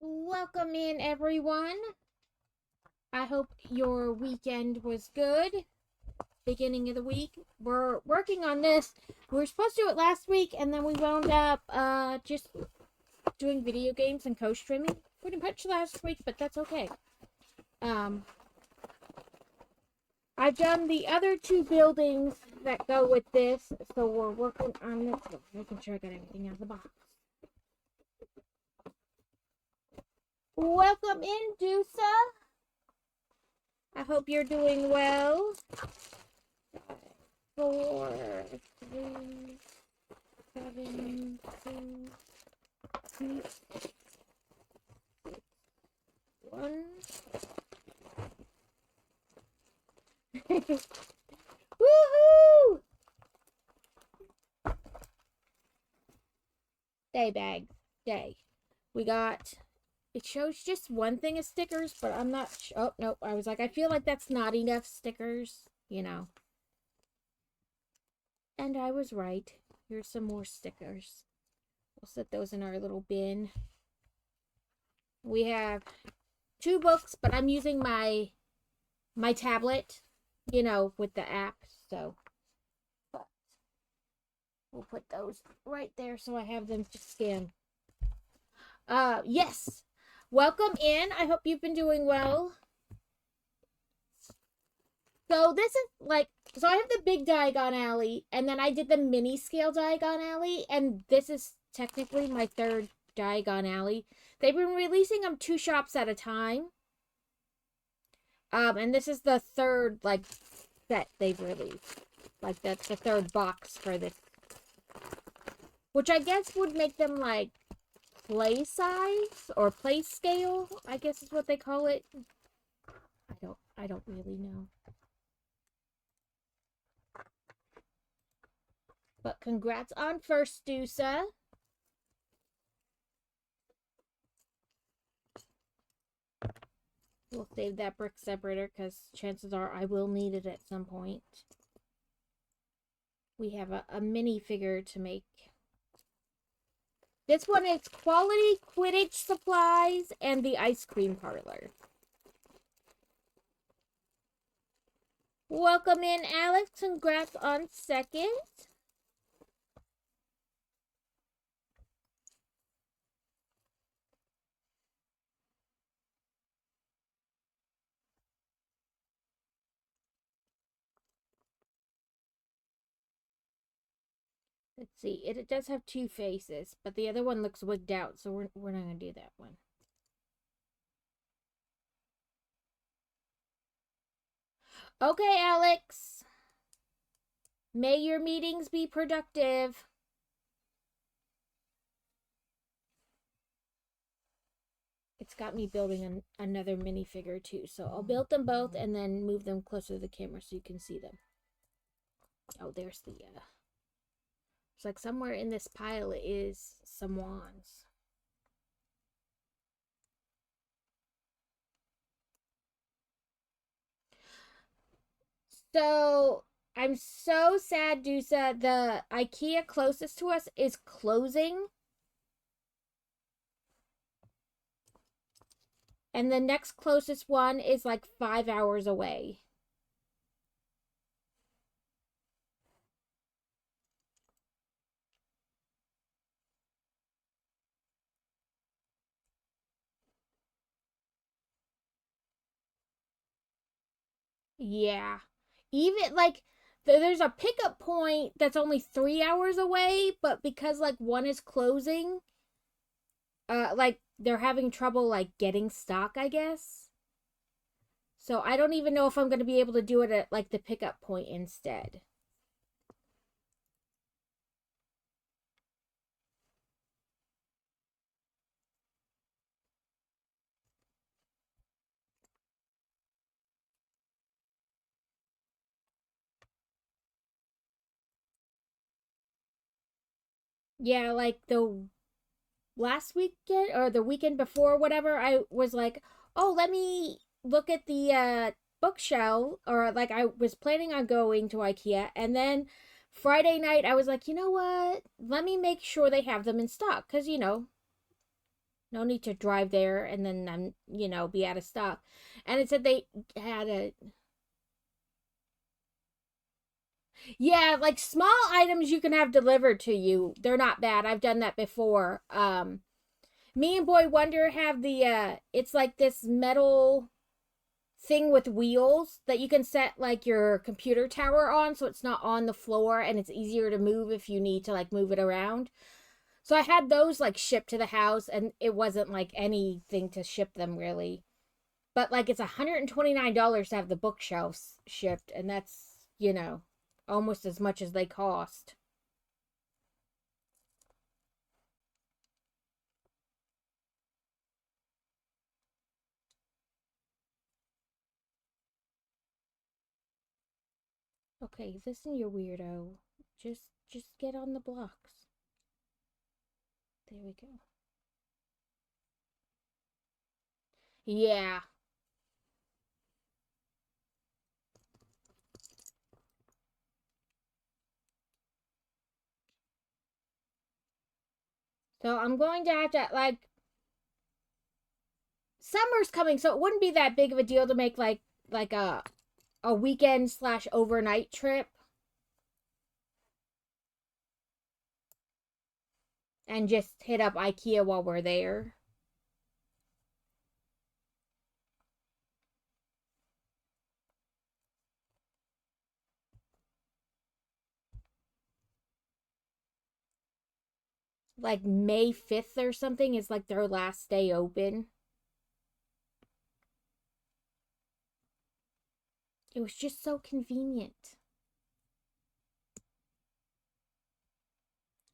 Welcome in, everyone. I hope your weekend was good. Beginning of the week. We're working on this. We were supposed to do it last week, and then we wound up just doing video games and co-streaming pretty much last week, but that's okay. I've done the other two buildings that go with this, so we're working on this one. Making sure I got everything out of the box. Welcome in, Dusa. I hope you're doing well. 4, 3, 7, 2, 1. Woohoo! Day bag. Day. We got... It shows just one thing of stickers, but I'm not... Oh, nope. I was like, I feel like that's not enough stickers, you know. And I was right. Here's some more stickers. We'll set those in our little bin. We have 2 books, but I'm using my tablet, you know, with the app, so. But we'll put those right there so I have them to scan. Yes. Welcome in. I hope you've been doing well. So this is like, so I have the big Diagon Alley, and then I did the mini scale Diagon Alley, and this is technically my 3rd Diagon Alley. They've been releasing them 2 shops at a time. And this is the 3rd, like, set they've released. Like, that's the 3rd box for this. Which I guess would make them, like, play size or play scale, I guess is what they call it. I don't really know. But congrats on first, Dusa. We'll save that brick separator because chances are I will need it at some point. We have a mini figure to make. This one is quality Quidditch supplies and the ice cream parlor. Welcome in, Alex. Congrats on 2nd. Let's see. It does have 2 faces, but the other one looks wigged out, so we're not going to do that one. Okay, Alex. May your meetings be productive. It's got me building another minifigure too, so I'll build them both and then move them closer to the camera so you can see them. Oh, there's the, it's like somewhere in this pile is some wands. So, I'm so sad, Dusa. The IKEA closest to us is closing. And the next closest one is like 5 hours away. Yeah. Even like there's a pickup point that's only 3 hours away, but because like one is closing, like they're having trouble like getting stock, I guess. So I don't even know if I'm going to be able to do it at like the pickup point instead. Yeah, like the last weekend or the weekend before, whatever, I was like, oh, let me look at the bookshelf, or like I was planning on going to IKEA, and then Friday night I was like, you know what? Let me make sure they have them in stock, because you know, No need to drive there and then be out of stock. And it said they had a yeah, like small items you can have delivered to you. They're not bad. I've done that before. Me and Boy Wonder have the it's like this metal thing with wheels that you can set like your computer tower on so it's not on the floor and it's easier to move if you need to like move it around. So I had those like shipped to the house and it wasn't like anything to ship them really. But like it's $129 to have the bookshelves shipped and that's, almost as much as they cost. Okay, listen, you weirdo. Just get on the blocks. There we go. Yeah. So I'm going to have to like summer's coming, so it wouldn't be that big of a deal to make like a weekend slash overnight trip and just hit up IKEA while we're there. Like May 5th or something is like their last day open. It was just so convenient.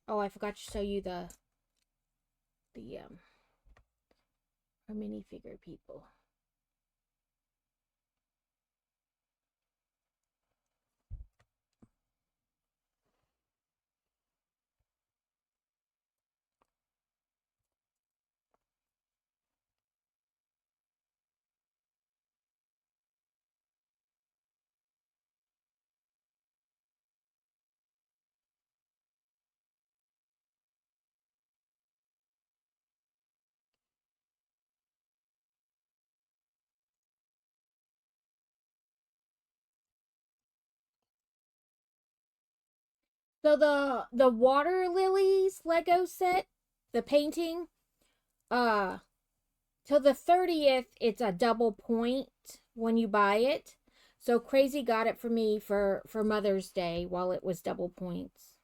Oh, I forgot to show you the our minifigure people. So the water lilies Lego set, the painting, uh till the 30th, it's a double point when you buy it. So Crazy got it for me for Mother's Day while it was double points.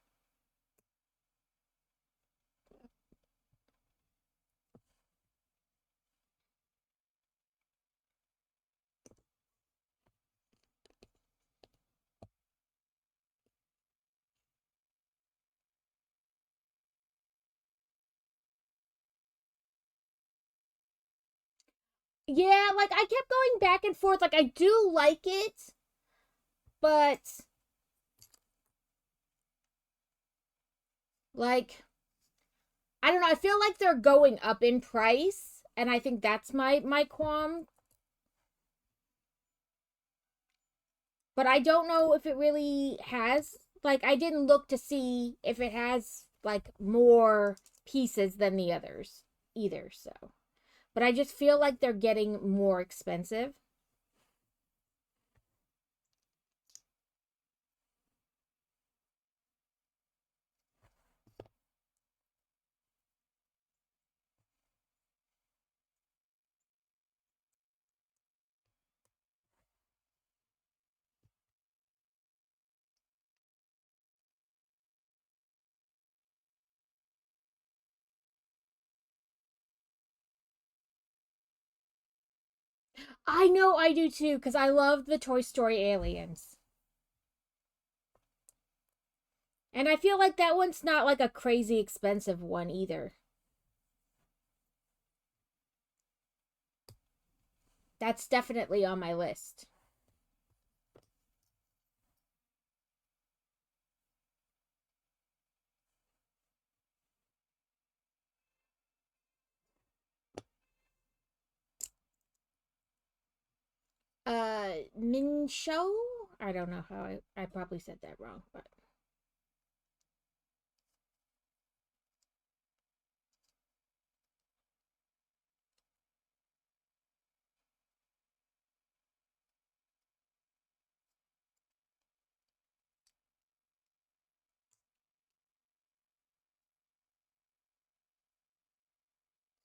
Yeah, like I kept going back and forth. Like I do like it, but like I don't know, I feel like they're going up in price, and I think that's my qualm. But I don't know if it really has like I didn't look to see if it has like more pieces than the others either, so. But I just feel like they're getting more expensive. I know I do too, because I love the Toy Story aliens. And I feel like that one's not like a crazy expensive one either. That's definitely on my list. Min Show? I don't know how I probably said that wrong, but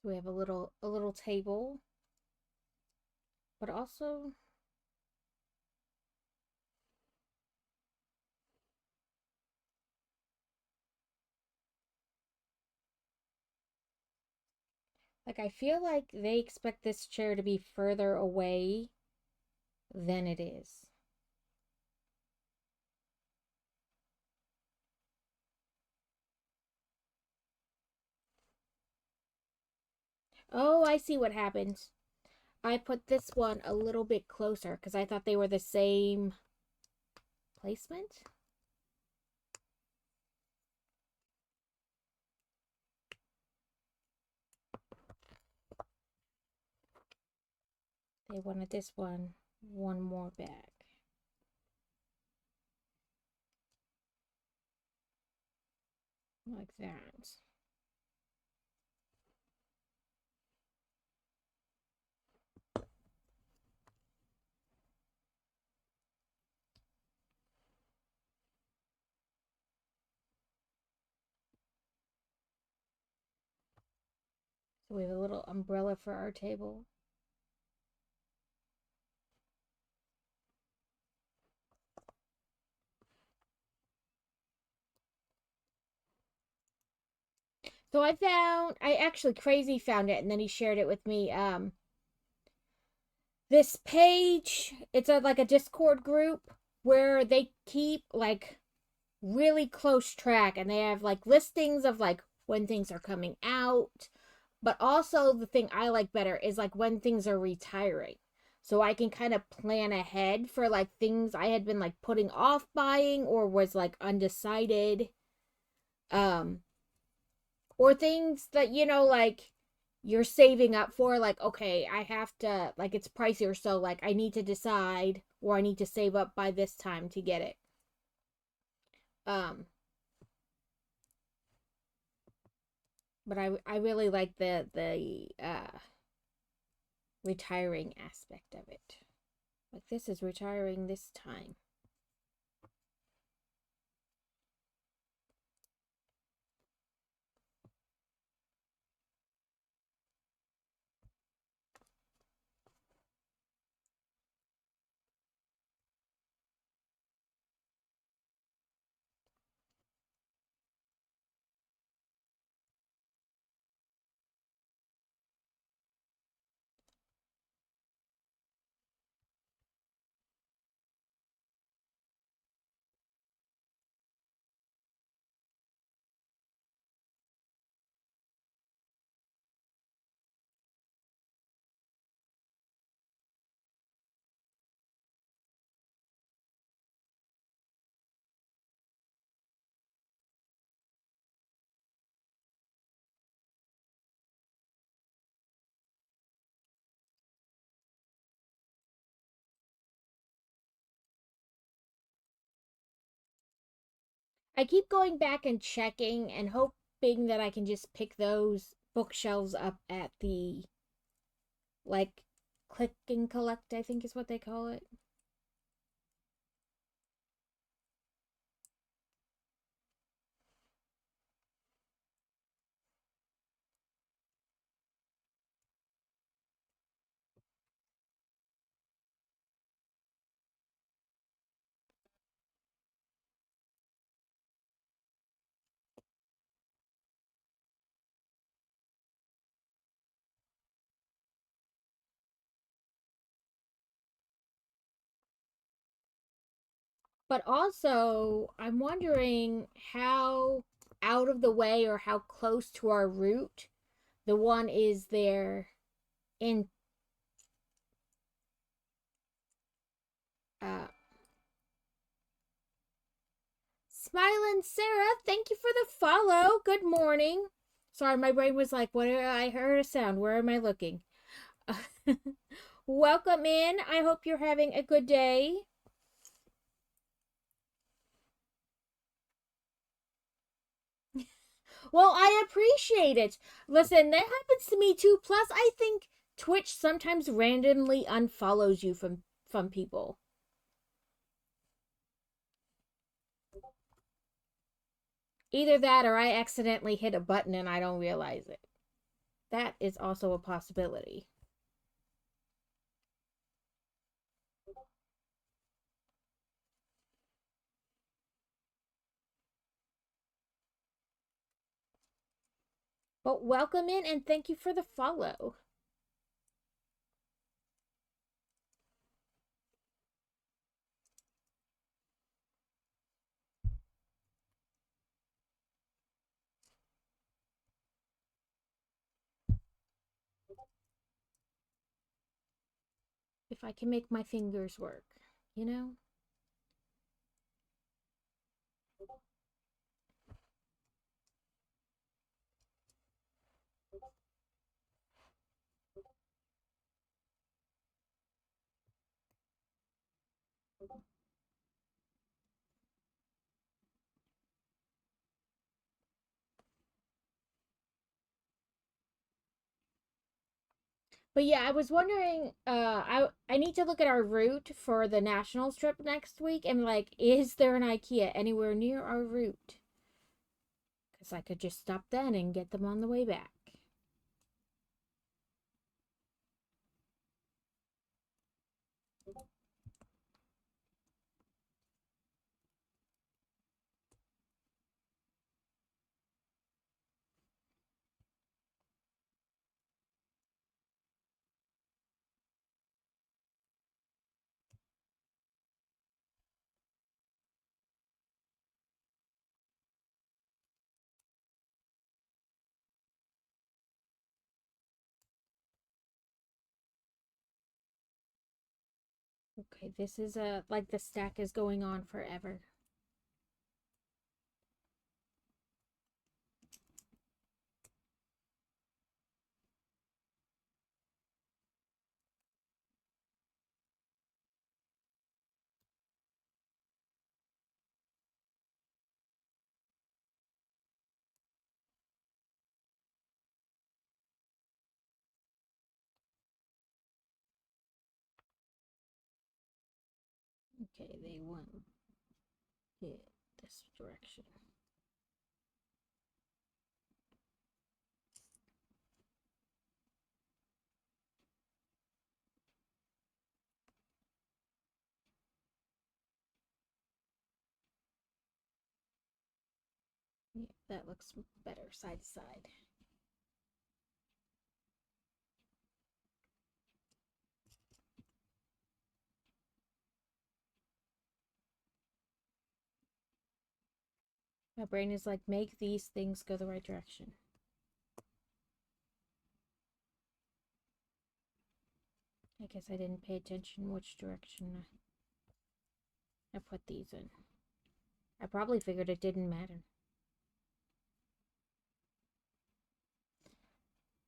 So we have a little table, but also like I feel like they expect this chair to be further away than it is. Oh, I see what happened. I put this one a little bit closer because I thought they were the same placement. They wanted this one more back. Like that. So we have a little umbrella for our table. So I actually Crazy found it and then he shared it with me. This page, it's like a Discord group where they keep like really close track and they have like listings of like when things are coming out, but also the thing I like better is like when things are retiring. So I can kind of plan ahead for like things I had been like putting off buying or was like undecided. Um or things that like you're saving up for, like okay, I have to, like it's pricier, so like I need to decide or I need to save up by this time to get it. um but I really like the retiring aspect of it. Like this is retiring this time. I keep going back and checking and hoping that I can just pick those bookshelves up at the, like, click and collect, I think is what they call it. But also, I'm wondering how out of the way or how close to our route the one is there in uh Smiling Sarah, thank you for the follow. Good morning. Sorry, my brain was like, what? I heard a sound. Where am I looking? Welcome in. I hope you're having a good day. Well, I appreciate it. Listen, that happens to me too. Plus, I think Twitch sometimes randomly unfollows you from people. Either that or I accidentally hit a button and I don't realize it. that is also a possibility. But welcome in and thank you for the follow. If I can make my fingers work, you know? But yeah, I was wondering, I need to look at our route for the national trip next week and like, is there an IKEA anywhere near our route? Because I could just stop then and get them on the way back. Okay, this is like the stack is going on forever. Okay, they went this direction. Yeah, that looks better side to side. My brain is like, make these things go the right direction. I guess I didn't pay attention which direction I put these in. I probably figured it didn't matter.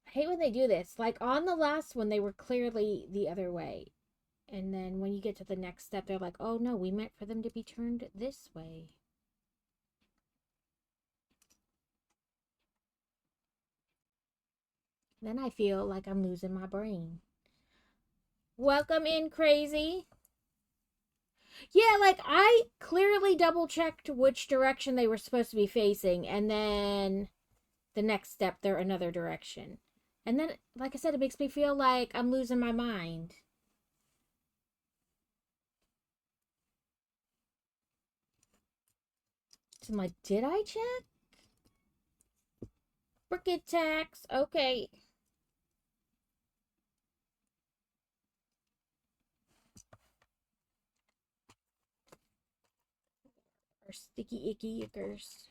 I hate when they do this. Like on the last one, they were clearly the other way. And then when you get to the next step, they're like, oh no, we meant for them to be turned this way. Then I feel like I'm losing my brain. Welcome in, crazy. Yeah, like I clearly double checked which direction they were supposed to be facing, and then the next step, they're another direction. And then, like I said, it makes me feel like I'm losing my mind. So I'm like, did I check? Bricket tax. Okay. Or sticky icky ickers.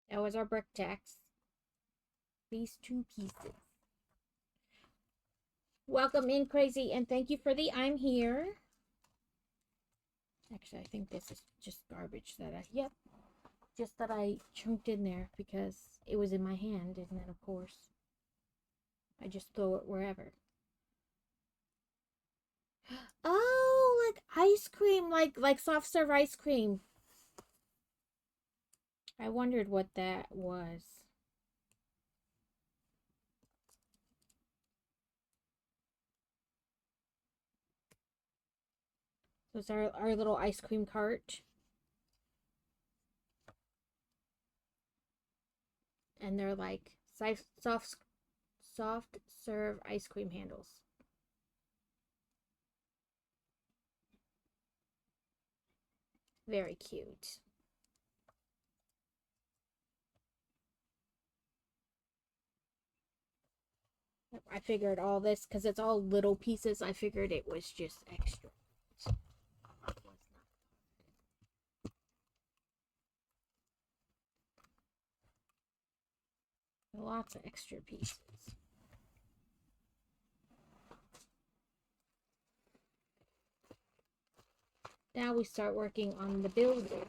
That was our brick tax. These two pieces. Welcome in, crazy, and thank you for the I'm here. Actually, I think this is just garbage that yep. Just that I chunked in there because it was in my hand, and then, of course, I just throw it wherever. Oh, like ice cream, like soft serve ice cream. I wondered what that was. So it's our little ice cream cart. And they're like soft serve ice cream handles. Very cute. I figured all this, because it's all little pieces, I figured it was just extra. Lots of extra pieces. Now we start working on the building.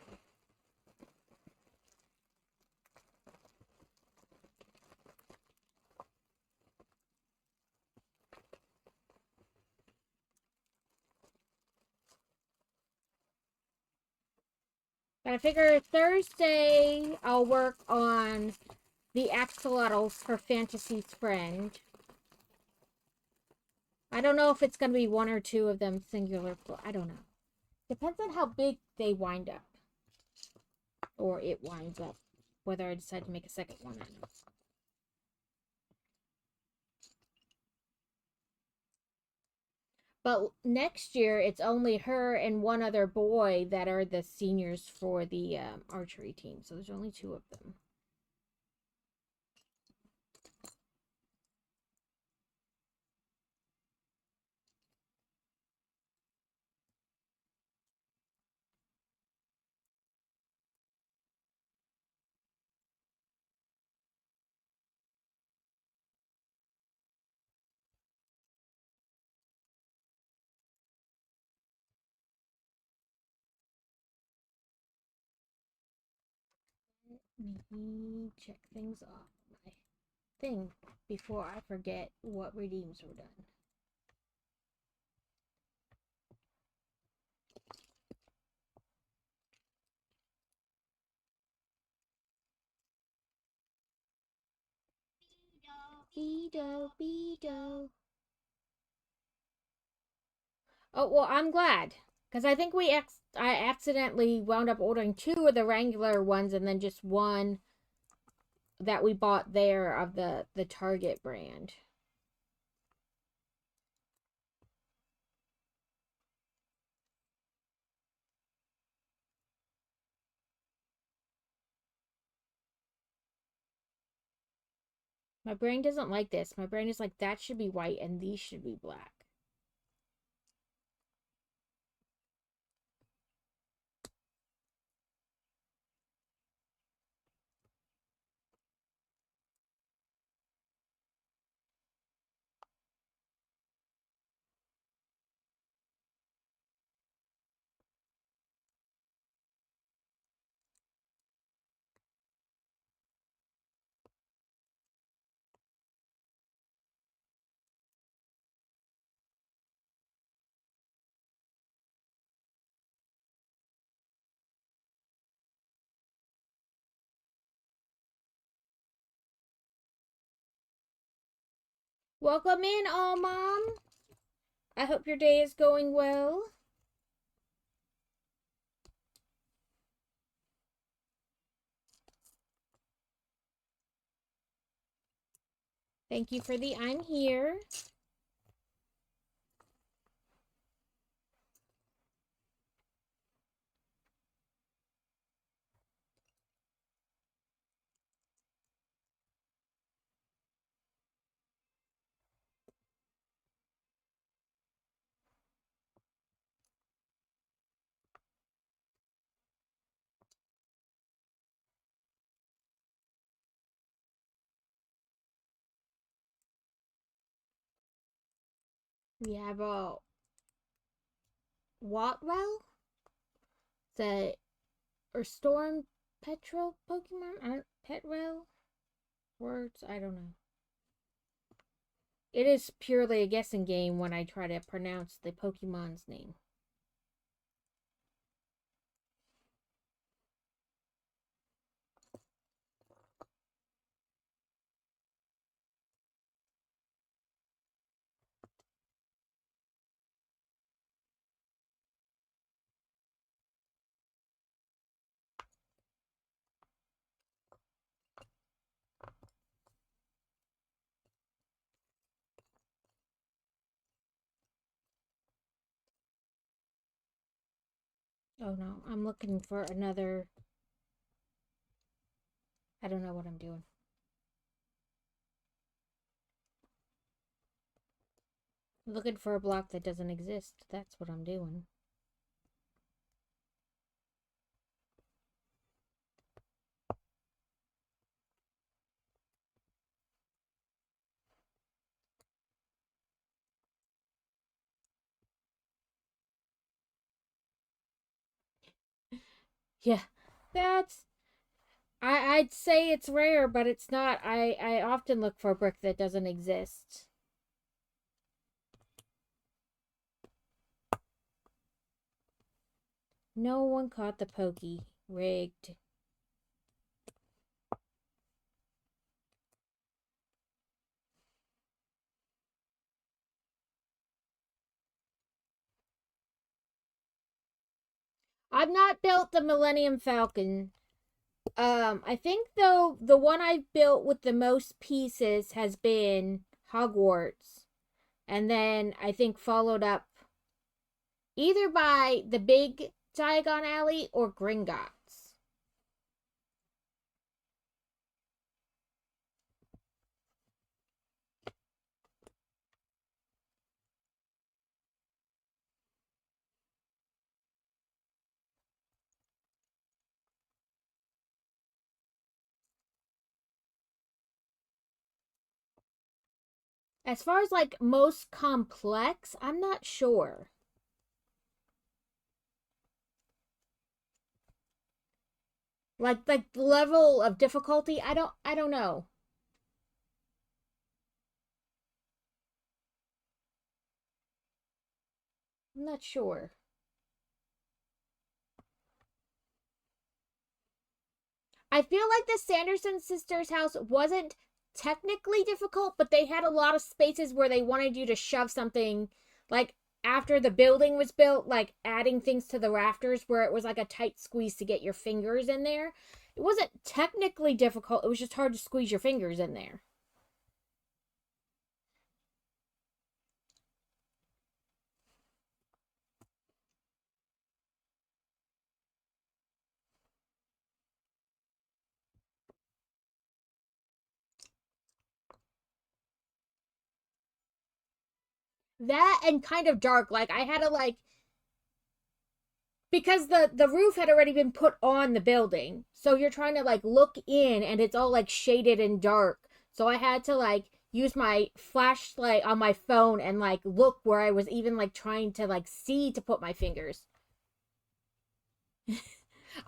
But I figure Thursday I'll work on the axolotls for Fantasy's friend. I don't know if it's going to be one or two of them singular. I don't know. Depends on how big they wind up. Or it winds up. Whether I decide to make a second one or not. But next year, it's only her and one other boy that are the seniors for the archery team. So there's only two of them. Let me check things off my thing before I forget what redeems were done. Bedo, Bedo. Oh, well, I'm glad. Because I think I accidentally wound up ordering two of the Wrangler ones and then just one that we bought there of the Target brand. My brain doesn't like this. My brain is like, that should be white and these should be black. Welcome in, all mom. I hope your day is going well. Thank you for the I'm here. We have a Watwell, or Storm Petrol Pokemon. Petrel words. I don't know. It is purely a guessing game when I try to pronounce the Pokemon's name. Oh no, I'm looking for another. I don't know what I'm doing. I'm looking for a block that doesn't exist. That's what I'm doing. Yeah, that's. I'd say it's rare, but it's not. I often look for a brick that doesn't exist. No one caught the pokey. Rigged. I've not built the Millennium Falcon. I think though the one I've built with the most pieces has been Hogwarts. And then I think followed up either by the big Diagon Alley or Gringotts. As far as like most complex, I'm not sure. Like level of difficulty, I don't know. I'm not sure. I feel like the Sanderson sisters' house wasn't technically difficult, but they had a lot of spaces where they wanted you to shove something, like after the building was built, like adding things to the rafters where it was like a tight squeeze to get your fingers in there. It wasn't technically difficult, it was just hard to squeeze your fingers in there. That and kind of dark. Like I had to like because the roof had already been put on the building. So you're trying to like look in and it's all like shaded and dark. So I had to like use my flashlight on my phone and like look where I was even like trying to like see to put my fingers.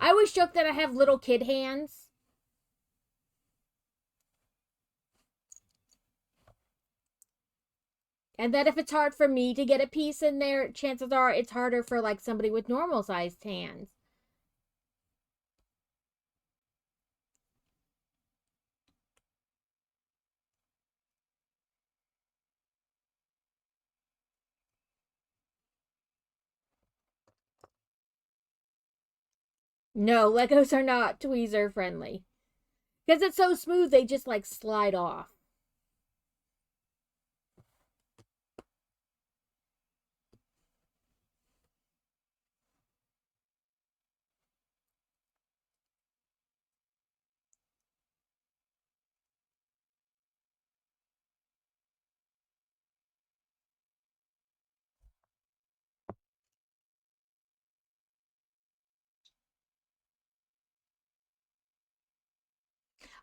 I always joke that I have little kid hands. And that if it's hard for me to get a piece in there, chances are it's harder for like somebody with normal sized hands. No, Legos are not tweezer friendly. Because it's so smooth, they just like slide off.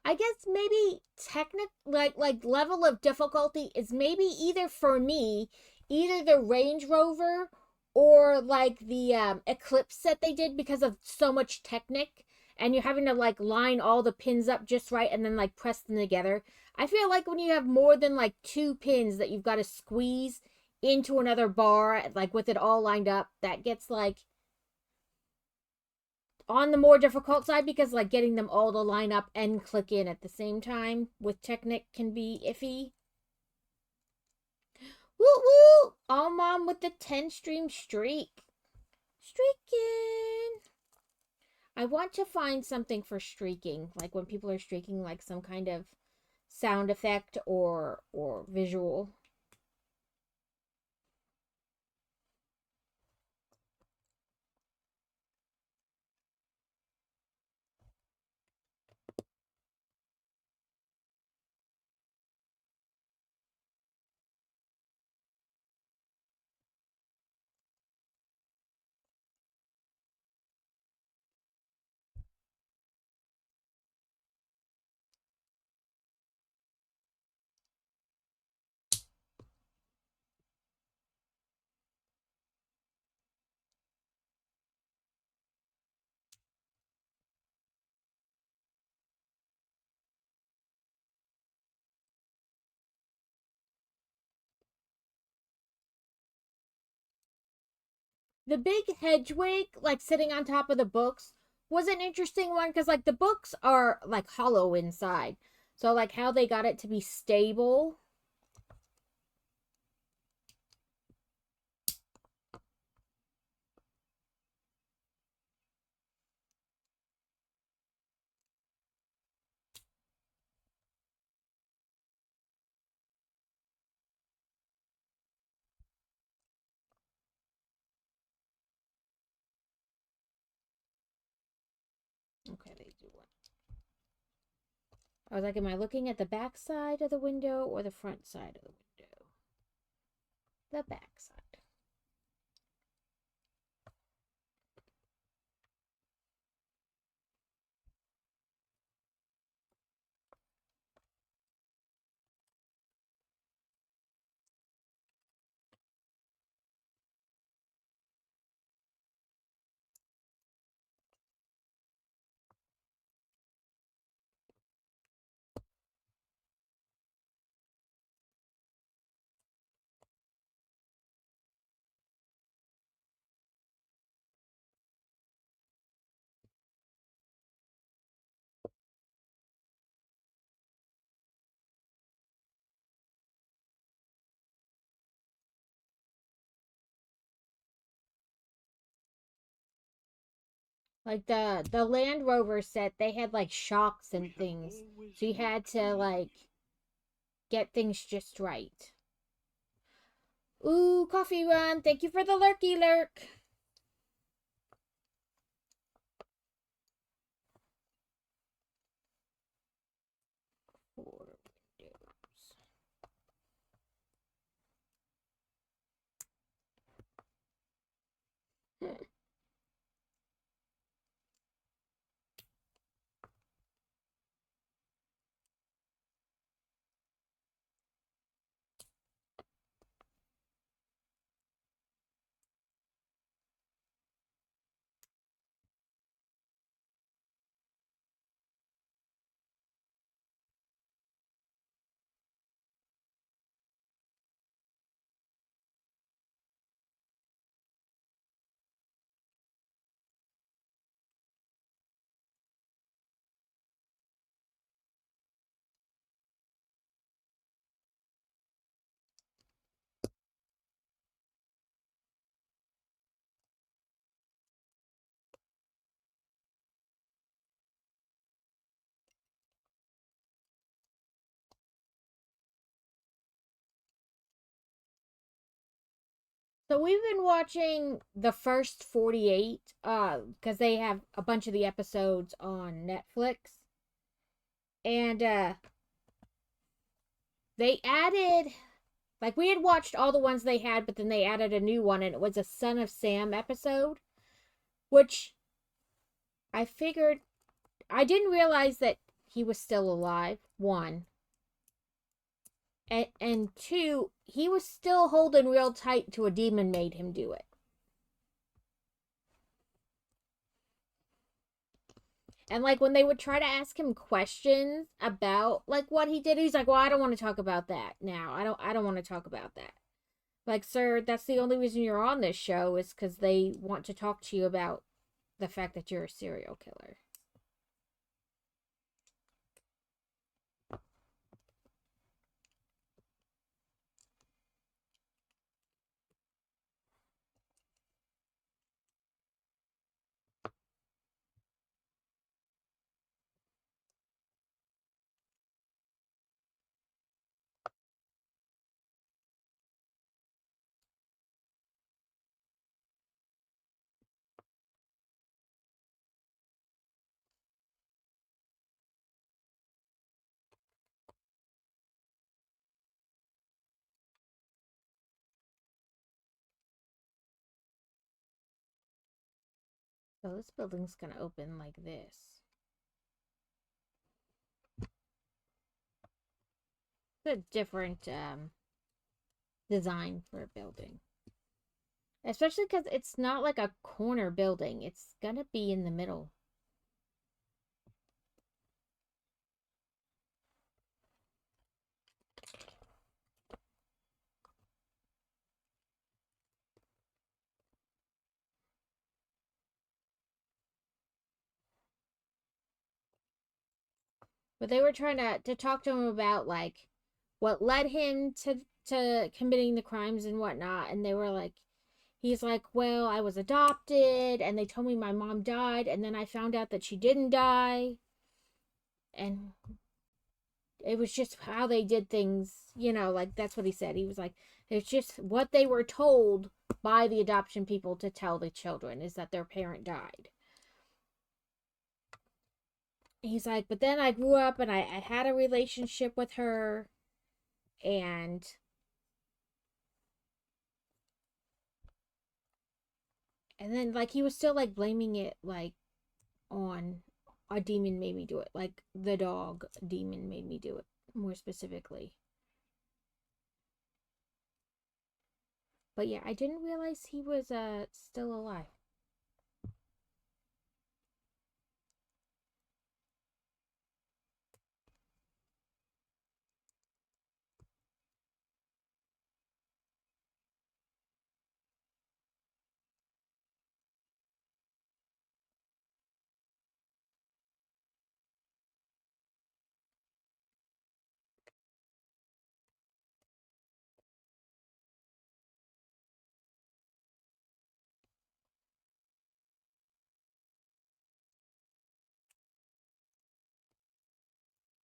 I guess maybe technic like level of difficulty is maybe either for me, either the Range Rover or like the Eclipse that they did because of so much Technic. and you're having to like line all the pins up just right and then like press them together. I feel like when you have more than like 2 pins that you've got to squeeze into another bar, like with it all lined up, that gets like on the more difficult side, because like getting them all to line up and click in at the same time with Technic can be iffy. Woo woo! All Mom with the 10 stream streak. Streaking! I want to find something for streaking, like when people are streaking, like some kind of sound effect or visual. The big hedgewig, like sitting on top of the books, was an interesting one because like the books are like hollow inside. So like how they got it to be stable. Okay, they do what? I was like, am I looking at the back side of the window or the front side of the window? The back side. Like the Land Rover set, they had like shocks and things, so you had to like get things just right. Ooh, Coffee Run, thank you for the lurky lurk. Four windows. So we've been watching the first 48 because they have a bunch of the episodes on Netflix. And they added, like, we had watched all the ones they had, but then they added a new one, and it was a Son of Sam episode, which I figured, I didn't realize that he was still alive, one. And two, he was still holding real tight to a demon made him do it. And like when they would try to ask him questions about like what he did, he's like, "Well, I don't want to talk about that now. I don't want to talk about that." Like, sir, that's the only reason you're on this show is because they want to talk to you about the fact that you're a serial killer. So this building's gonna open like this. It's a different design for a building. Especially because it's not like a corner building. It's gonna be in the middle. But they were trying to talk to him about like what led him to committing the crimes and whatnot. And they were like, he's like, well, I was adopted, and they told me my mom died, and then I found out that she didn't die. And it was just how they did things, like that's what he said. He was like, it's just what they were told by the adoption people to tell the children is that their parent died. He's like, but then I grew up and I had a relationship with her, and then like he was still like blaming it like on a demon made me do it, like the dog demon made me do it more specifically. But yeah, I didn't realize he was still alive.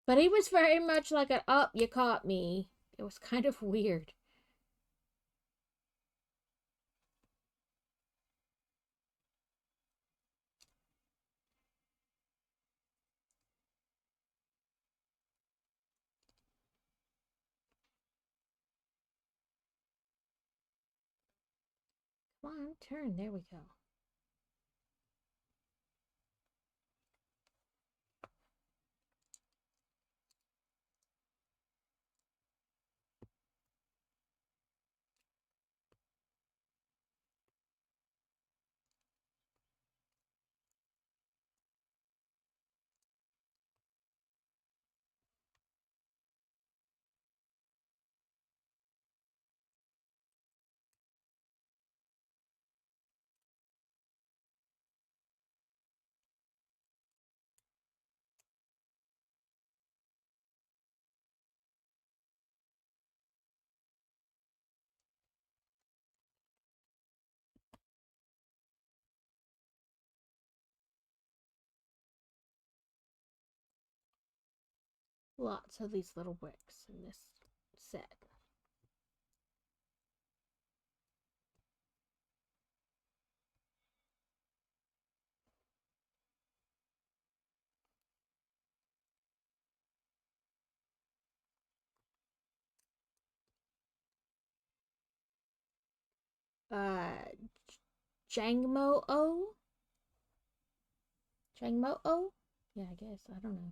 But he was very much like an up, you caught me. It was kind of weird. Come on, turn. There we go. Lots of these little bricks in this set. Uh, Jangmo-o? Jangmo-o? Yeah, I guess. I don't know.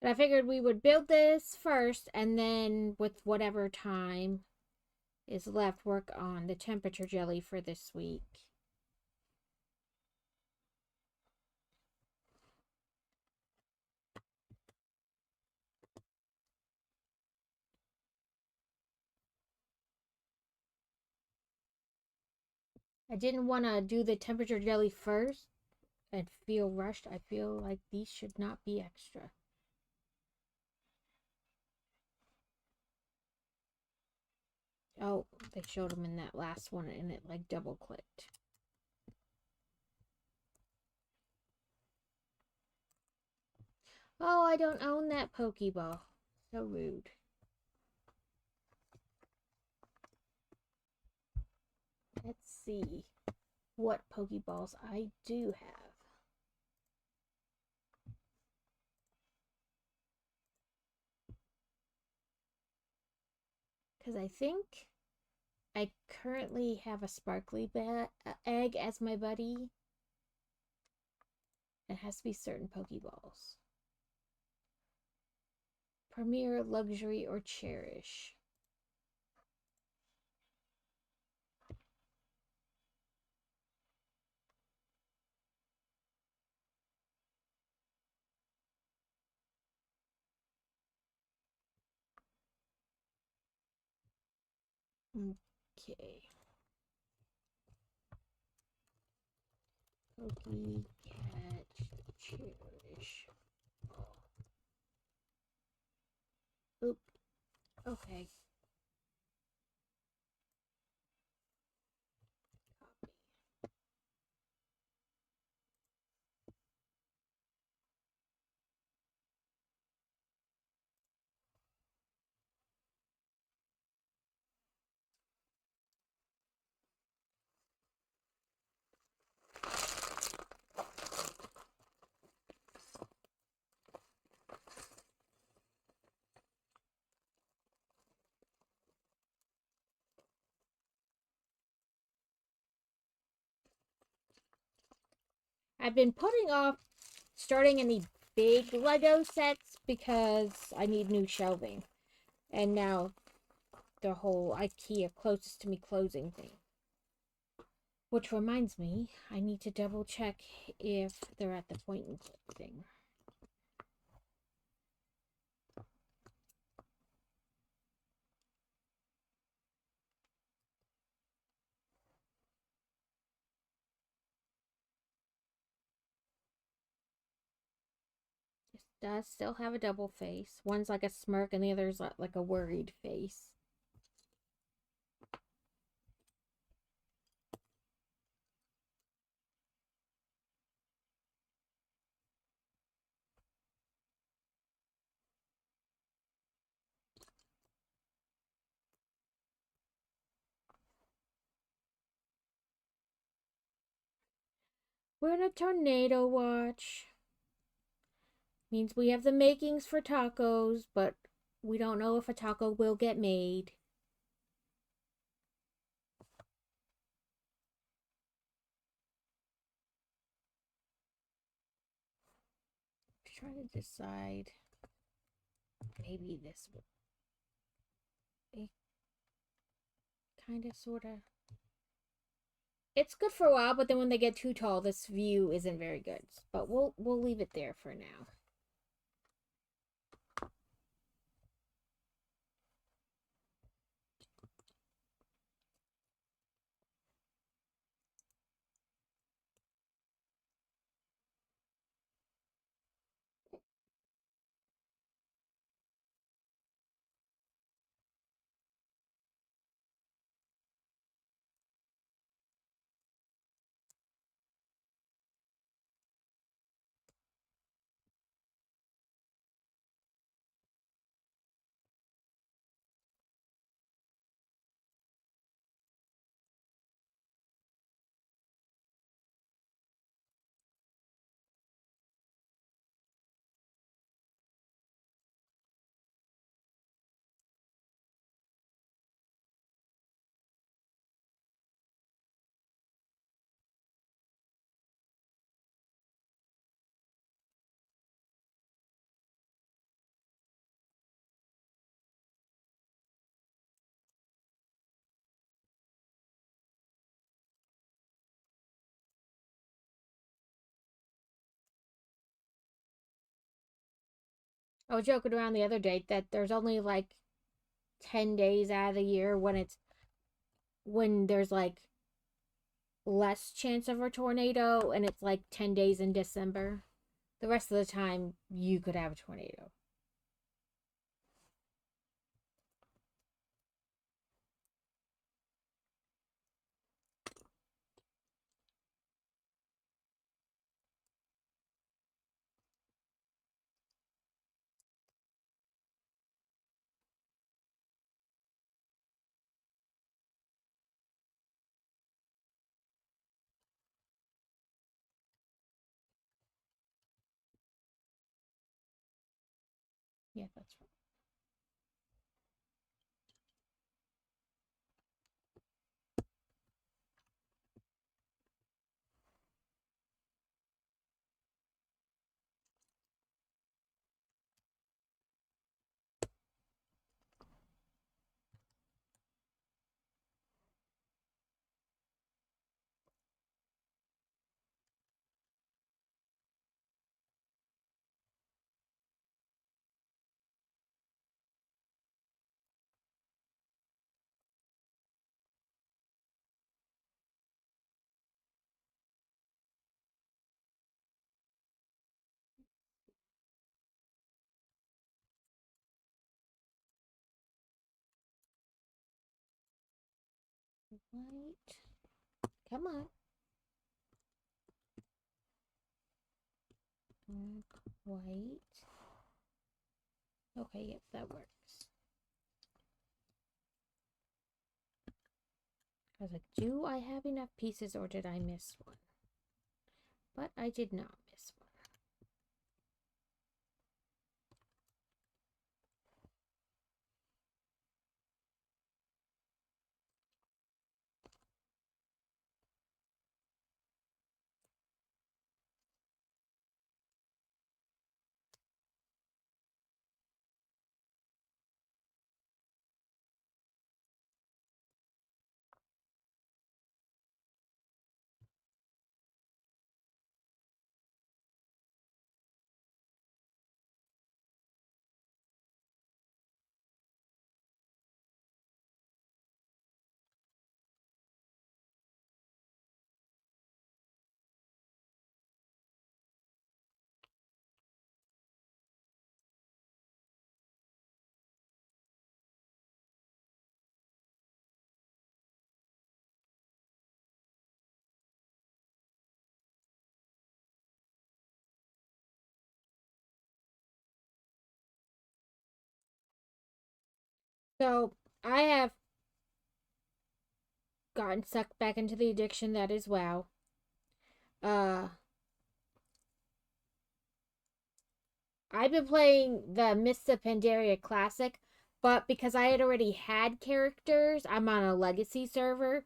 But I figured we would build this first and then with whatever time is left work on the temperature jelly for this week. I didn't want to do the temperature jelly first and feel rushed. I feel like these should not be extra. Oh, they showed them in that last one and it like double clicked. Oh, I don't own that Pokeball. So rude. Let's see what Pokeballs I do have. Because I think I currently have a sparkly egg as my buddy. It has to be certain Pokeballs. Premier, Luxury, or Cherish. Okay. Poke, Catch, Cherish. Oop. Okay. Copy. I've been putting off starting any big Lego sets because I need new shelving. And now the whole IKEA closest to me closing thing. Which reminds me, I need to double check if they're at the point and click thing. It does still have a double face. One's like a smirk and the other's like a worried face. We're in a tornado watch. Means we have the makings for tacos, but we don't know if a taco will get made. Trying to decide. Maybe this would be kind of, sort of. It's good for a while, but then when they get too tall, this view isn't very good. But we'll leave it there for now. I was joking around the other day that there's only like 10 days out of the year when there's like less chance of a tornado, and it's like 10 days in December. The rest of the time you could have a tornado. Yeah, that's right. Come on. White. Okay, yep, that works. I was like, do I have enough pieces or did I miss one? But I did not miss one. So I have gotten sucked back into the addiction that is WoW. Uh, I've been playing the Mists of Pandaria Classic, but because I had already had characters, I'm on a legacy server.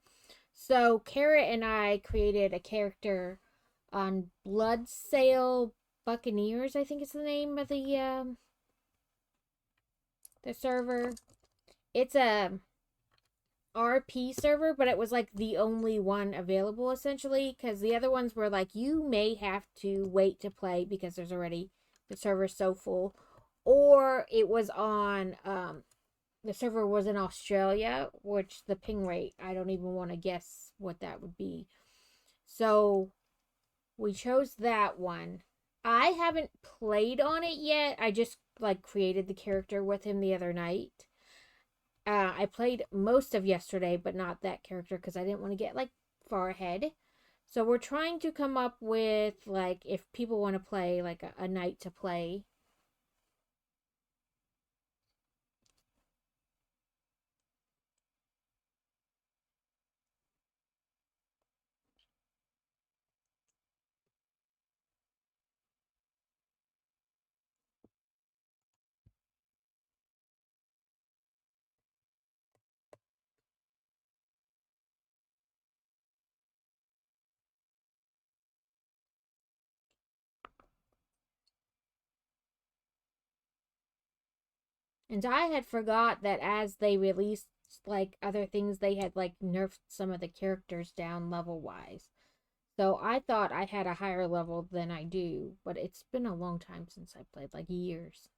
So Carrot and I created a character on Bloodsail Buccaneers, I think is the name of the server. It's a RP server, but it was like the only one available essentially because the other ones were like you may have to wait to play because there's already the server's so full, or it was on the server was in Australia, which the ping rate I don't even want to guess what that would be. So we chose that one. I haven't played on it yet. I just like created the character with him the other night. I played most of yesterday, but not that character because I didn't want to get like far ahead. So we're trying to come up with like if people want to play like a night to play. And I had forgot that as they released like other things, they had like nerfed some of the characters down level wise. So I thought I had a higher level than I do, but it's been a long time since I played, like years.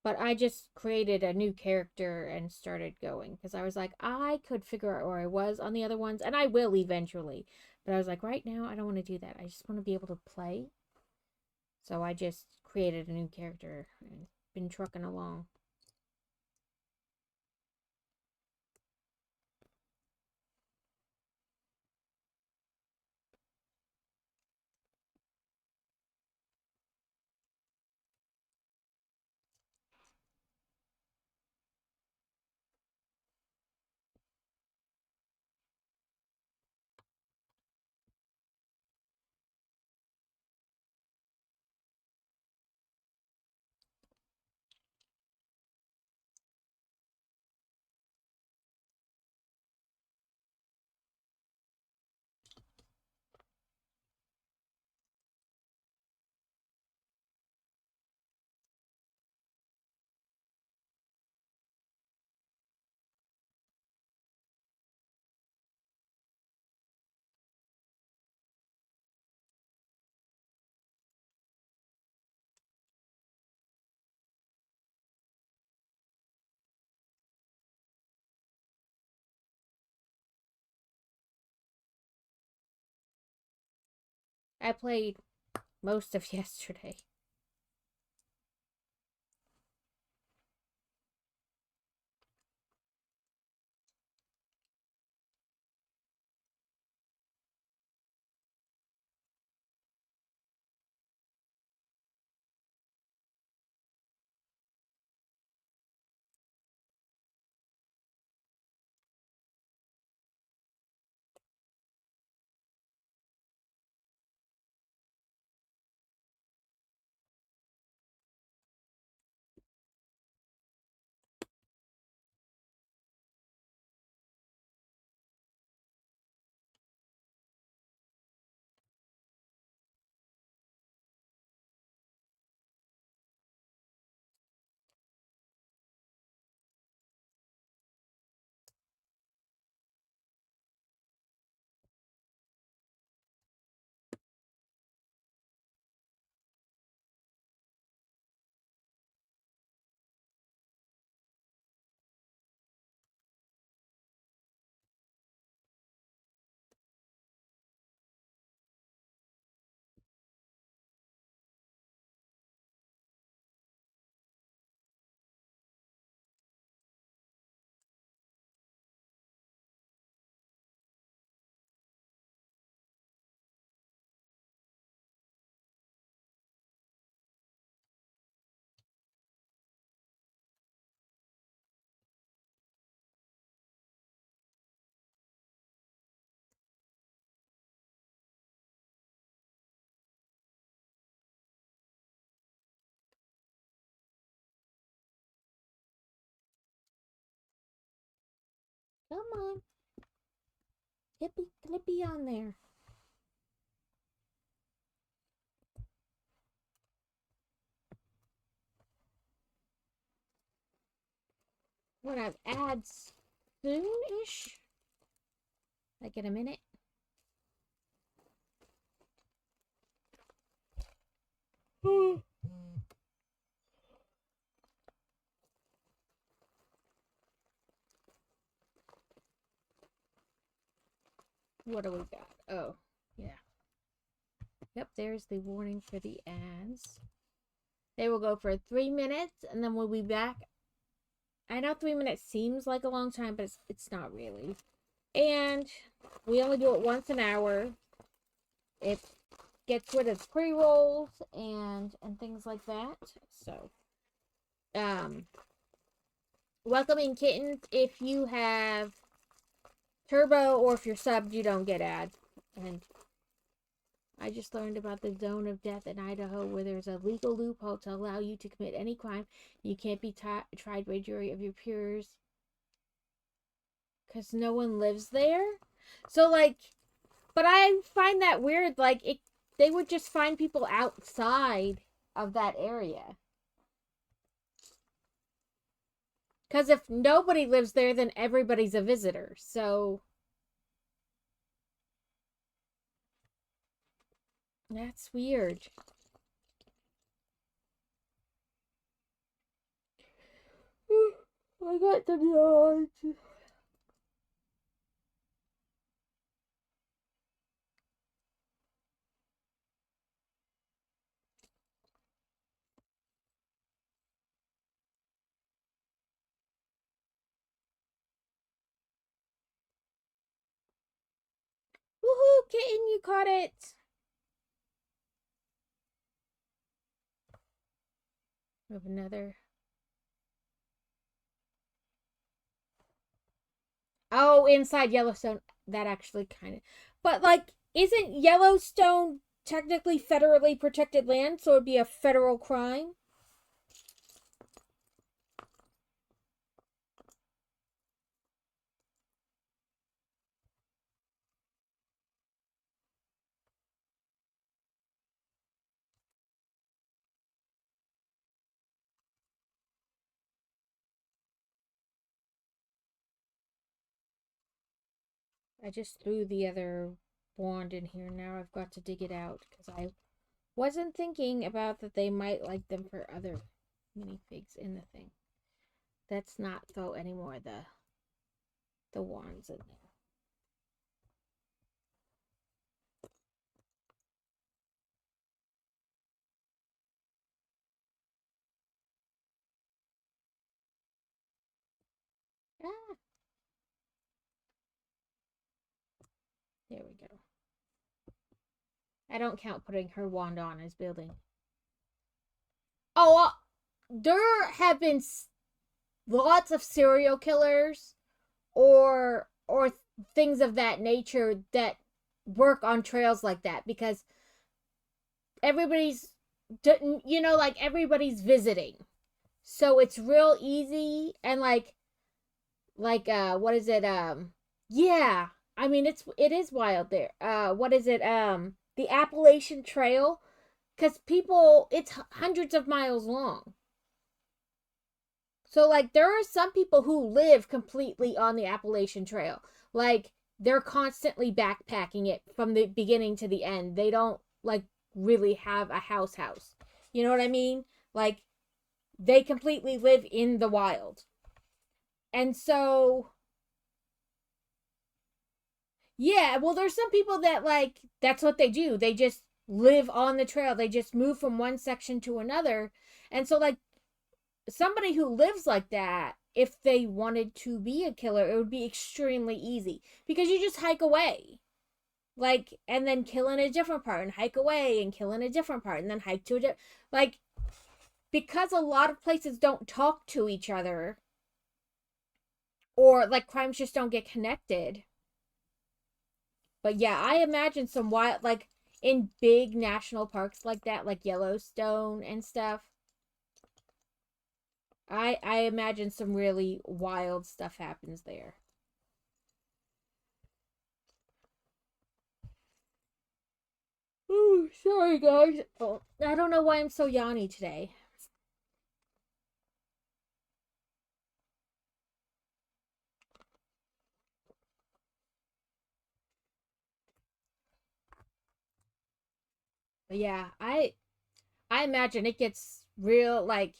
But I just created a new character and started going because I was like, I could figure out where I was on the other ones, and I will eventually. But I was like, right now, I don't want to do that. I just want to be able to play. So I just created a new character and been trucking along. I played most of yesterday. Come on. Hippy clippy on there. We're gonna have ads soon-ish. Like in a minute. What do we got? Oh, yeah. Yep, there's the warning for the ads. They will go for 3 minutes, and then we'll be back. I know 3 minutes seems like a long time, but it's not really. And we only do it once an hour. It gets rid of pre-rolls and things like that. So, welcoming kittens. If you have Turbo or if you're subbed, you don't get ads. And I just learned about the zone of death in Idaho where there's a legal loophole to allow you to commit any crime. You can't be tried by a jury of your peers because no one lives there. So, like, but I find that weird. Like, they would just find people outside of that area. Because if nobody lives there, then everybody's a visitor. So that's weird. I got some yards. Woohoo, kitten, you caught it. We have another. Oh, inside Yellowstone. That actually kind of. But, like, isn't Yellowstone technically federally protected land? So it'd be a federal crime? I just threw the other wand in here. Now I've got to dig it out because I wasn't thinking about that they might like them for other minifigs in the thing. Let's not throw any more of the wands in there. Ah, there we go. I don't count putting her wand on as building. Oh, there have been lots of serial killers or things of that nature that work on trails like that because everybody's like everybody's visiting, so it's real easy. And what is it, yeah, I mean it is wild there. What is it, the Appalachian Trail, because people, it's hundreds of miles long. So, like, there are some people who live completely on the Appalachian Trail. Like, they're constantly backpacking it from the beginning to the end. They don't, like, really have a house. You know what I mean? Like, they completely live in the wild. And so, yeah, well, there's some people that, like, that's what they do. They just live on the trail. They just move from one section to another. And so, like, somebody who lives like that, if they wanted to be a killer, it would be extremely easy because you just hike away. Like, and then kill in a different part and hike away and kill in a different part and then hike to a different. Like, because a lot of places don't talk to each other, or like crimes just don't get connected. But yeah, I imagine some wild, like in big national parks like that, like Yellowstone and stuff. I imagine some really wild stuff happens there. Oh, sorry guys. Oh, I don't know why I'm so yawny today. But yeah, I imagine it gets real, like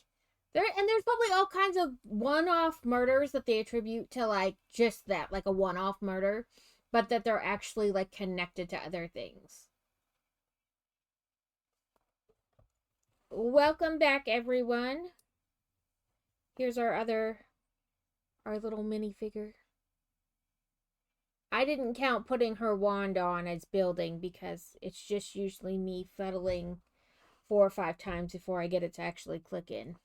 there's probably all kinds of one-off murders that they attribute to like just that, like a one-off murder, but that they're actually like connected to other things. Welcome back everyone. Here's our little minifigure. I didn't count putting her wand on as building because it's just usually me fuddling 4 or 5 times before I get it to actually click in.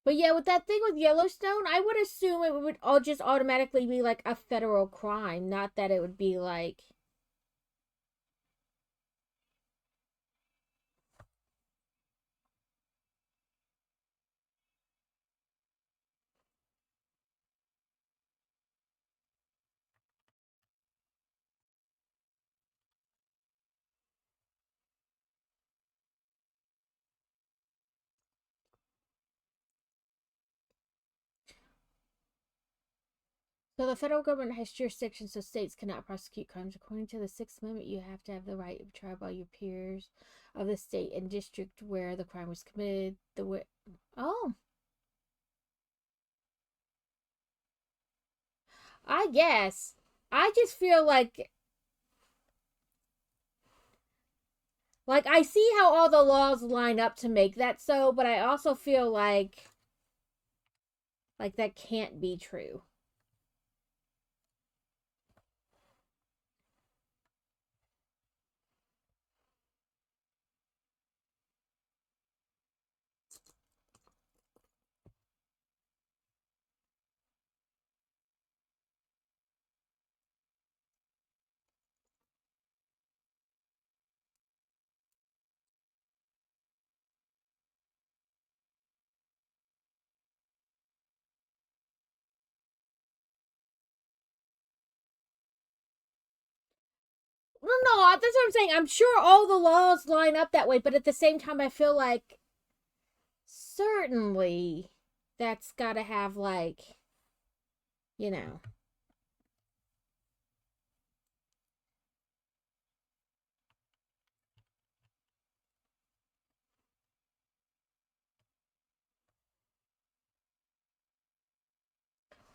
But yeah, with that thing with Yellowstone, I would assume it would all just automatically be like a federal crime, not that it would be like. So the federal government has jurisdiction, so states cannot prosecute crimes. According to the Sixth Amendment, you have to have the right to be tried by your peers of the state and district where the crime was committed. Oh, I guess. I just feel like I see how all the laws line up to make that so, but I also feel like that can't be true. No, that's what I'm saying. I'm sure all the laws line up that way, but at the same time, I feel like certainly that's got to have you know.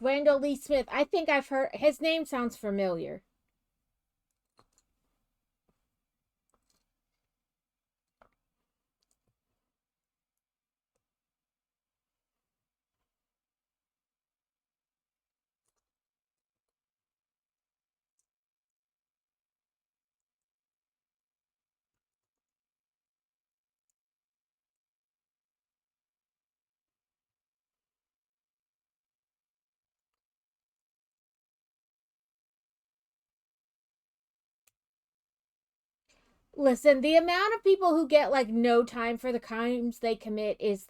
Randall Lee Smith. I think I've heard his name sounds familiar. Listen, the amount of people who get no time for the crimes they commit is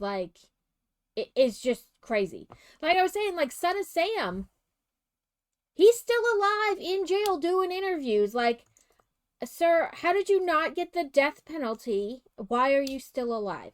it is just crazy. Like I was saying, Son of Sam, he's still alive in jail doing interviews. Sir, how did you not get the death penalty? Why are you still alive?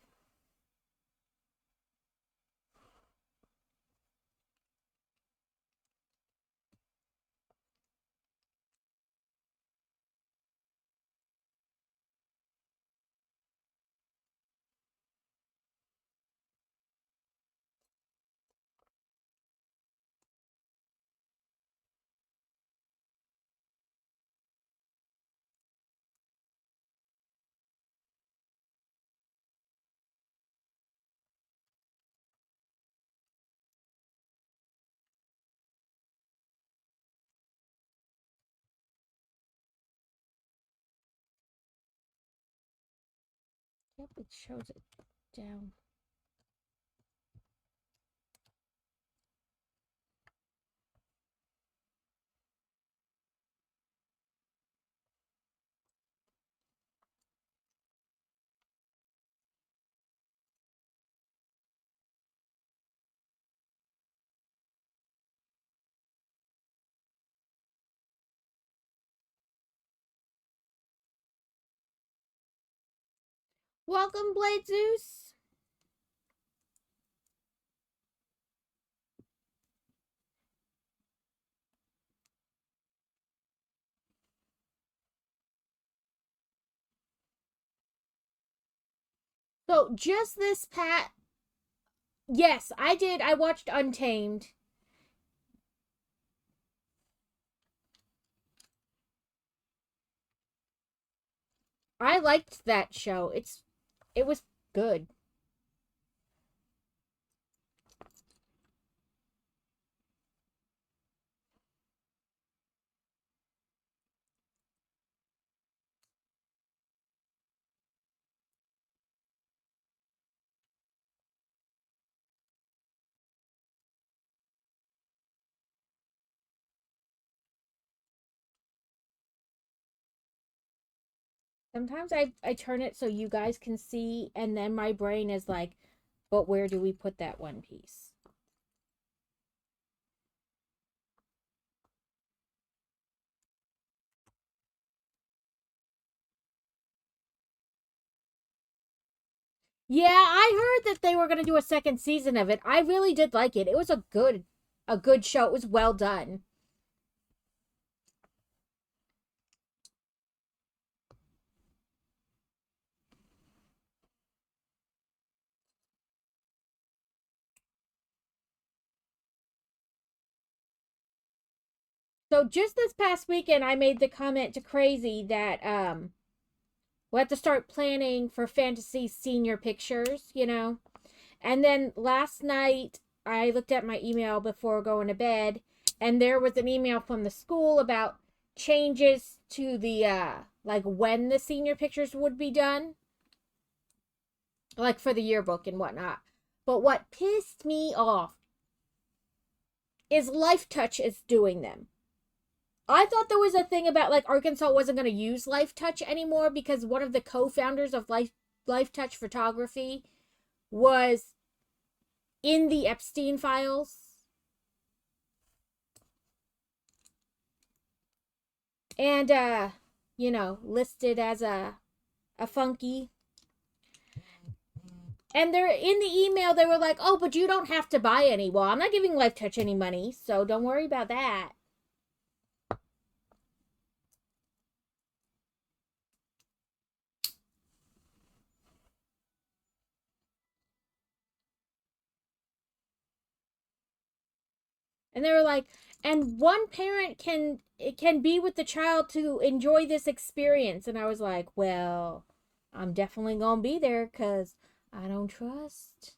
Yep, it shows it down. Welcome, Blade Zeus. So just this yes, I did. I watched Untamed. I liked that show. It was good. Sometimes I turn it so you guys can see, and then my brain is like, but where do we put that one piece? Yeah, I heard that they were going to do a second season of it. I really did like it. It was a good show. It was well done. So just this past weekend, I made the comment to Crazy that we'll have to start planning for fantasy senior pictures, you know. And then last night, I looked at my email before going to bed, and there was an email from the school about changes to the like when the senior pictures would be done, like for the yearbook and whatnot. But what pissed me off is Life Touch is doing them. I thought there was a thing about like Arkansas wasn't going to use Life Touch anymore because one of the co-founders of Life Touch Photography was in the Epstein files and you know, listed as a funky. And they're in the email they were like, "Oh, but you don't have to buy any." Well, I'm not giving Life Touch any money, so don't worry about that. And they were like, and one parent can be with the child to enjoy this experience. And I was like, well, I'm definitely gonna be there because I don't trust.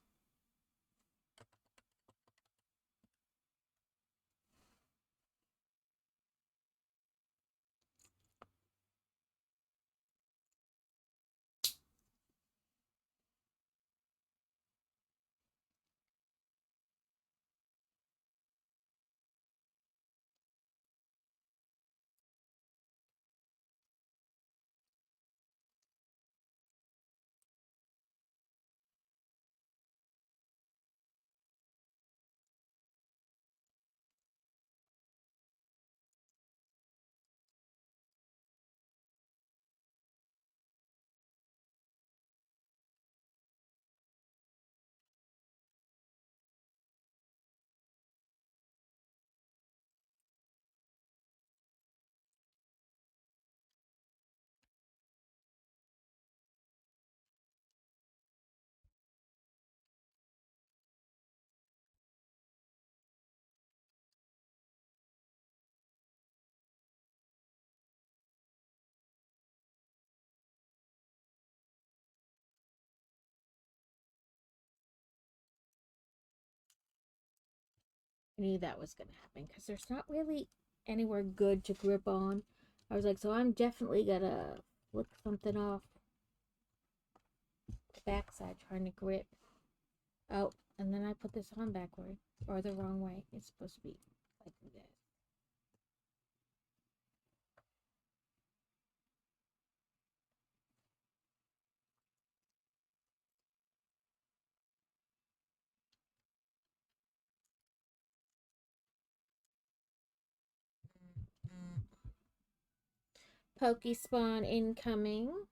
I knew that was gonna happen because there's not really anywhere good to grip on. I was like, so I'm definitely gonna flip something off the backside trying to grip. Oh, and then I put this on backward or the wrong way. It's supposed to be like this. Pokespawn incoming.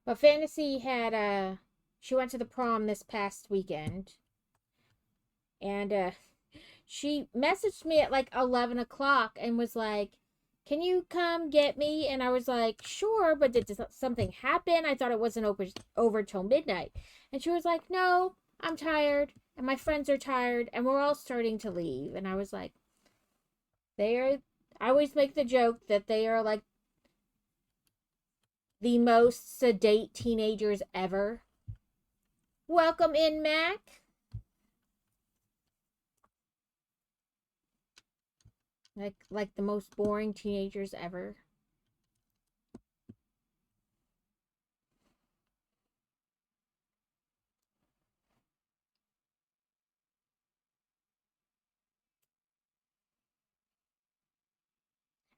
But Fantasy had she went to the prom this past weekend, and she messaged me at like 11 o'clock and was like, "Can you come get me?" And I was like, "Sure," but did something happen? I thought it wasn't over till midnight, and she was like, "No, I'm tired, and my friends are tired, and we're all starting to leave." And I was like, "They are." I always make the joke that they are like the most sedate teenagers ever. Welcome in, Mac. Like the most boring teenagers ever.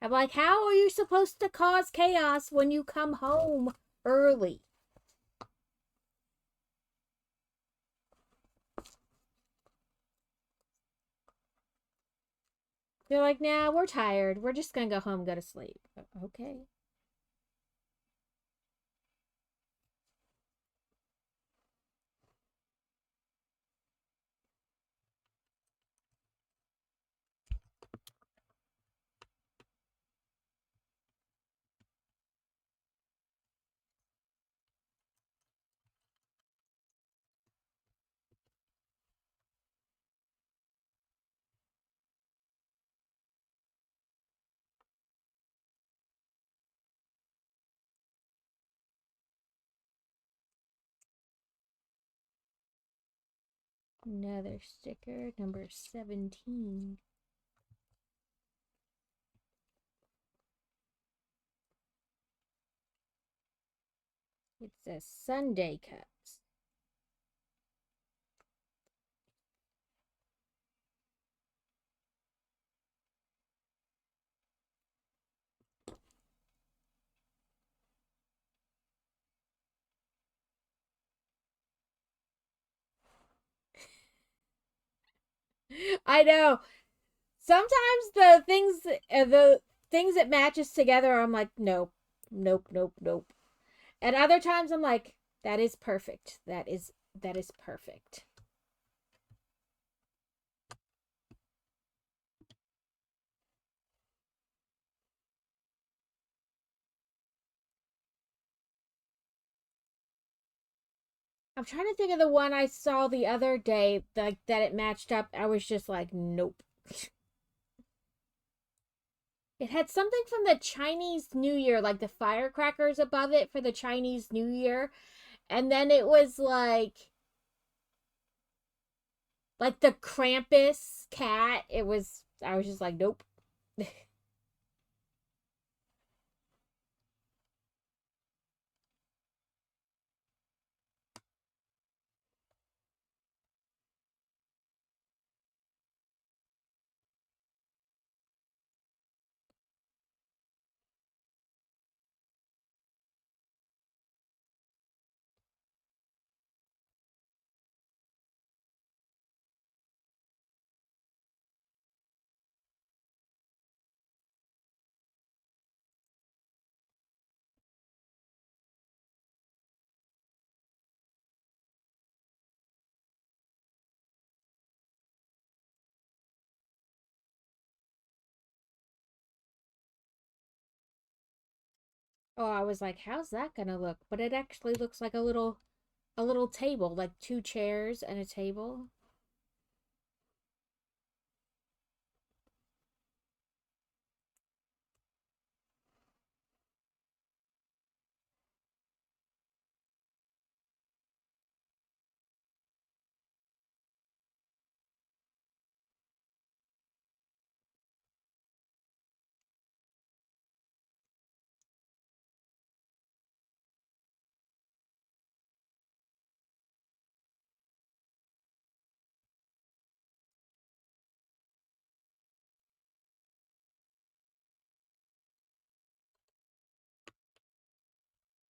I'm like, how are you supposed to cause chaos when you come home early? They're like, nah, we're tired. We're just gonna go home, go to sleep. Okay. Another sticker, number 17. It says Sunday cups. I know. Sometimes the things it matches together, I'm like, nope, nope, nope, nope. And other times I'm like, that is perfect. That is perfect. I'm trying to think of the one I saw the other day that it matched up. I was just like, nope. It had something from the Chinese New Year, like the firecrackers above it for the Chinese New Year. And then it was like the Krampus cat. I was just like, nope. Oh, I was like, how's that gonna look? But it actually looks like a little table, like two chairs and a table.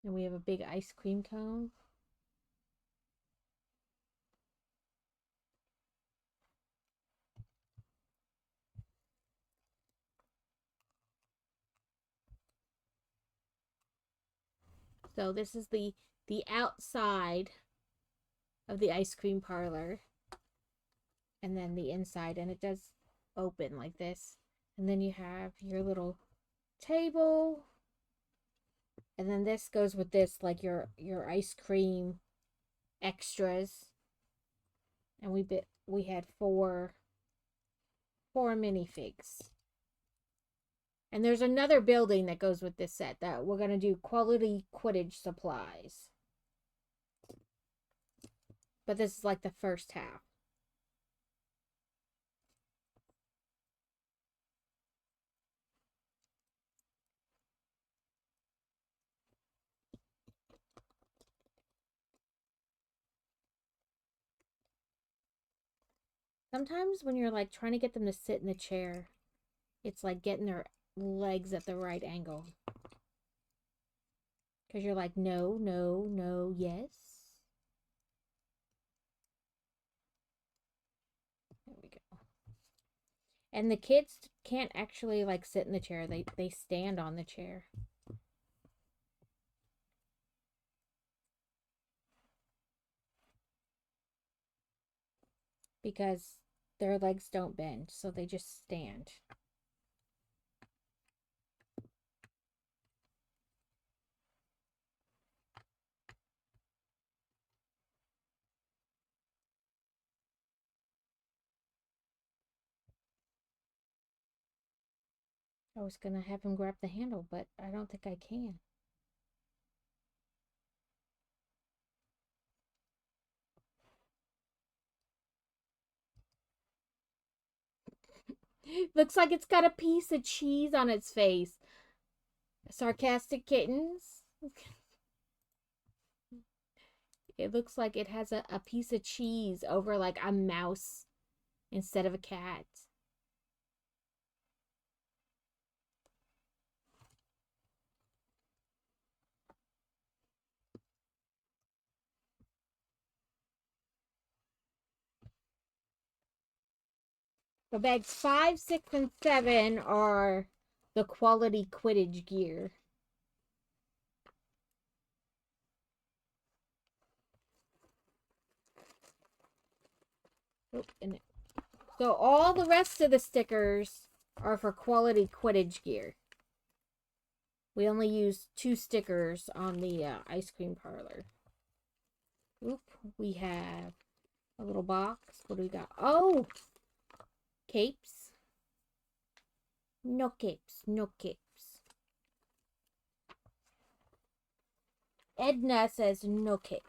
And we have a big ice cream cone. So this is the outside of the ice cream parlor, and then the inside, and it does open like this. And then you have your little table, and then this goes with this, like your ice cream extras. And we had four minifigs. And there's another building that goes with this set that we're gonna do quality Quidditch supplies. But this is like the first half. Sometimes when you're like trying to get them to sit in the chair, it's like getting their legs at the right angle. Because you're like, no, no, no, yes. There we go. And the kids can't actually like sit in the chair. They stand on the chair. Because their legs don't bend, so they just stand. I was gonna have him grab the handle, but I don't think I can. Looks like it's got a piece of cheese on its face. Sarcastic kittens. It looks like it has a piece of cheese over like a mouse instead of a cat. So bags 5, 6, and 7 are the quality Quidditch gear. So all the rest of the stickers are for quality Quidditch gear. We only use 2 stickers on the ice cream parlor. Oop, we have a little box. What do we got? Oh, capes. No capes, no capes. Edna says no cape.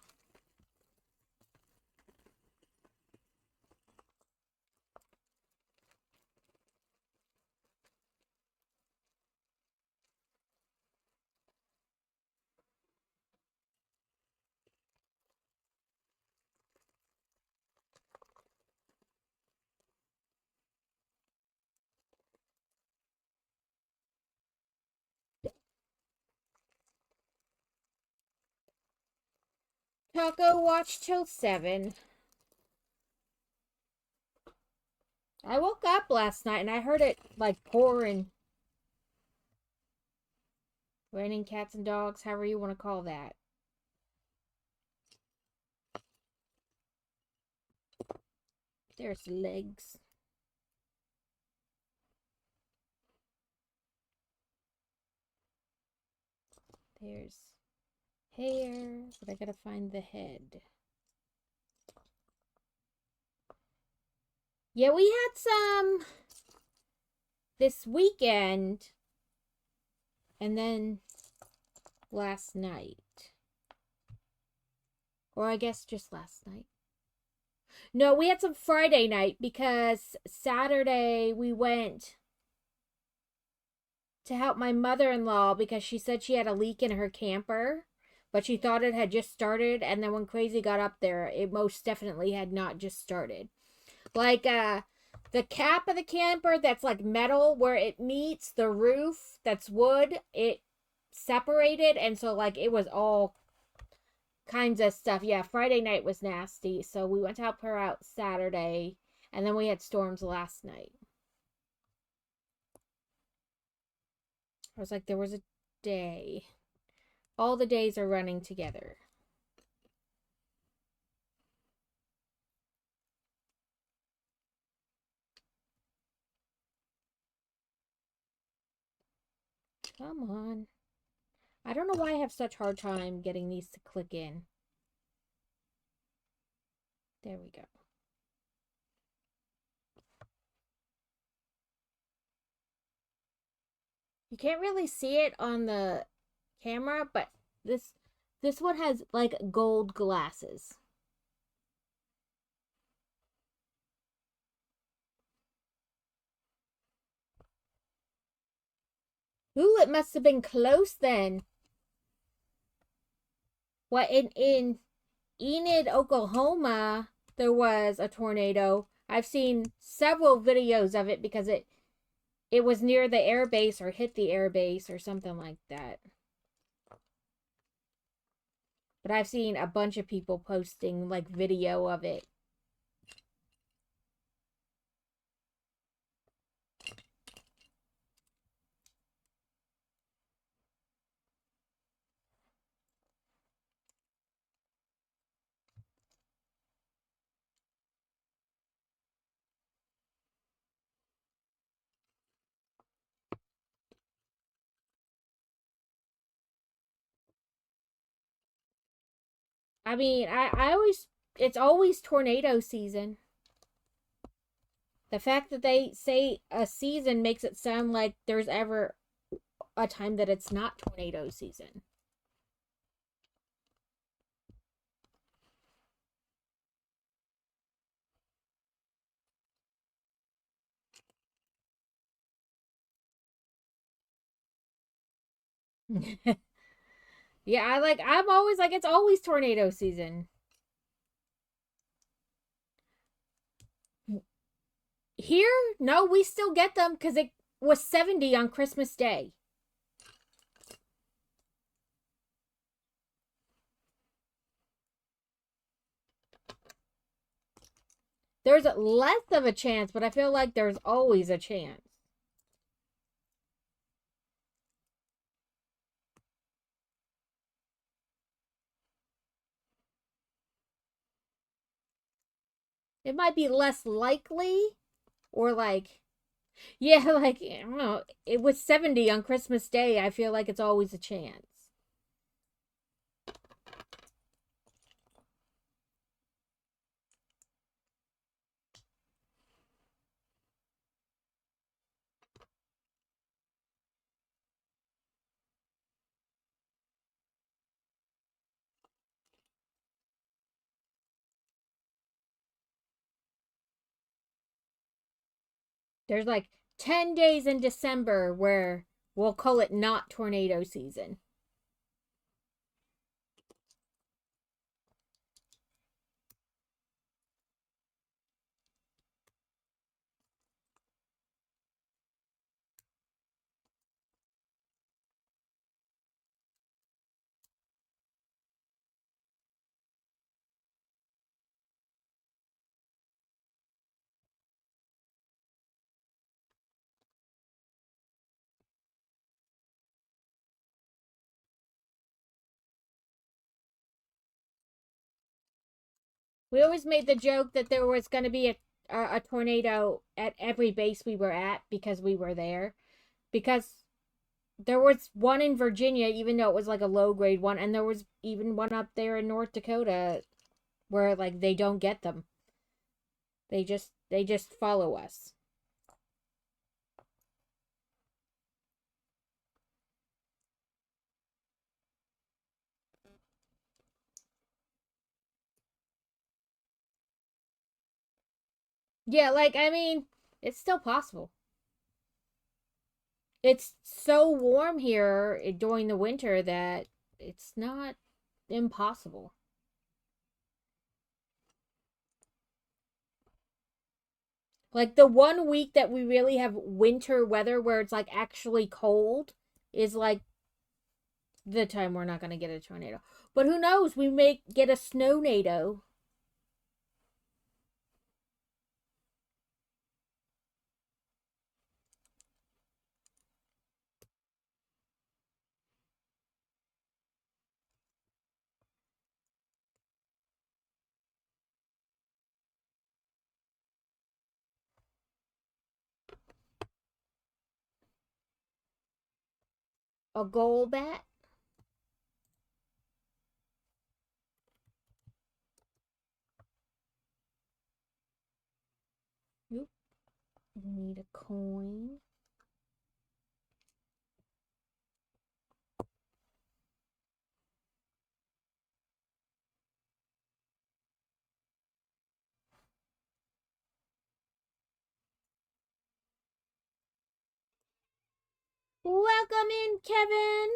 Taco watch till 7. I woke up last night and I heard it like pouring. Raining cats and dogs, however you want to call that. There's legs. There's hair, but I gotta find the head. Yeah, we had some this weekend and then last night. Or I guess just last night. No, we had some Friday night because Saturday we went to help my mother-in-law because she said she had a leak in her camper, but she thought it had just started, and then when Crazy got up there, it most definitely had not just started. Like the cap of the camper that's like metal where it meets the roof that's wood, it separated, and so like it was all kinds of stuff. Yeah, Friday night was nasty, so we went to help her out Saturday, and then we had storms last night. I was like, there was a day. All the days are running together. Come on. I don't know why I have such hard time getting these to click in. There we go. You can't really see it on the camera, but this one has like gold glasses. Ooh, it must have been close then. What in Enid, Oklahoma, there was a tornado. I've seen several videos of it because it was near the air base or hit the air base or something like that. But I've seen a bunch of people posting like video of it. I mean, I always, it's always tornado season. The fact that they say a season makes it sound like there's ever a time that it's not tornado season. Yeah, I'm always like, it's always tornado season. Here, no, we still get them because it was 70 on Christmas Day. There's less of a chance, but I feel like there's always a chance. It might be less likely, or like, yeah, like, I don't know. It was 70 on Christmas Day. I feel like it's always a chance. There's like 10 days in December where we'll call it not tornado season. We always made the joke that there was going to be a tornado at every base we were at because we were there. Because there was one in Virginia, even though it was like a low grade one, and there was even one up there in North Dakota where like they don't get them. They just follow us. Yeah, like I mean, it's still possible. It's so warm here during the winter that it's not impossible. Like the one week that we really have winter weather where it's like actually cold is like the time we're not going to get a tornado. But who knows? We may get a snow nado. A goal bat. Oop. We need a coin. Welcome in, Kevin.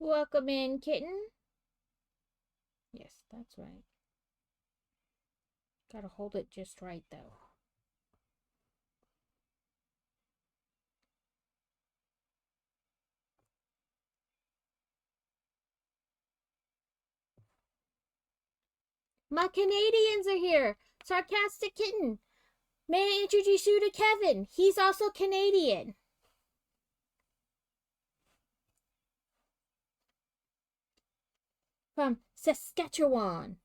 Welcome in, kitten. Yes, that's right. Gotta hold it just right, though. My Canadians are here. Sarcastic kitten. May I introduce you to Kevin? He's also Canadian. From Saskatchewan.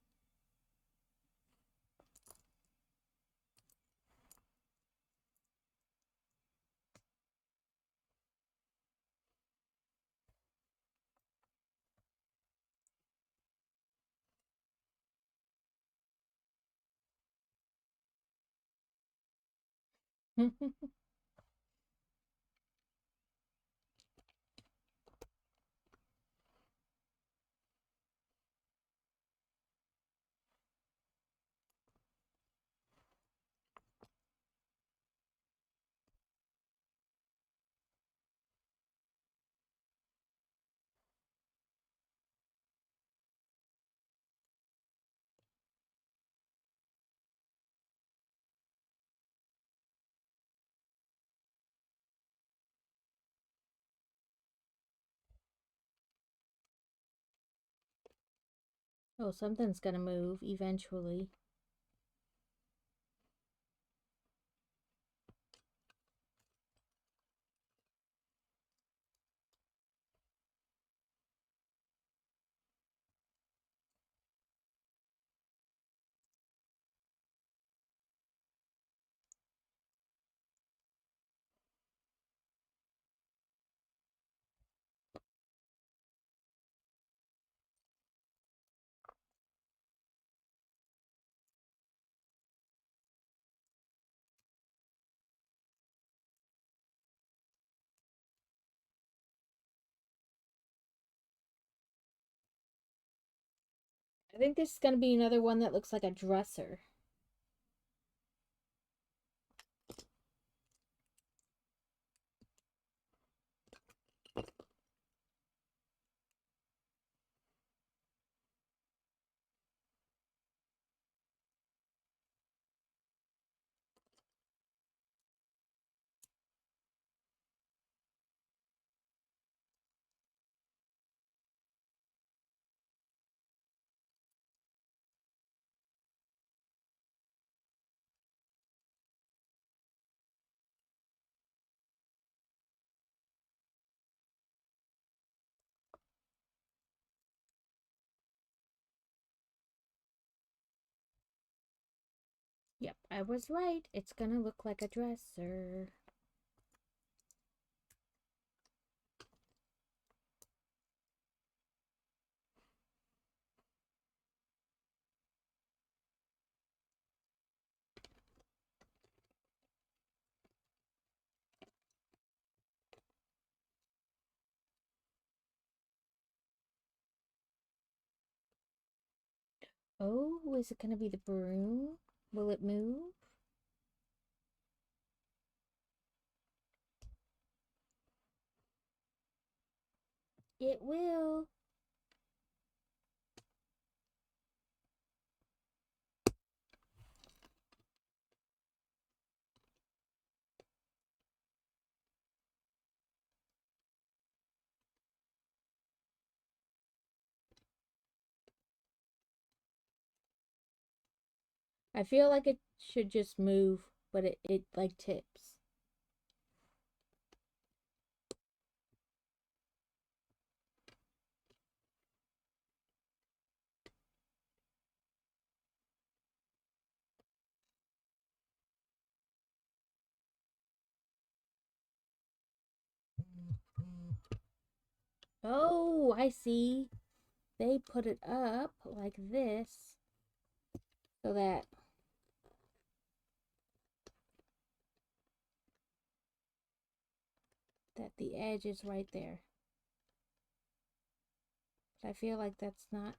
Oh, something's gonna move eventually. I think this is gonna be another one that looks like a dresser. Yep, I was right. It's gonna look like a dresser. Oh, is it gonna be the broom? Will it move? It will. I feel like it should just move, but it like tips. Oh, I see. They put it up like this so that the edge is right there. But I feel like that's not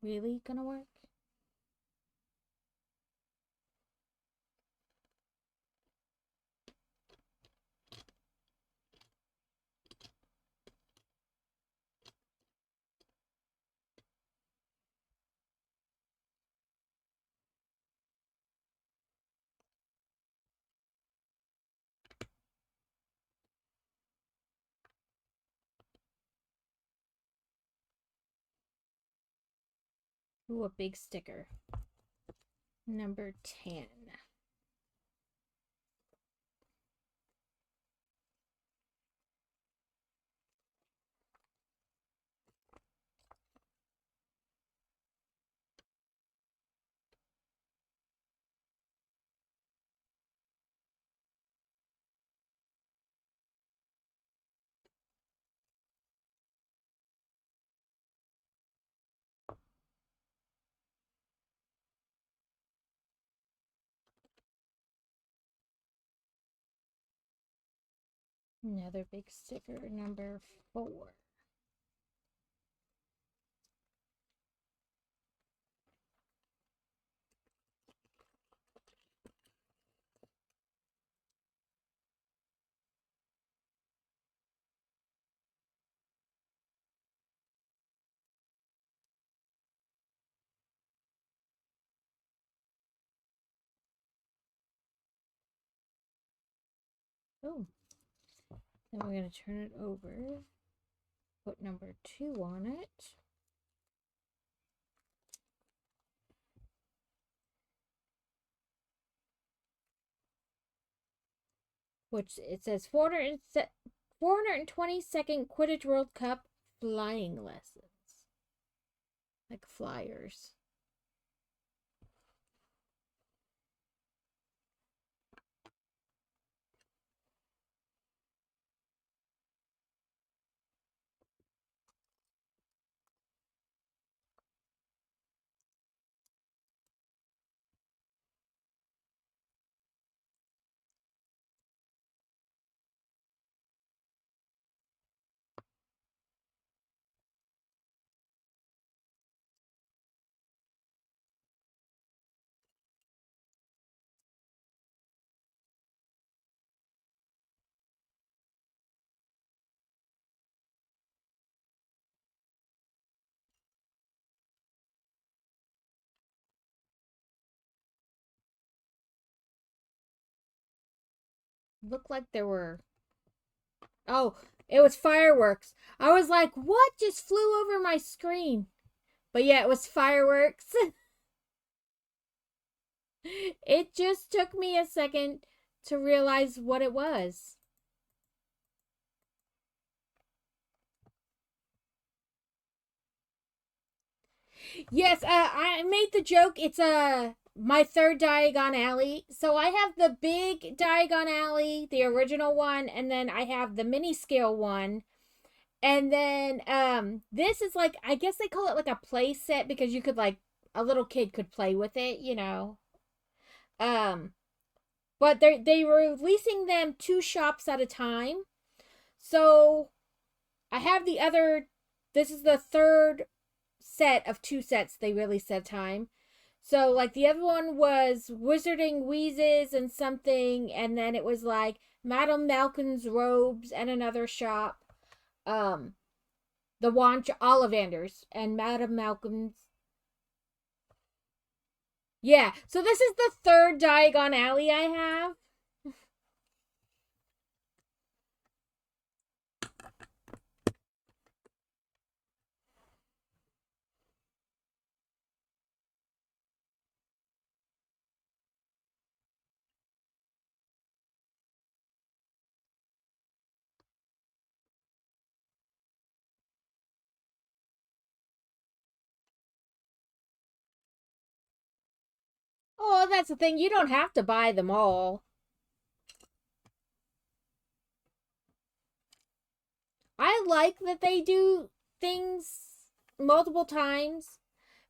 really gonna work. Ooh, a big sticker. Number 10. Another big sticker, number 4. Oh, then we're going to turn it over, put number 2 on it. Which it says 422nd Quidditch World Cup flying lessons. Like flyers. Looked like there were... Oh, it was fireworks. I was like, what just flew over my screen? But yeah, it was fireworks. It just took me a second to realize what it was. Yes, I made the joke. It's my third Diagon Alley. So I have the big Diagon Alley, the original one, and then I have the mini scale one. And then this is like, I guess they call it like a play set because you could like a little kid could play with it, you know. But they were releasing them 2 shops at a time. So I have the other, this is the third set of 2 sets they released at a time. So like the other one was Wizarding Wheezes and something, and then it was like Madame Malkin's robes and another shop. The Wand Ollivanders and Madame Malkin's. Yeah, so this is the third Diagon Alley I have. Oh, that's the thing. You don't have to buy them all. I like that they do things multiple times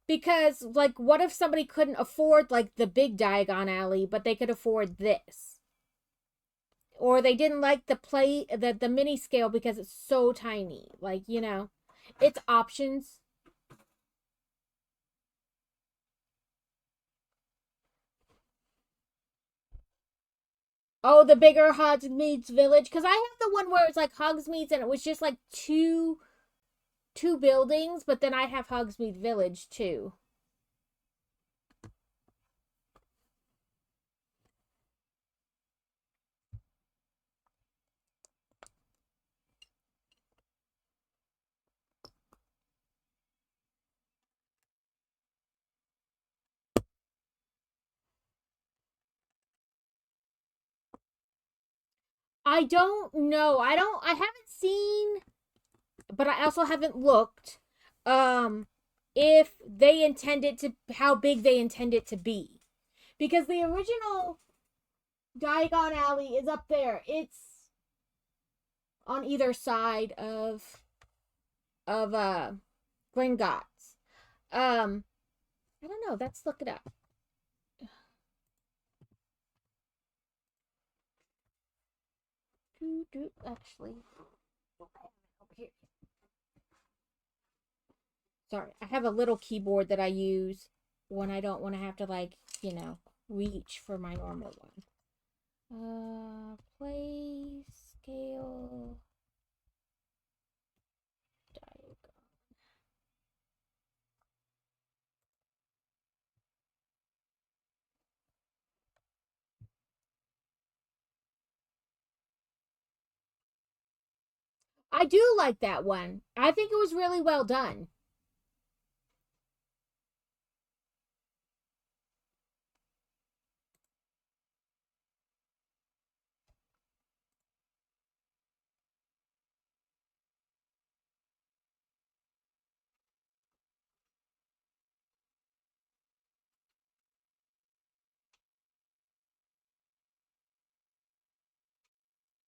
because, like, what if somebody couldn't afford, like, the big Diagon Alley, but they could afford this? Or they didn't like the mini scale because it's so tiny. Like, you know, it's options. Oh, the bigger Hogsmeade's Village. Because I have the one where it's like Hogsmeade's and it was just like two buildings, but then I have Hogsmeade Village too. I don't know. I haven't seen, but I also haven't looked if they intend it to, how big they intend it to be. Because the original Diagon Alley is up there. It's on either side of Gringotts. I don't know. Let's look it up. Actually, over here. Sorry, I have a little keyboard that I use when I don't want to have to, like, reach for my normal one. Play scale diagram. I do like that one. I think it was really well done.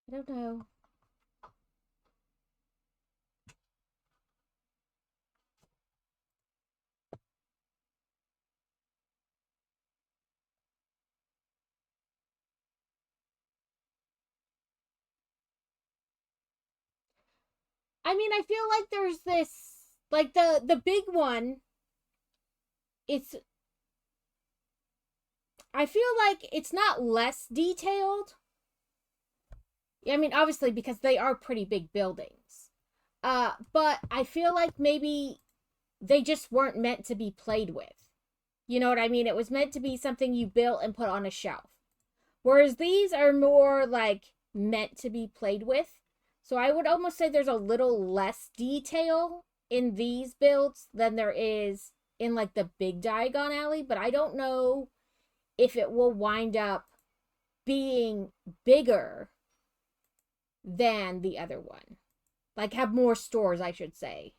I don't know. I mean, I feel like there's this, like, the big one. It's I feel like it's not less detailed. I mean, obviously because they are pretty big buildings. But I feel like maybe they just weren't meant to be played with. You know what I mean? It was meant to be something you built and put on a shelf. Whereas these are more like meant to be played with. So I would almost say there's a little less detail in these builds than there is in like the big Diagon Alley, but I don't know if it will wind up being bigger than the other one. Like have more stores, I should say.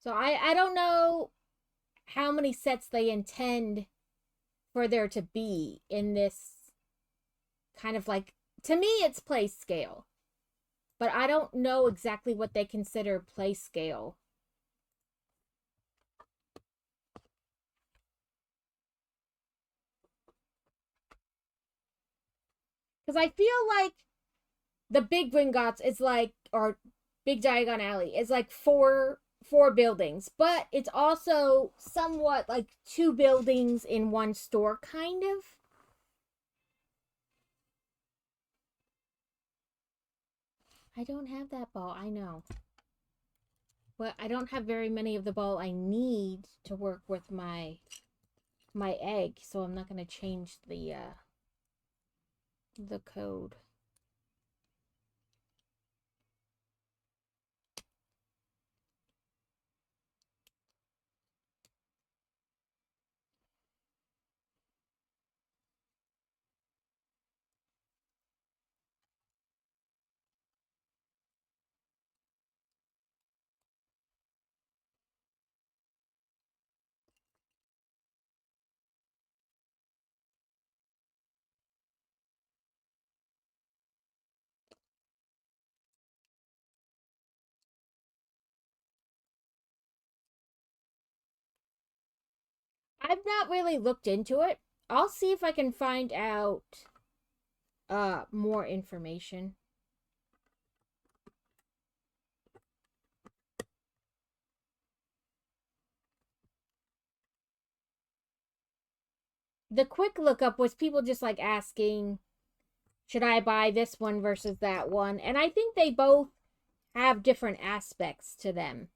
So I don't know how many sets they intend for there to be in this kind of like, to me it's play scale. But I don't know exactly what they consider play scale. Because I feel like the big Gringotts is like, or big Diagon Alley is like four buildings, but it's also somewhat like two buildings in one store, kind of. I don't have that ball, I know. But I don't have very many of the ball I need to work with my egg, so I'm not going to change the code. I've not really looked into it. I'll see if I can find out more information. The quick lookup was people just like asking, should I buy this one versus that one? And I think they both have different aspects to them.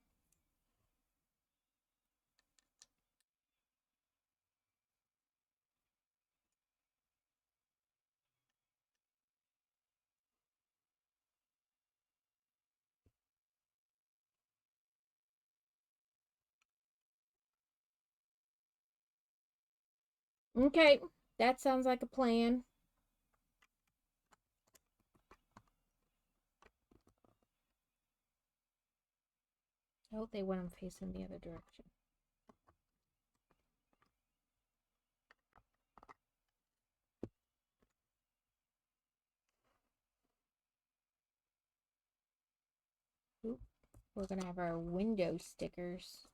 Okay, that sounds like a plan. Oh, they went them facing the other direction. We're gonna have our window stickers.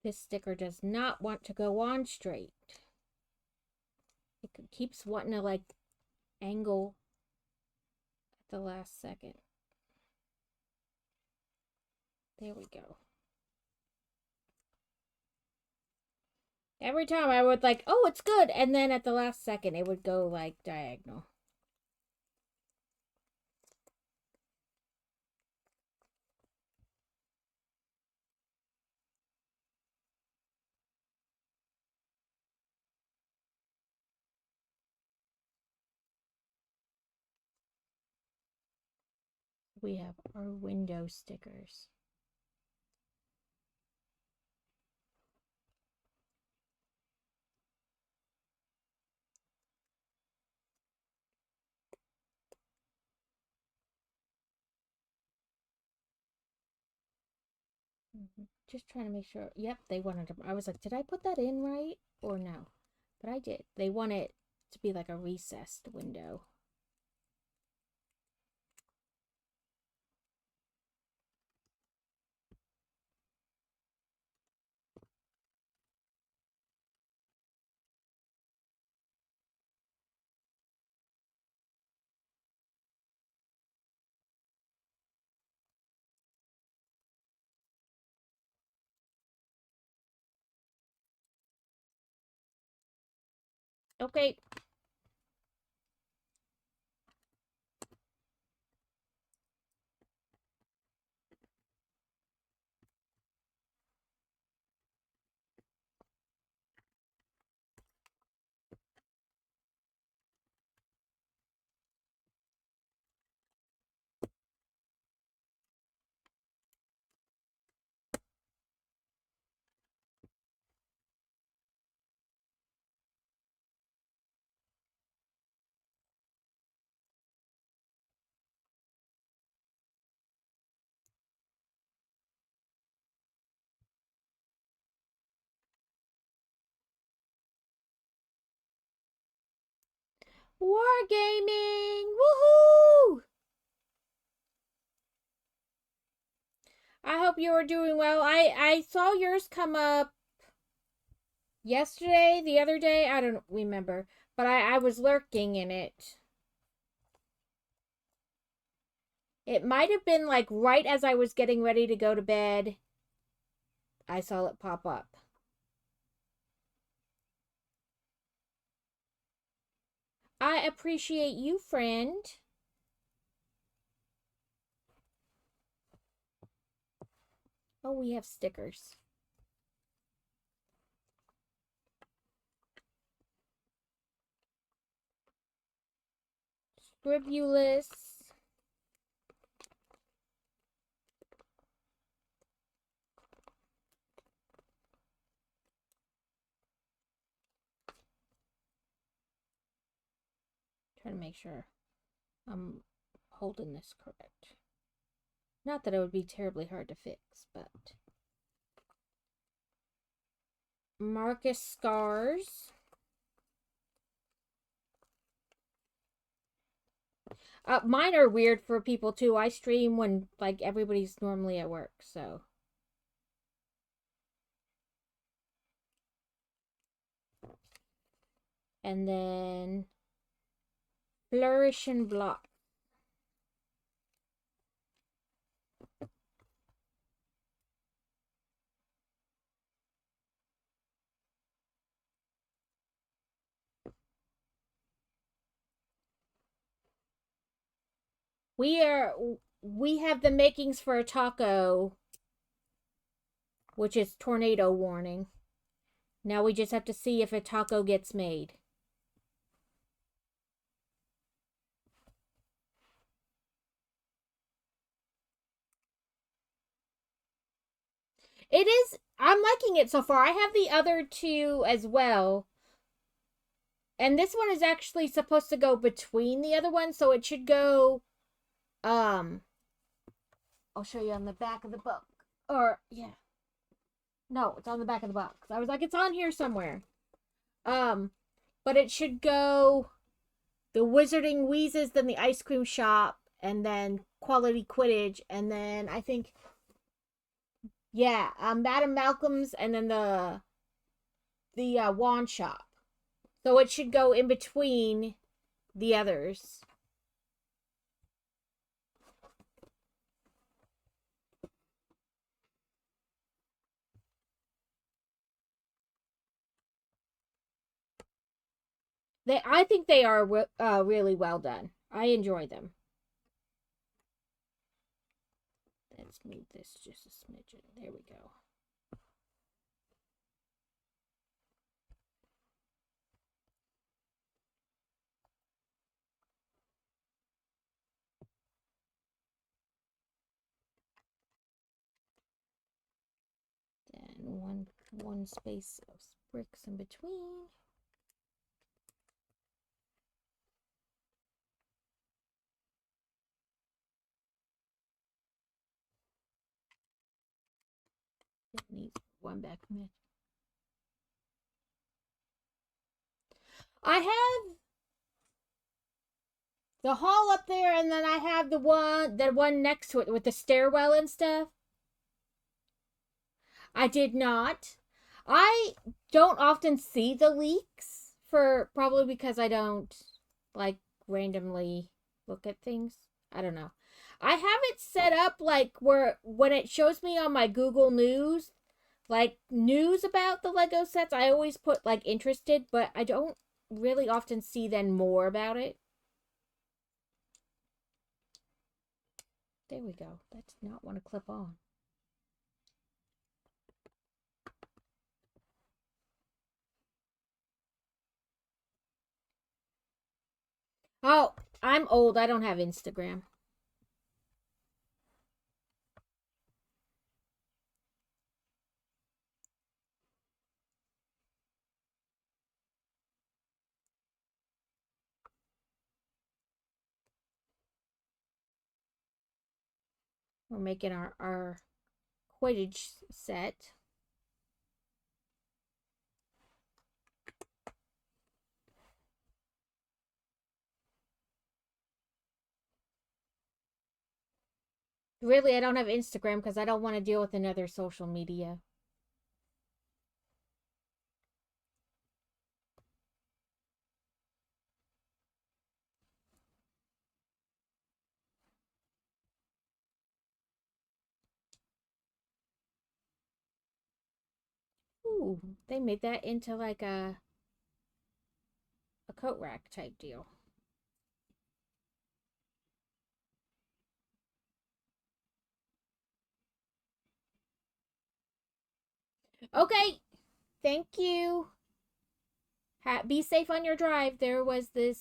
This sticker does not want to go on straight. It keeps wanting to like angle at the last second. There we go. Every time I would like, oh, it's good. And then at the last second, it would go like diagonal. We have our window stickers. Just trying to make sure. Yep, they wanted to. I was like, did I put that in right or no? But I did. They want it to be like a recessed window. Okay. Wargaming! Woohoo! I hope you are doing well. I saw yours come up yesterday, the other day. I don't remember. But I was lurking in it. It might have been like right as I was getting ready to go to bed. I saw it pop up. I appreciate you, friend. Oh, we have stickers. Scribulus. Trying to make sure I'm holding this correct. Not that it would be terribly hard to fix, but Marcus Scars. Mine are weird for people too. I stream when like everybody's normally at work, so. And then Flourish and Block. We have the makings for a taco, which is tornado warning. Now we just have to see if a taco gets made. It is. I'm liking it so far. I have the other two as well. And this one is actually supposed to go between the other one, so it should go um I'll show you on the back of the book. Or yeah. No, it's on the back of the box. I was like, it's on here somewhere. Um, but it should go the Wizarding Wheezes, then the Ice Cream Shop, and then Quality Quidditch, and then I think yeah, Madam Malcolm's, and then the wand shop. So it should go in between the others. I think they are really well done. I enjoy them. Let's move this just a smidgen. There we go. Then one space of bricks in between. It needs one back from it. I have the hall up there, and then I have the one next to it with the stairwell and stuff. I did not. I don't often see the leaks for probably because I don't like randomly look at things. I don't know. I have it set up like where when it shows me on my Google News, like news about the Lego sets, I always put like interested, but I don't really often see then more about it. There we go. That did not want to clip on. Oh, I'm old. I don't have Instagram. We're making our Quidditch set. Really, I don't have Instagram because I don't want to deal with another social media. Ooh, they made that into like a coat rack type deal. Okay, thank you. Be safe on your drive. There was the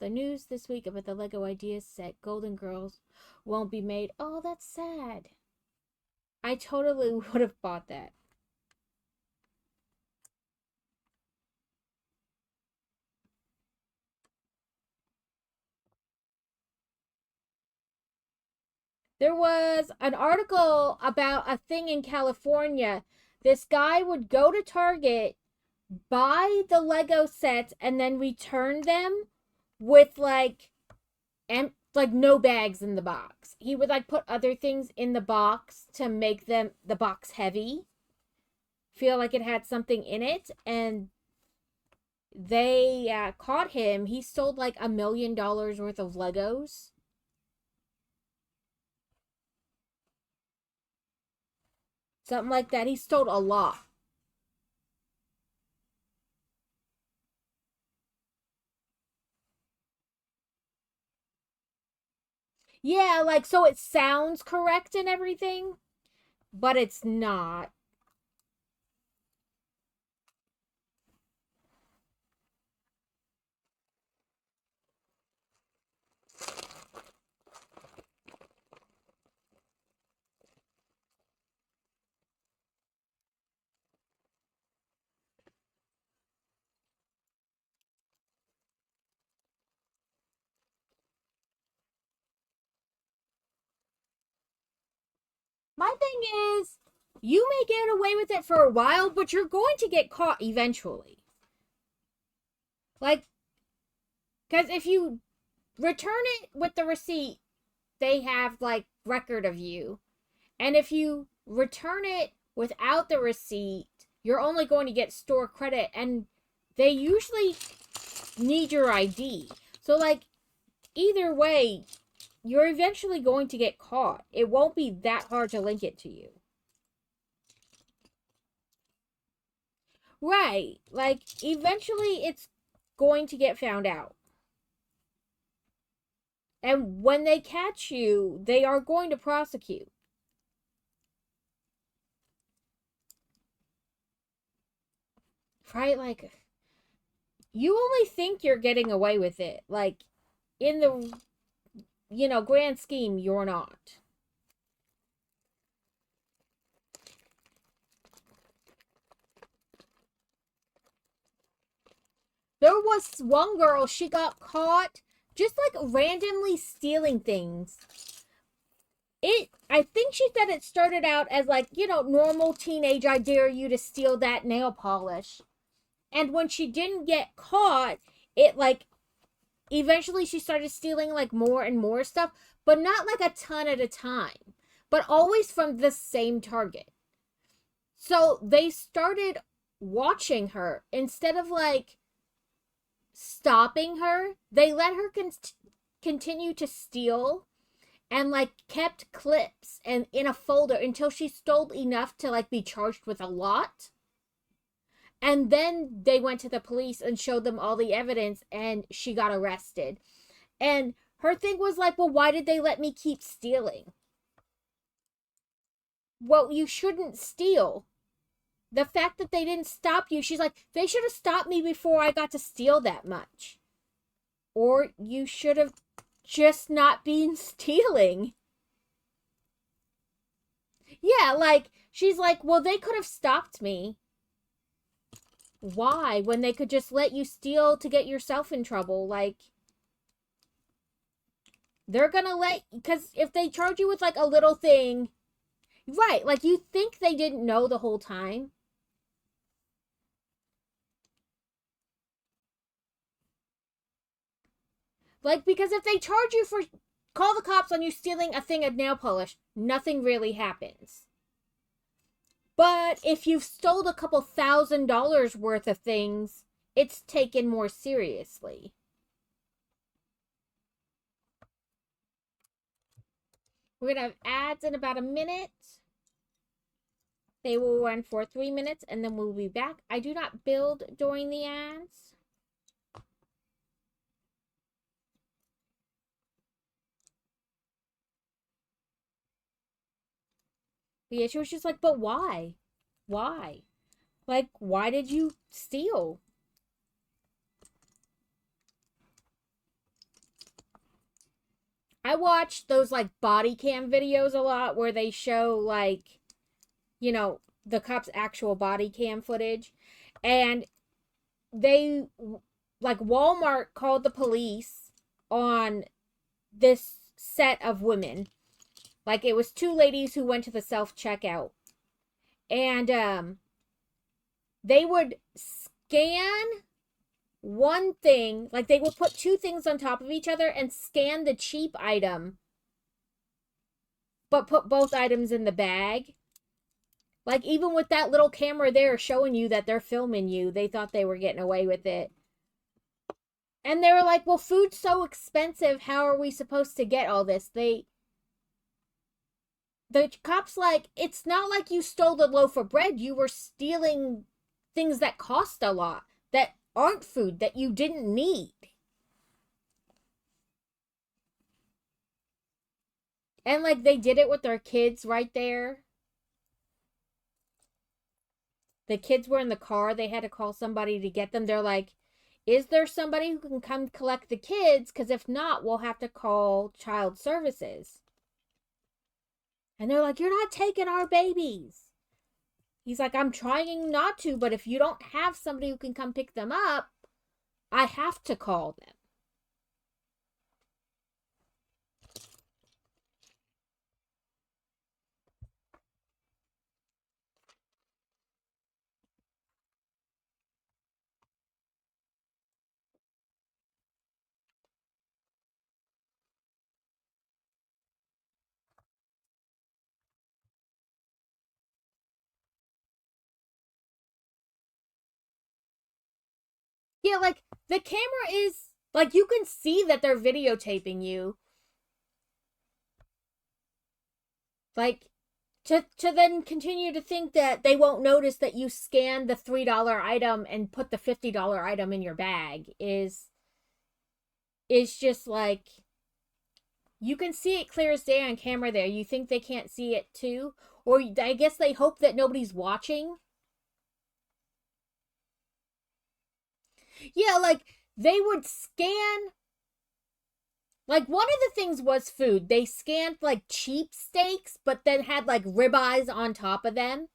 news this week about the Lego Ideas set. Golden Girls won't be made. Oh, that's sad. I totally would have bought that. There was an article about a thing in California. This guy would go to Target, buy the Lego sets, and then return them with like no bags in the box. He would like put other things in the box to make the box heavy, feel like it had something in it, and they caught him. He sold like $1 million worth of Legos. Something like that. He stole a lot. Yeah, like so it sounds correct and everything, but it's not. My thing is, you may get away with it for a while, but you're going to get caught eventually. Like, because if you return it with the receipt, they have, like, record of you. And if you return it without the receipt, you're only going to get store credit, and they usually need your ID. So, like, either way, you're eventually going to get caught. It won't be that hard to link it to you. Right. Like, eventually it's going to get found out. And when they catch you, they are going to prosecute. Right? Like, you only think you're getting away with it. Like, in the, grand scheme, you're not. There was one girl, she got caught just like randomly stealing things. I think she said it started out as like, normal teenage, I dare you to steal that nail polish. And when she didn't get caught, it like eventually she started stealing like more and more stuff, but not like a ton at a time, but always from the same target. So they started watching her instead of like stopping her. They let her continue to steal and like kept clips and in a folder until she stole enough to like be charged with a lot. And then they went to the police and showed them all the evidence, and she got arrested. And her thing was like, well, why did they let me keep stealing? Well, you shouldn't steal. The fact that they didn't stop you, she's like, they should have stopped me before I got to steal that much. Or you should have just not been stealing. Yeah, like, she's like, well, they could have stopped me. Why? When they could just let you steal to get yourself in trouble. Like, they're gonna because if they charge you with like a little thing, right, like you think they didn't know the whole time. Like, because if they charge you for, call the cops on you stealing a thing of nail polish, nothing really happens. But if you've stole a couple $1,000 worth of things, it's taken more seriously. We're going to have ads in about a minute. They will run for 3 minutes and then we'll be back. I do not build during the ads. Yeah, she was just like, but why? Why? Like, why did you steal? I watch those like body cam videos a lot where they show like, the cop's actual body cam footage. And they, like, Walmart called the police on this set of women. Like, it was two ladies who went to the self checkout. And they would scan one thing, like they would put two things on top of each other and scan the cheap item, but put both items in the bag. Like, even with that little camera there showing you that they're filming you, they thought they were getting away with it. And they were like, well, food's so expensive, how are we supposed to get all this? The cop's like, it's not like you stole the loaf of bread. You were stealing things that cost a lot, that aren't food, that you didn't need. And like, they did it with their kids right there. The kids were in the car. They had to call somebody to get them. They're like, is there somebody who can come collect the kids? Because if not, we'll have to call child services. And they're like, you're not taking our babies. He's like, I'm trying not to, but if you don't have somebody who can come pick them up, I have to call them. Yeah, like the camera is like you can see that they're videotaping you. Like to then continue to think that they won't notice that you scanned the $3 item and put the $50 item in your bag is just like you can see it clear as day on camera there. You think they can't see it too? Or I guess they hope that nobody's watching. Yeah, like they would scan. Like one of the things was food. They scanned like cheap steaks, but then had like ribeyes on top of them.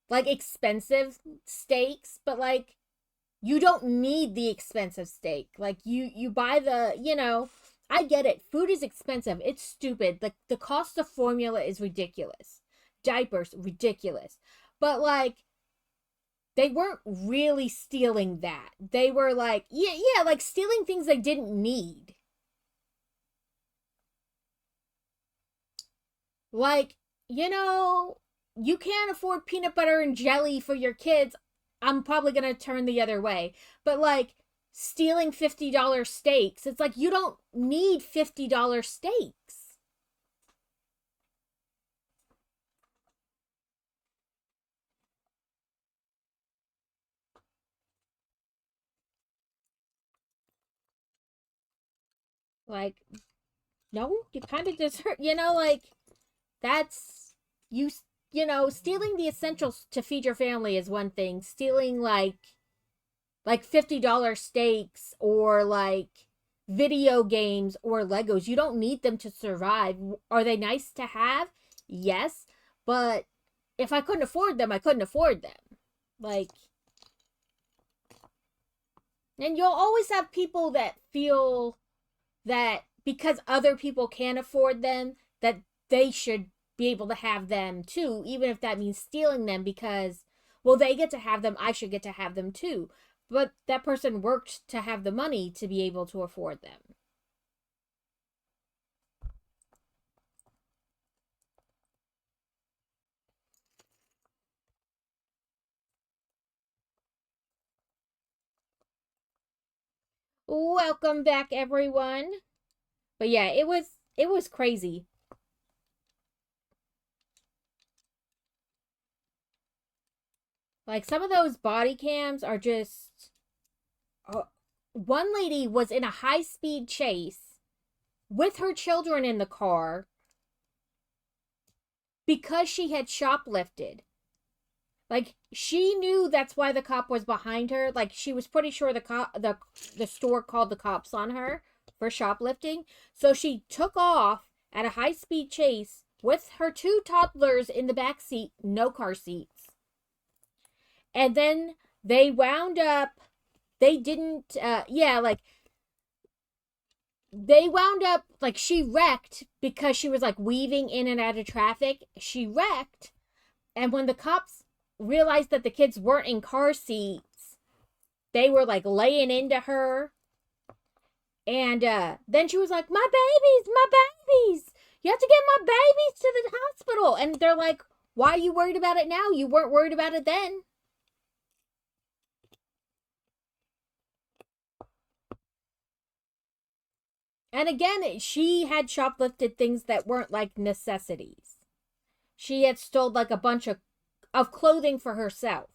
Like expensive steaks, but like you don't need the expensive steak. Like you buy the, I get it. Food is expensive. It's stupid. Like the cost of formula is ridiculous. Diapers ridiculous. But like they weren't really stealing that. They were like, yeah, like stealing things they didn't need. Like, you know, you can't afford peanut butter and jelly for your kids. I'm probably going to turn the other way. But like stealing $50 steaks, it's like you don't need $50 steaks. Like, no, you kind of deserve, like that's you stealing the essentials to feed your family is one thing. Stealing like $50 steaks or like video games or Legos, you don't need them to survive. Are they nice to have? Yes, but if I couldn't afford them, I couldn't afford them. Like, and you'll always have people that feel that because other people can't afford them, that they should be able to have them too, even if that means stealing them because, well, they get to have them, I should get to have them too. But that person worked to have the money to be able to afford them. Welcome back, everyone. But yeah, it was crazy. Like some of those body cams are just. One lady was in a high speed chase with her children in the car because she had shoplifted. Like she knew that's why the cop was behind her. Like she was pretty sure the store called the cops on her for shoplifting. So she took off at a high speed chase with her two toddlers in the back seat, no car seats. And then they wound up they didn't yeah, like they wound up like she wrecked because she was like weaving in and out of traffic. She wrecked, and when the cops realized that the kids weren't in car seats, they were like laying into her. And then she was like, my babies, my babies. You have to get my babies to the hospital. And they're like, why are you worried about it now? You weren't worried about it then. And again, she had shoplifted things that weren't like necessities. She had stole like a bunch of clothing for herself.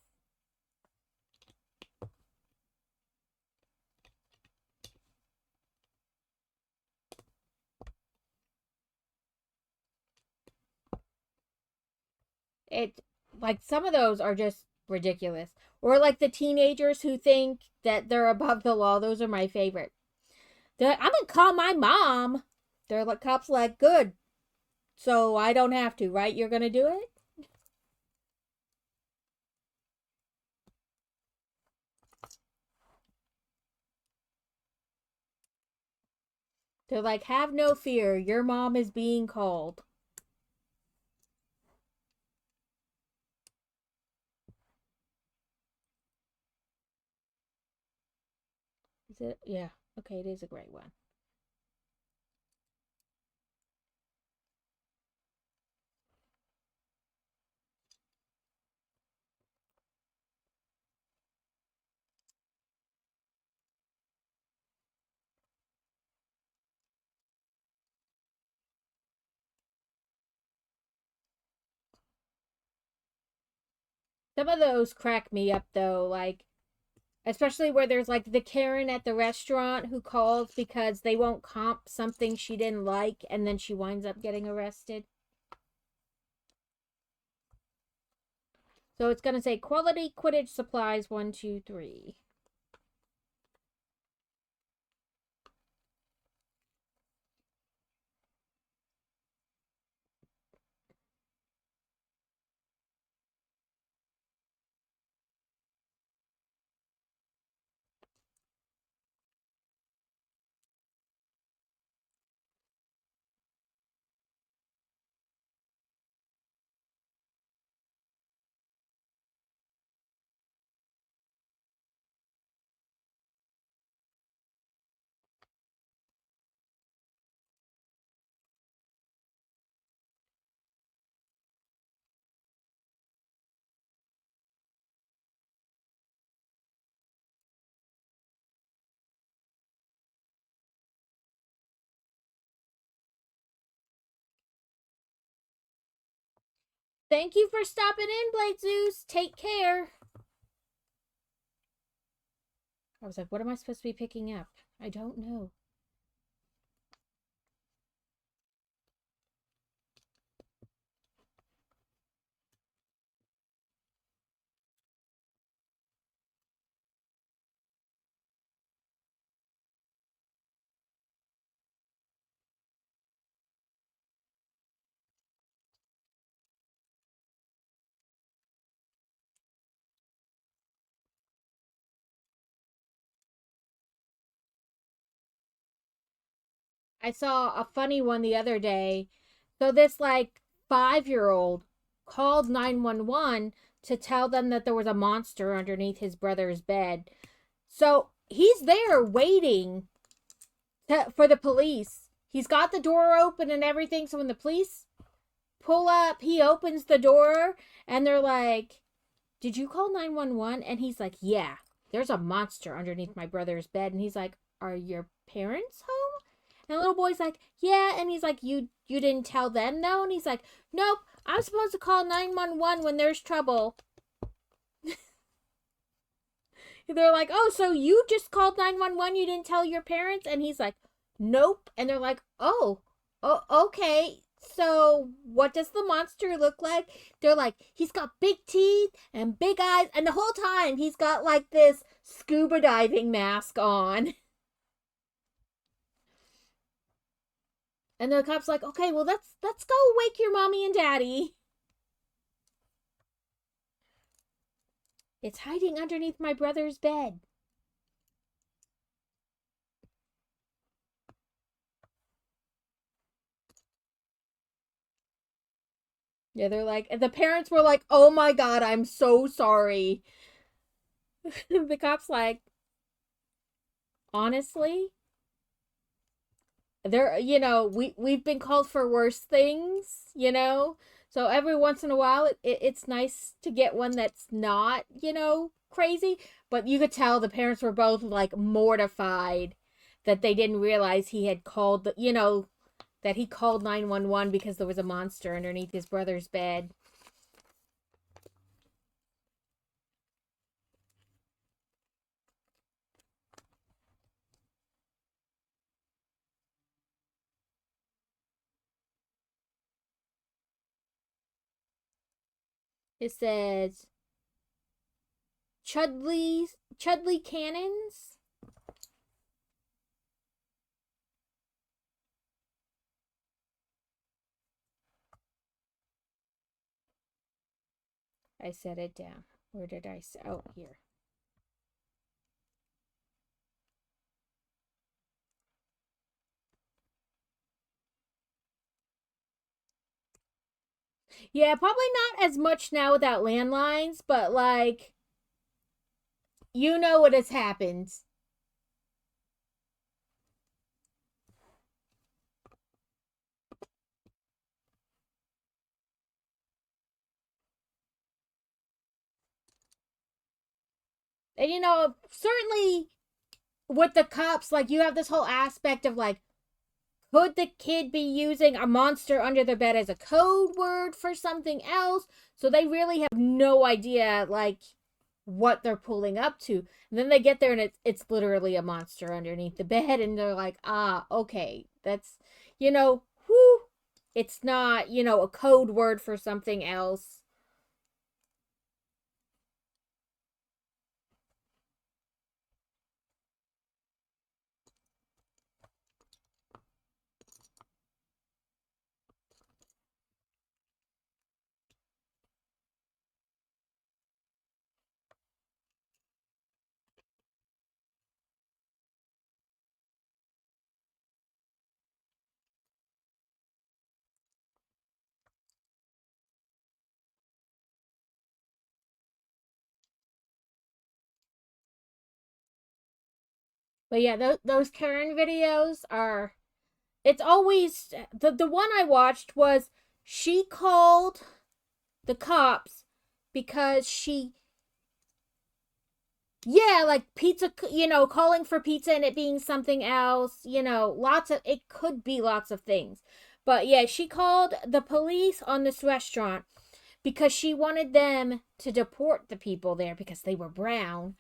It like some of those are just ridiculous. Or like the teenagers who think that they're above the law. Those are my favorite. They're like, I'm gonna call my mom. They're like cops like good. So I don't have to, right? You're gonna do it? They're like, have no fear, your mom is being called. Is it? Yeah. Okay, it is a great one. Some of those crack me up though, like especially where there's like the Karen at the restaurant who calls because they won't comp something she didn't like and then she winds up getting arrested. So it's going to say quality Quidditch supplies 1, 2, 3. Thank you for stopping in, Blade Zeus. Take care. I was like, what am I supposed to be picking up? I don't know. I saw a funny one the other day. So this like 5-year-old called 911 to tell them that there was a monster underneath his brother's bed. So he's there waiting for the police. He's got the door open and everything. So when the police pull up, he opens the door and they're like, "Did you call 911?" And he's like, "Yeah, there's a monster underneath my brother's bed." And he's like, "Are your parents home?" And the little boy's like, "Yeah." And he's like, You didn't tell them, though?" And he's like, "Nope, I'm supposed to call 911 when there's trouble." They're like, "Oh, so you just called 911, you didn't tell your parents?" And he's like, "Nope." And they're like, "Oh, okay. So what does the monster look like?" They're like, "He's got big teeth and big eyes." And the whole time he's got like this scuba diving mask on. And the cop's like, "Okay, well, let's go wake your mommy and daddy." "It's hiding underneath my brother's bed." Yeah, they're like, and the parents were like, "Oh my God, I'm so sorry." The cop's like, "Honestly, there, we've been called for worse things. So every once in a while it's nice to get one that's not, crazy." But you could tell the parents were both like mortified that they didn't realize he had called that he called 911 because there was a monster underneath his brother's bed. It says Chudley Cannons. I set it down. Where did I say? Oh, here. Yeah, probably not as much now without landlines, but like, you know what has happened. And certainly with the cops, like, you have this whole aspect of like Could the kid be using a monster under their bed as a code word for something else? So they really have no idea, like, what they're pulling up to. And then they get there and it's literally a monster underneath the bed, and they're like, ah, okay, that's, whew, it's not, a code word for something else. But yeah, those Karen videos are, it's always, the one I watched was, she called the cops because she, yeah, like pizza, calling for pizza and it being something else, lots of, it could be lots of things. But yeah, she called the police on this restaurant because she wanted them to deport the people there because they were brown.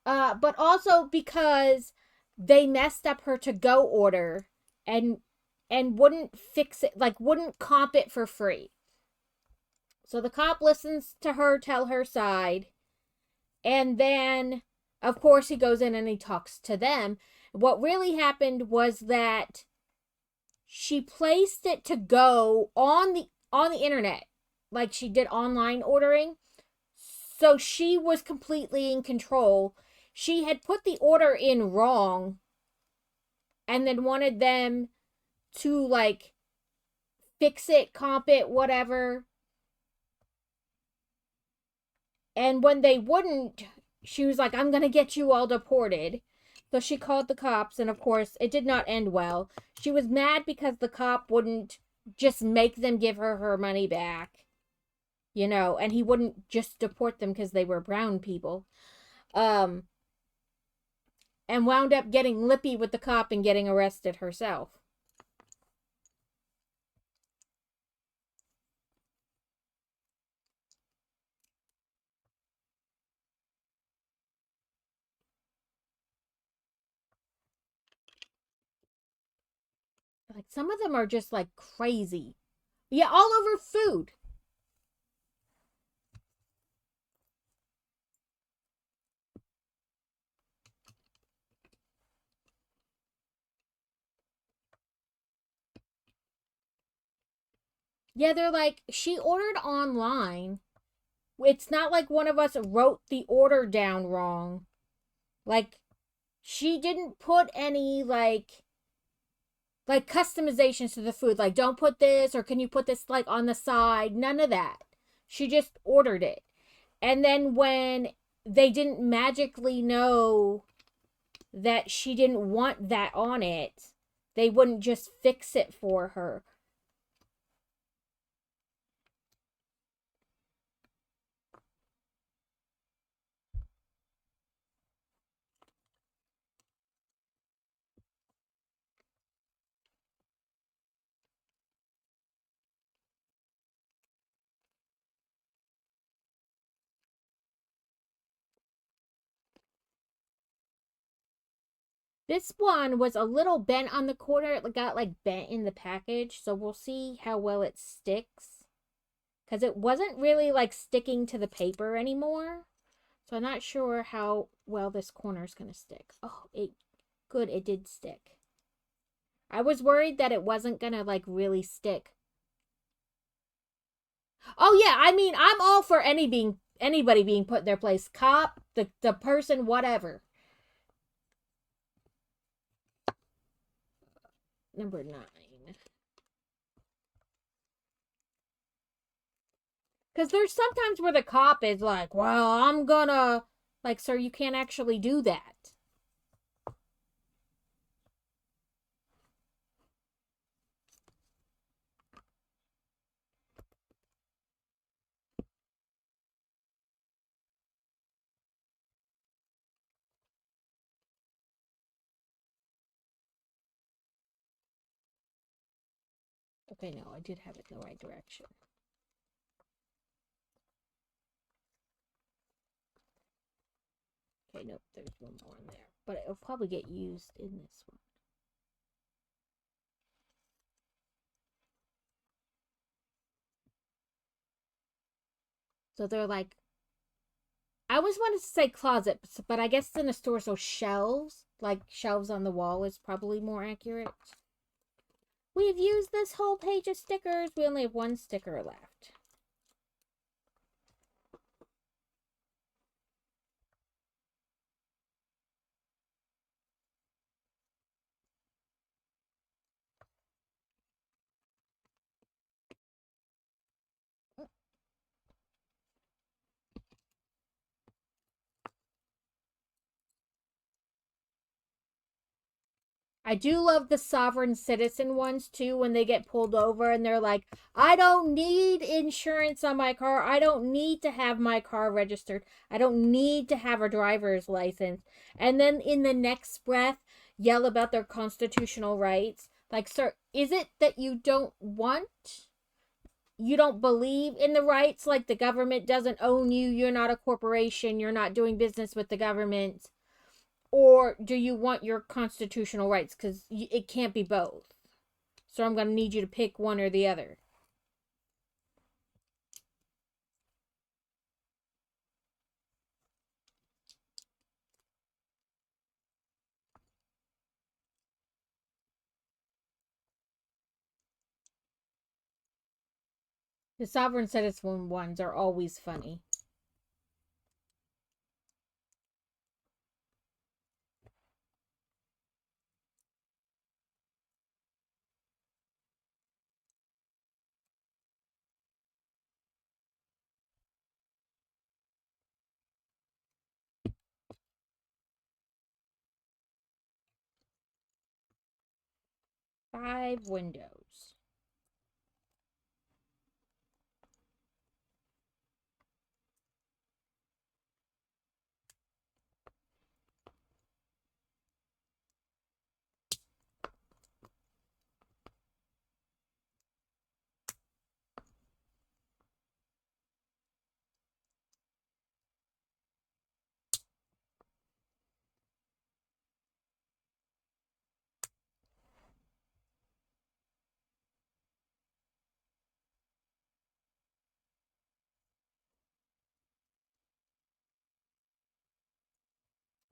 But also because they messed up her to go order, and wouldn't fix it, like wouldn't comp it for free. So the cop listens to her tell her side, and then, of course, he goes in and he talks to them. What really happened was that she placed it to go on the internet, like she did online ordering. So she was completely in control. She had put the order in wrong and then wanted them to, like, fix it, comp it, whatever. And when they wouldn't, she was like, I'm going to get you all deported. So she called the cops, and of course, it did not end well. She was mad because the cop wouldn't just make them give her money back, and he wouldn't just deport them because they were brown people. Um, and wound up getting lippy with the cop and getting arrested herself. Like, some of them are just like crazy. Yeah, all over food. Yeah, they're like, she ordered online. It's not like one of us wrote the order down wrong. Like, she didn't put any, like customizations to the food. Like, don't put this, or can you put this, like, on the side? None of that. She just ordered it. And then when they didn't magically know that she didn't want that on it, they wouldn't just fix it for her. This one was a little bent on the corner. It got, like, bent in the package, so we'll see how well it sticks. Because it wasn't really, like, sticking to the paper anymore. So I'm not sure how well this corner is going to stick. Oh, good, it did stick. I was worried that it wasn't going to, like, really stick. Oh yeah, I mean, I'm all for anybody being put in their place. Cop, the person, whatever. Number 9. Because there's sometimes where the cop is like, well, I'm gonna, like, sir, you can't actually do that. Okay, no, I did have it in the right direction. Okay, nope, there's one more in there. But it'll probably get used in this one. So they're like, I always wanted to say closet, but I guess it's in a store, so shelves, like shelves on the wall, is probably more accurate. We've used this whole page of stickers. We only have one sticker left. I do love the sovereign citizen ones too, when they get pulled over and they're like, I don't need insurance on my car. I don't need to have my car registered. I don't need to have a driver's license. And then in the next breath, yell about their constitutional rights. Like, sir, is it that you don't believe in the rights? Like, the government doesn't own you. You're not a corporation. You're not doing business with the government. Or do you want your constitutional rights? Because it can't be both. So I'm going to need you to pick one or the other. The sovereign citizen ones are always funny. Five windows.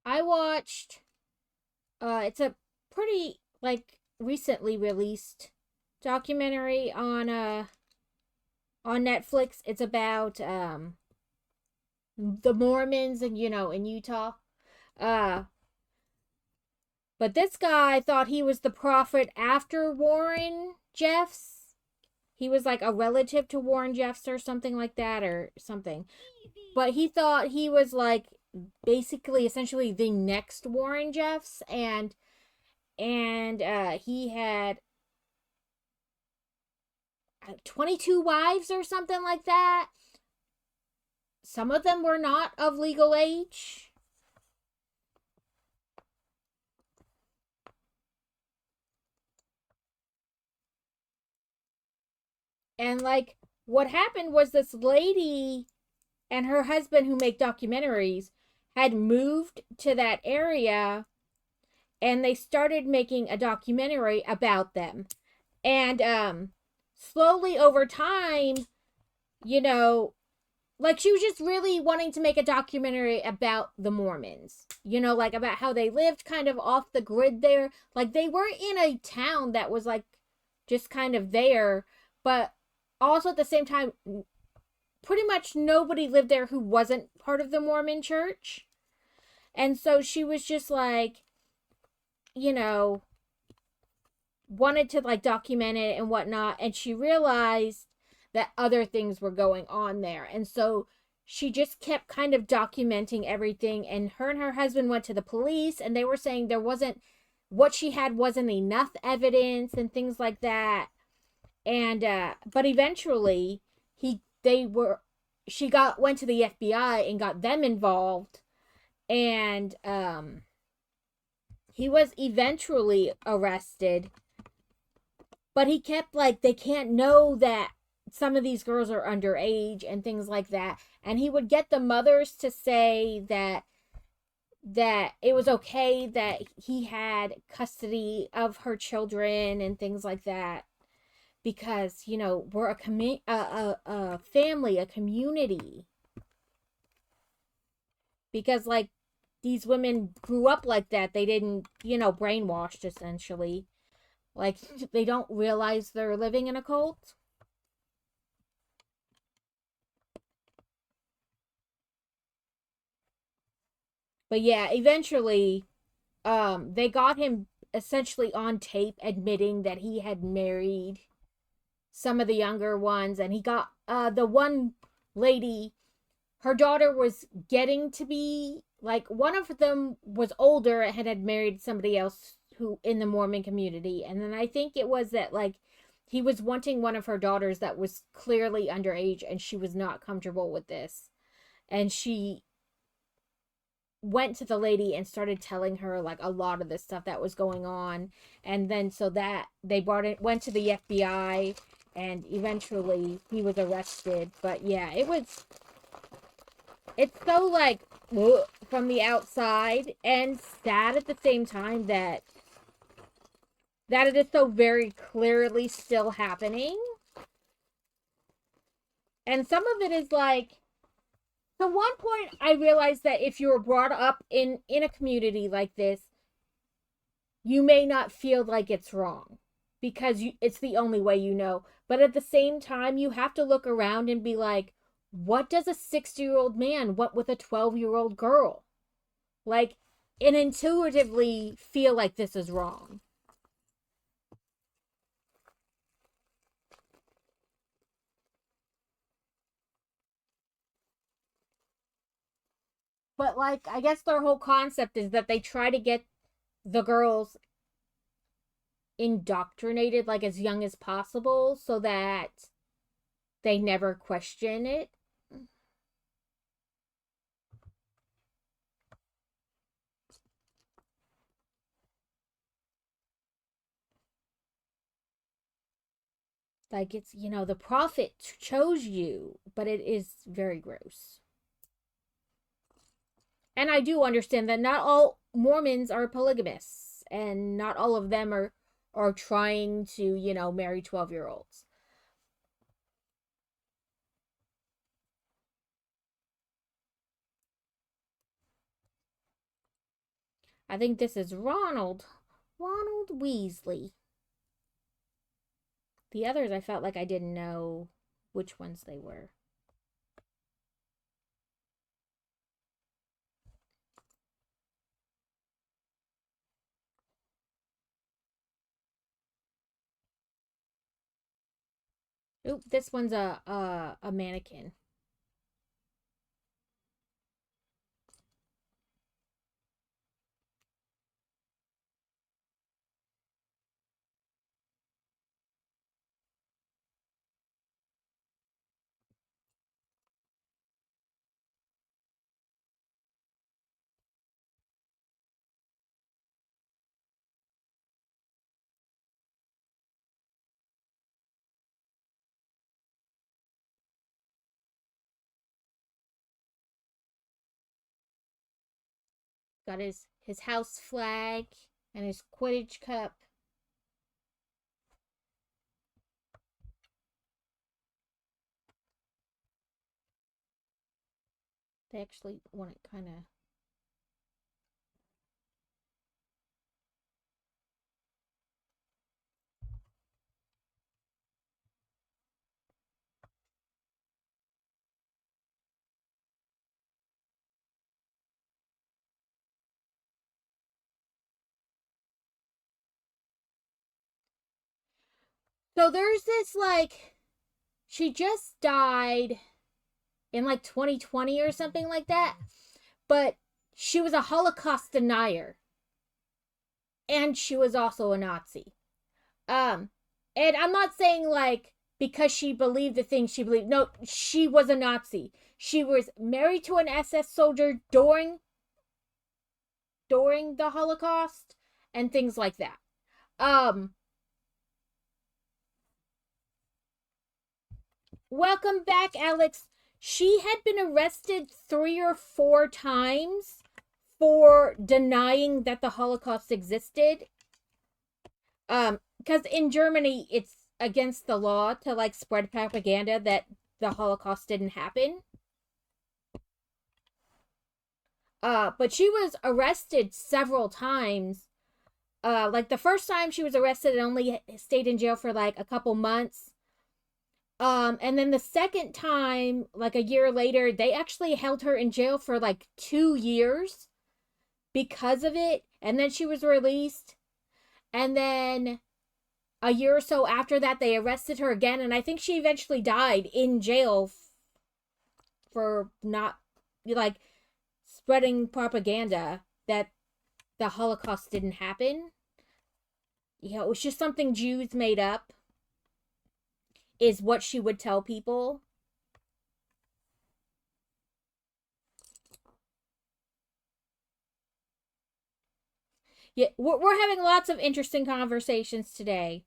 I watched, it's a pretty, like, recently released documentary on Netflix. It's about, the Mormons and, in Utah. But this guy thought he was the prophet after Warren Jeffs. He was like a relative to Warren Jeffs or something like that, or something. But he thought he was like basically essentially the next Warren Jeffs, and he had 22 wives or something like that. Some of them were not of legal age. And like, what happened was this lady and her husband, who make documentaries, had moved to that area, and they started making a documentary about them. And slowly over time, like, she was just really wanting to make a documentary about the Mormons, like about how they lived kind of off the grid there. Like, they were in a town that was like just kind of there, but also at the same time, pretty much nobody lived there who wasn't part of the Mormon church. And so she was just like, wanted to like document it and whatnot. And she realized that other things were going on there. And so she just kept kind of documenting everything. And her husband went to the police, and they were saying what she had wasn't enough evidence and things like that. And but eventually she went to the FBI and got them involved, and he was eventually arrested. but he kept like, they can't know that some of these girls are underage and things like that. And he would get the mothers to say that it was okay that he had custody of her children and things like that, because we're a family, a community, because like these women grew up like that. They didn't, brainwashed essentially. Like, they don't realize they're living in a cult. But yeah, eventually they got him essentially on tape admitting that he had married some of the younger ones, and he got the one lady, her daughter was getting to be like, one of them was older and had married somebody else who in the Mormon community, and then I think it was that like he was wanting one of her daughters that was clearly underage, and she was not comfortable with this, and she went to the lady and started telling her like a lot of the stuff that was going on. And then so that they went to the FBI, and eventually he was arrested. But yeah, it's so like from the outside, and sad at the same time that it is so very clearly still happening. And some of it is like, so one point I realized that if you were brought up in a community like this, you may not feel like it's wrong because it's the only way you know. But at the same time, you have to look around and be like, what does a 60-year-old man want with a 12-year-old girl? Like, and intuitively feel like this is wrong. But like, I guess their whole concept is that they try to get the girls indoctrinated like as young as possible so that they never question it. Like, it's, the prophet chose you, but it is very gross. And I do understand that not all Mormons are polygamists, and not all of them are trying to, marry 12-year-olds. I think this is Ronald Weasley. The others I felt like I didn't know which ones they were. Oop, this one's a mannequin. Got his house flag and his Quidditch cup. They actually want it kind of. So there's this like, she just died in like 2020 or something like that, but she was a Holocaust denier, and she was also a Nazi. Um, and I'm not saying like because she believed the things she believed. No, she was a Nazi. She was married to an SS soldier during the Holocaust and things like that. Um, welcome back, Alex. She had been arrested 3 or 4 times for denying that the Holocaust existed. Because in Germany, it's against the law to like spread propaganda that the Holocaust didn't happen. But she was arrested several times. Like the first time she was arrested and only stayed in jail for like a couple months. And then the second time, like a year later, they actually held her in jail for like 2 years because of it. And then she was released. And then a year or so after that, they arrested her again. And I think she eventually died in jail for not, like, spreading propaganda that the Holocaust didn't happen. You know, it was just something Jews made up, is what she would tell people. Yeah, we're having lots of interesting conversations today.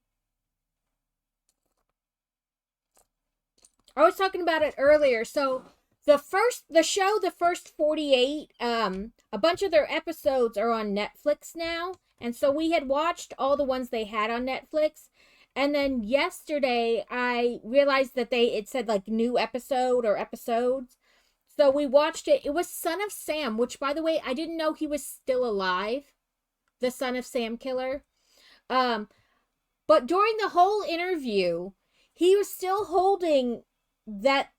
I was talking about it earlier. So the first 48, a bunch of their episodes are on Netflix now. And so we had watched all the ones they had on Netflix. And then yesterday I realized that it said like new episode or episodes. So we watched it. It was Son of Sam, which by the way, I didn't know he was still alive. The Son of Sam killer. But during the whole interview, he was still holding that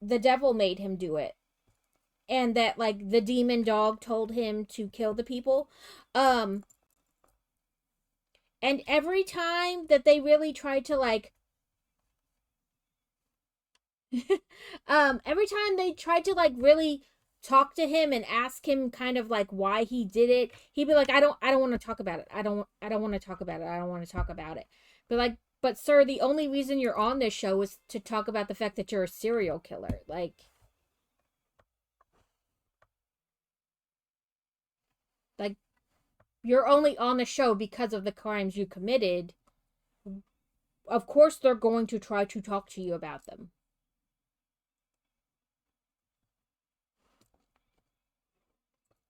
the devil made him do it. And that like the demon dog told him to kill the people. And every time that they really tried to like every time they tried to like really talk to him and ask him kind of like why he did it, he'd be like, I don't want to talk about it. I don't want to talk about it. I don't want to talk about it. But like, but sir, the only reason you're on this show is to talk about the fact that you're a serial killer. Like you're only on the show because of the crimes you committed. Of course they're going to try to talk to you about them.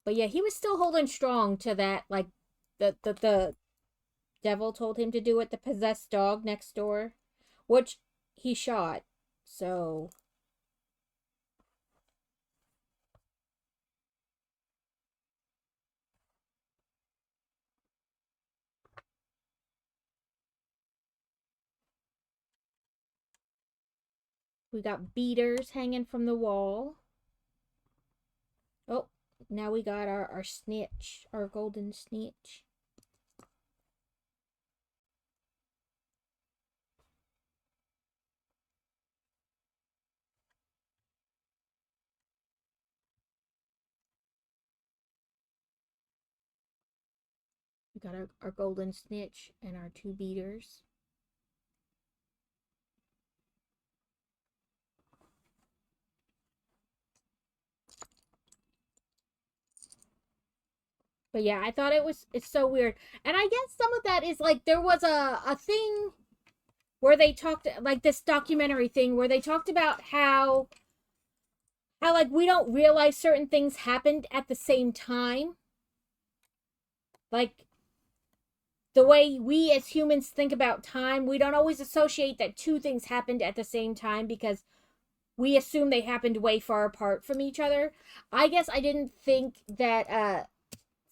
But yeah, he was still holding strong to that, like the devil told him to do it, the possessed dog next door, which he shot. So we got beaters hanging from the wall. Oh, now we got our snitch, our golden snitch. We got our golden snitch and our 2 beaters. But yeah, I thought it's so weird. And I guess some of that is like there was a thing where they talked, like this documentary thing where they talked about how like we don't realize certain things happened at the same time. Like the way we as humans think about time, we don't always associate that 2 things happened at the same time because we assume they happened way far apart from each other. I guess I didn't think that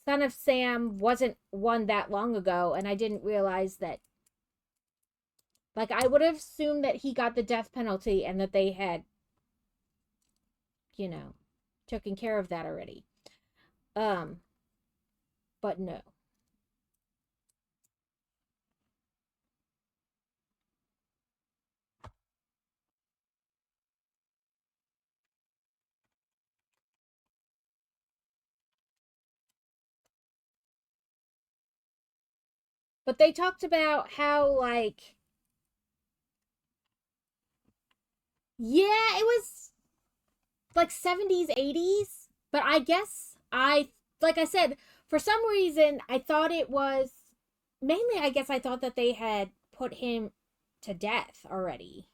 Son of Sam wasn't one that long ago, and I didn't realize that. Like, I would have assumed that he got the death penalty and that they had, you know, taken care of that already. But no. But they talked about how, like, yeah, it was like 70s, 80s. But I guess like I said, for some reason, I thought it was mainly, I guess I thought that they had put him to death already.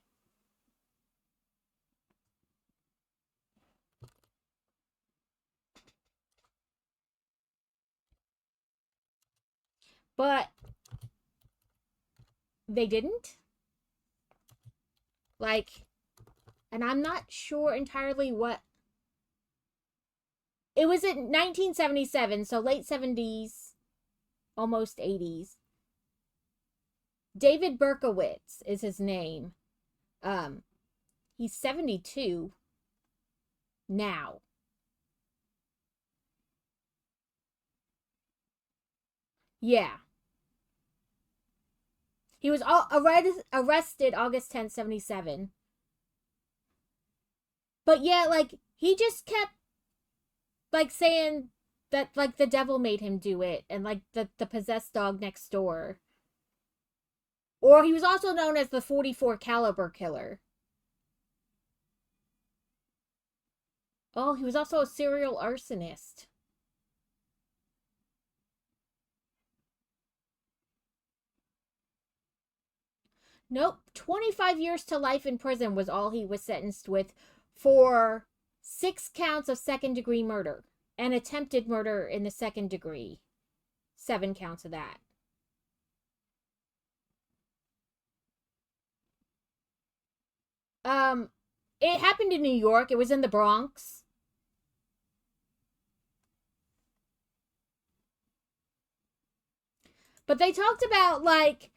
But they didn't. Like, and I'm not sure entirely what. It was in 1977, so late 70s, almost 80s. David Berkowitz is his name. He's 72 now. Yeah. He was arrested August 10th, 77. But yeah, like, he just kept, like, saying that, like, the devil made him do it, and, like, the possessed dog next door. Or he was also known as the 44 caliber killer. Oh, he was also a serial arsonist. Nope, 25 years to life in prison was all he was sentenced with for 6 counts of second-degree murder and attempted murder in the second degree. 7 counts of that. It happened in New York. It was in the Bronx. But they talked about like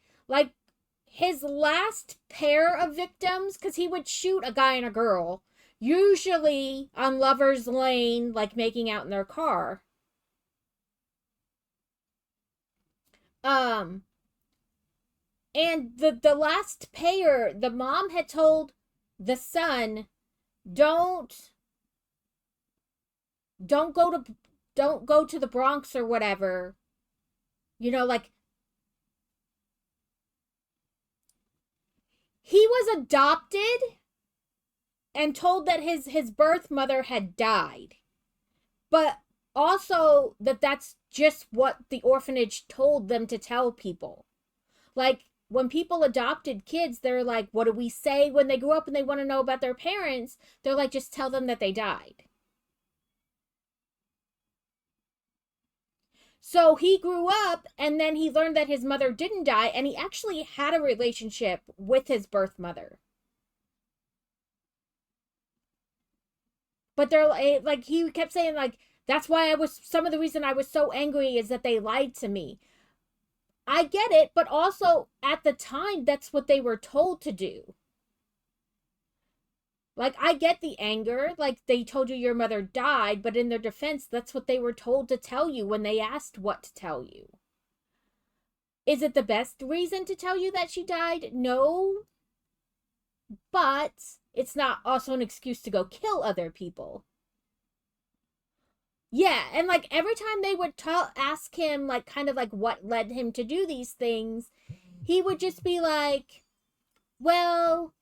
his last pair of victims, because he would shoot a guy and a girl, usually on Lover's Lane, like making out in their car. Um, and the last pair, the mom had told the son, don't don't go to don't go to the Bronx or whatever. You know, like, he was adopted and told that his birth mother had died. But also that that's just what the orphanage told them to tell people. Like, when people adopted kids, they're like, what do we say when they grow up and they want to know about their parents? They're like, just tell them that they died. So he grew up, and then he learned that his mother didn't die, and he actually had a relationship with his birth mother. But they're like, he kept saying, like, that's why some of the reason I was so angry is that they lied to me. I get it, but also at the time, that's what they were told to do. Like, I get the anger, like, they told you your mother died, but in their defense, that's what they were told to tell you when they asked what to tell you. Is it the best reason to tell you that she died? No. But it's not also an excuse to go kill other people. Yeah, and like every time they would ask him, like, kind of like what led him to do these things, he would just be like, well,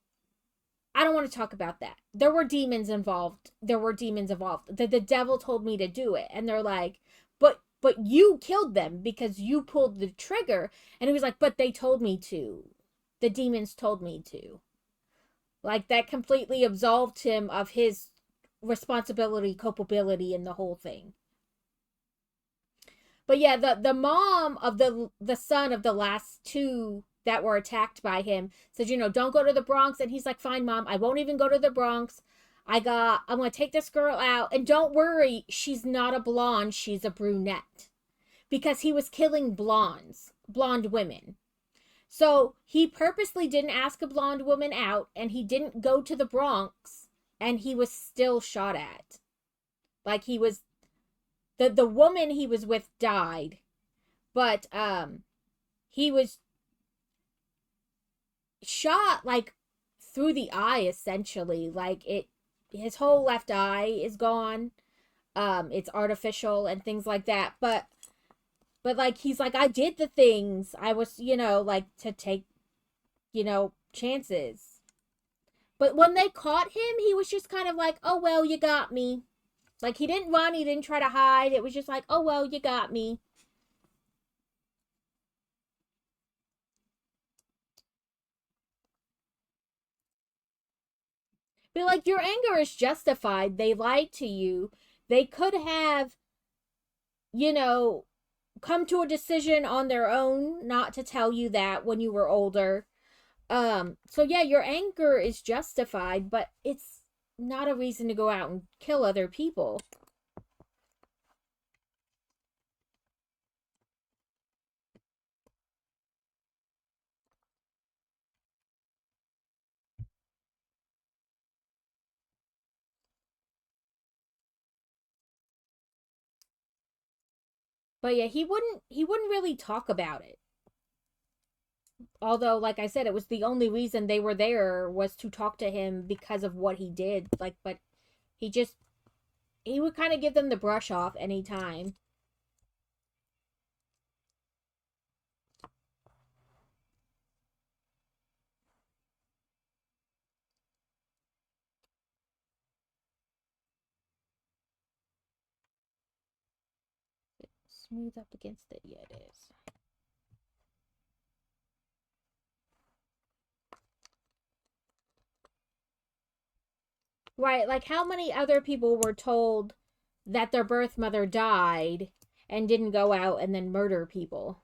I don't want to talk about that. There were demons involved. The devil told me to do it. And they're like, but you killed them because you pulled the trigger. And he was like, but they told me to. The demons told me to. Like, that completely absolved him of his responsibility, culpability in the whole thing. But yeah, the mom of the son of the last two that were attacked by him said, don't go to the Bronx. And he's like, fine, mom, I won't even go to the Bronx. I'm going to take this girl out. And don't worry, she's not a blonde, she's a brunette. Because he was killing blonde women. So he purposely didn't ask a blonde woman out, and he didn't go to the Bronx, and he was still shot at. Like, he was, the woman he was with died, but he was shot, like, through the eye, essentially. Like, his whole left eye is gone. It's artificial and things like that. But like, he's like, I did the things. I was, like, to take, chances. But when they caught him, he was just kind of like, oh, well, you got me. Like, he didn't run, he didn't try to hide. It was just like, oh, well, you got me. But like, your anger is justified. They lied to you. They could have, come to a decision on their own not to tell you that when you were older. So yeah, your anger is justified, but it's not a reason to go out and kill other people. But yeah, he wouldn't really talk about it. Although, like I said, it was the only reason they were there was to talk to him because of what he did. Like, but he just he would kind of give them the brush off anytime. Smooth up against it. Yeah, it is. Right, like how many other people were told that their birth mother died and didn't go out and then murder people?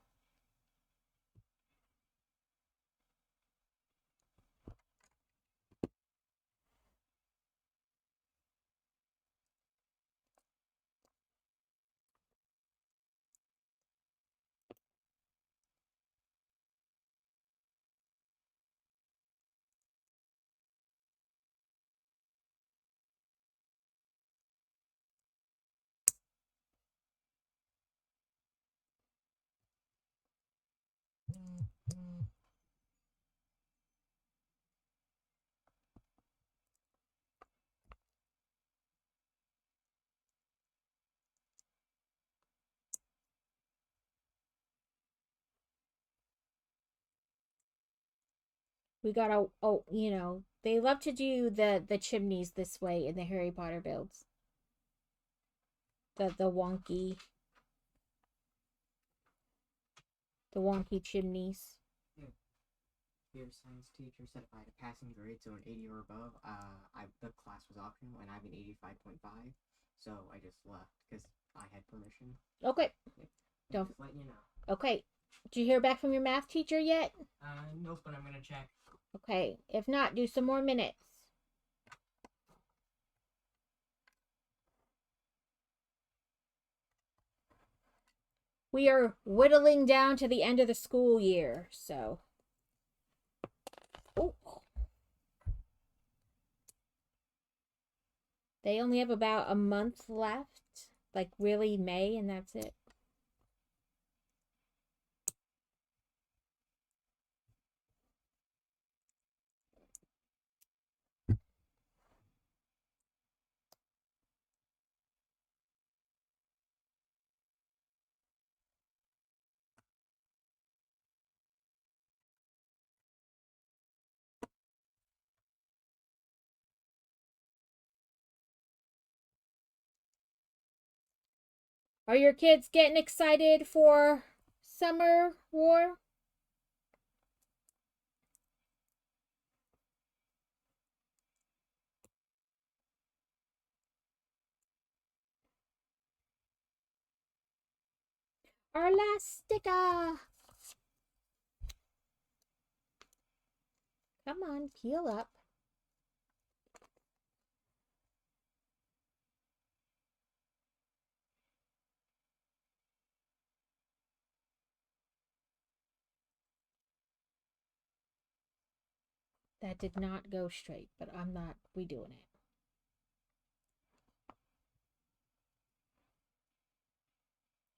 We gotta, oh, they love to do the chimneys this way in the Harry Potter builds. The wonky chimneys. Your science teacher said if I had a passing grade, so an 80 or above, the class was optional, and I have an 85.5, so I just left because I had permission. Okay. Don't. Just letting you know. Okay. Did you hear back from your math teacher yet? Nope, but I'm gonna check. Okay. If not, do some more minutes. We are whittling down to the end of the school year, so. Oh. They only have about a month left. Like, really, May, and that's it. Are your kids getting excited for summer war? Our last sticker. Come on, peel up. That did not go straight, but I'm not redoing it.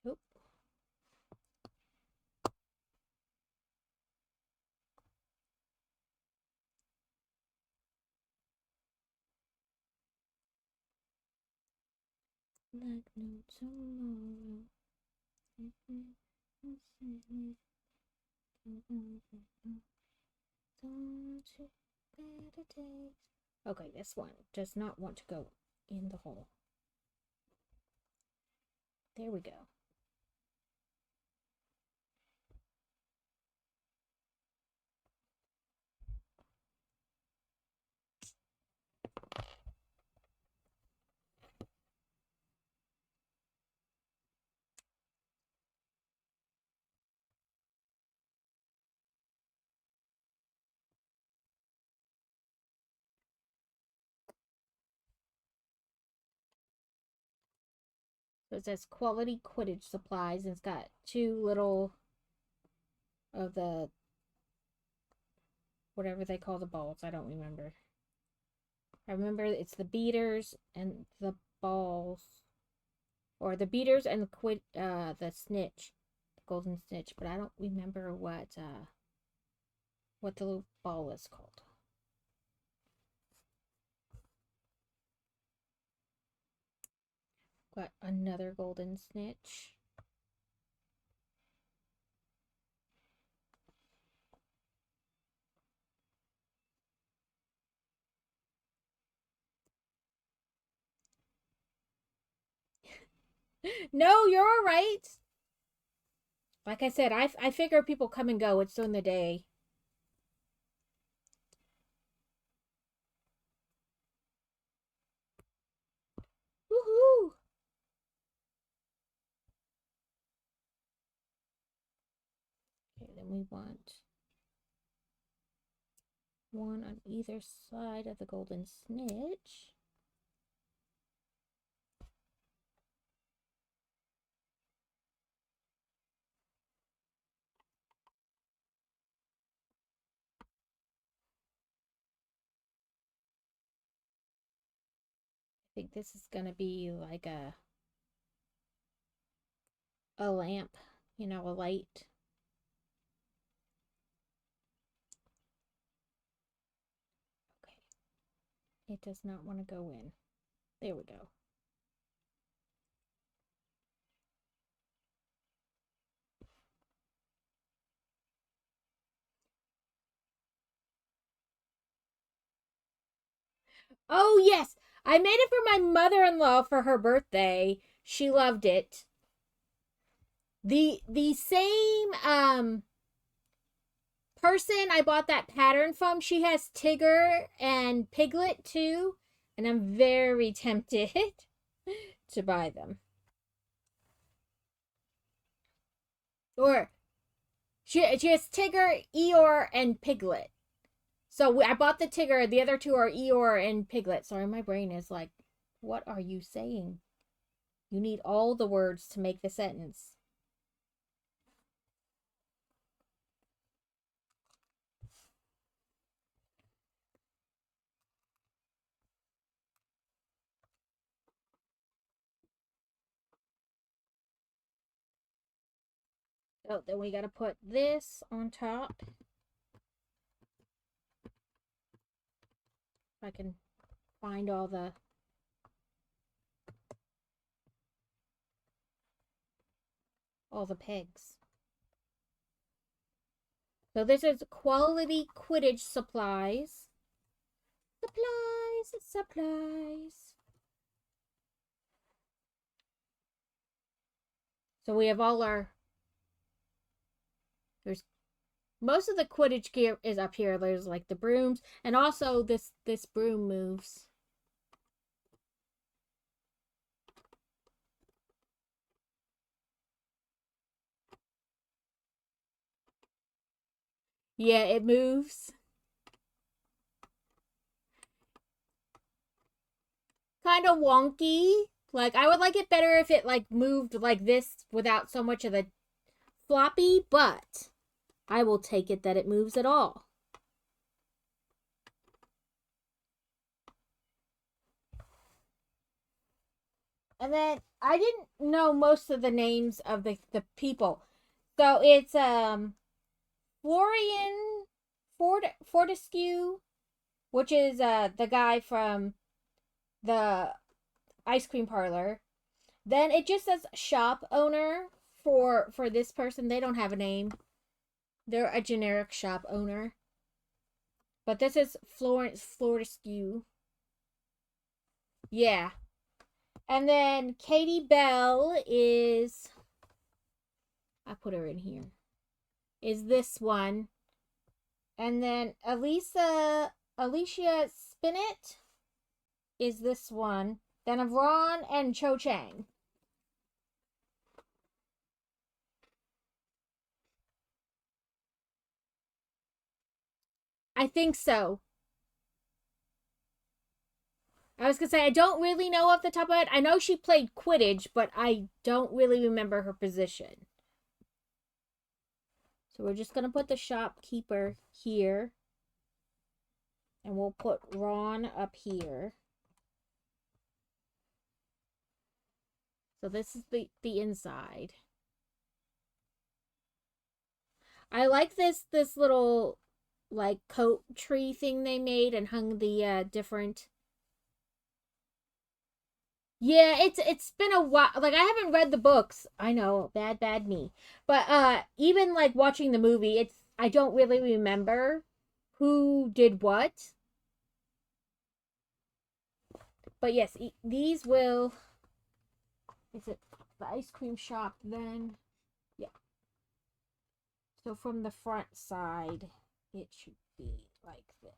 Oop. Like no tomorrow. Okay, this one does not want to go in the hole. There we go. So it says quality Quidditch supplies, and it's got two little of the whatever they call the balls. I don't remember. I remember it's the beaters and the balls, or the beaters and the snitch, the golden snitch. But I don't remember what the little ball is called. Got another golden snitch. No, you're all right. Like I said, I figure people come and go. It's during the day. Woohoo! Okay, then we want one on either side of the golden snitch. I think this is gonna be like a lamp, a light. Okay. It does not want to go in. There we go. Oh yes, I made it for my mother-in-law for her birthday. She loved it. The same person I bought that pattern from, she has Tigger and Piglet too, and I'm very tempted to buy them. Or she has Tigger, Eeyore, and Piglet. So I bought the Tigger. The other two are Eeyore and Piglet. Sorry, my brain is like, what are you saying? You need all the words to make the sentence. So then we got to put this on top. If I can find all the pegs. So this is quality Quidditch supplies. Supplies. So we have all our... There's most of the Quidditch gear is up here. There's like the brooms, and also this broom moves. Yeah, it moves. Kind of wonky. Like, I would like it better if it like moved like this without so much of the floppy, but I will take it that it moves at all. And then I didn't know most of the names of the people. So it's Florian Fortescue, which is the guy from the ice cream parlor. Then it just says shop owner for this person. They don't have a name. They're a generic shop owner. But this is Florence Fortescue. Yeah. And then Katie Bell is... I put her in here. Is this one. And then Alicia Spinett is this one. Then of Ron and Cho Chang. I think so. I was gonna say, I don't really know off the top of my head. I know she played Quidditch, but I don't really remember her position. So we're just gonna put the shopkeeper here. And we'll put Ron up here. So this is the inside. I like this little like coat tree thing they made and hung the different. Yeah, it's been a while. Like I haven't read the books. I know, bad me. But even like watching the movie, it's I don't really remember who did what. But yes, these will. Is it the ice cream shop then? Yeah. So from the front side, it should be like this.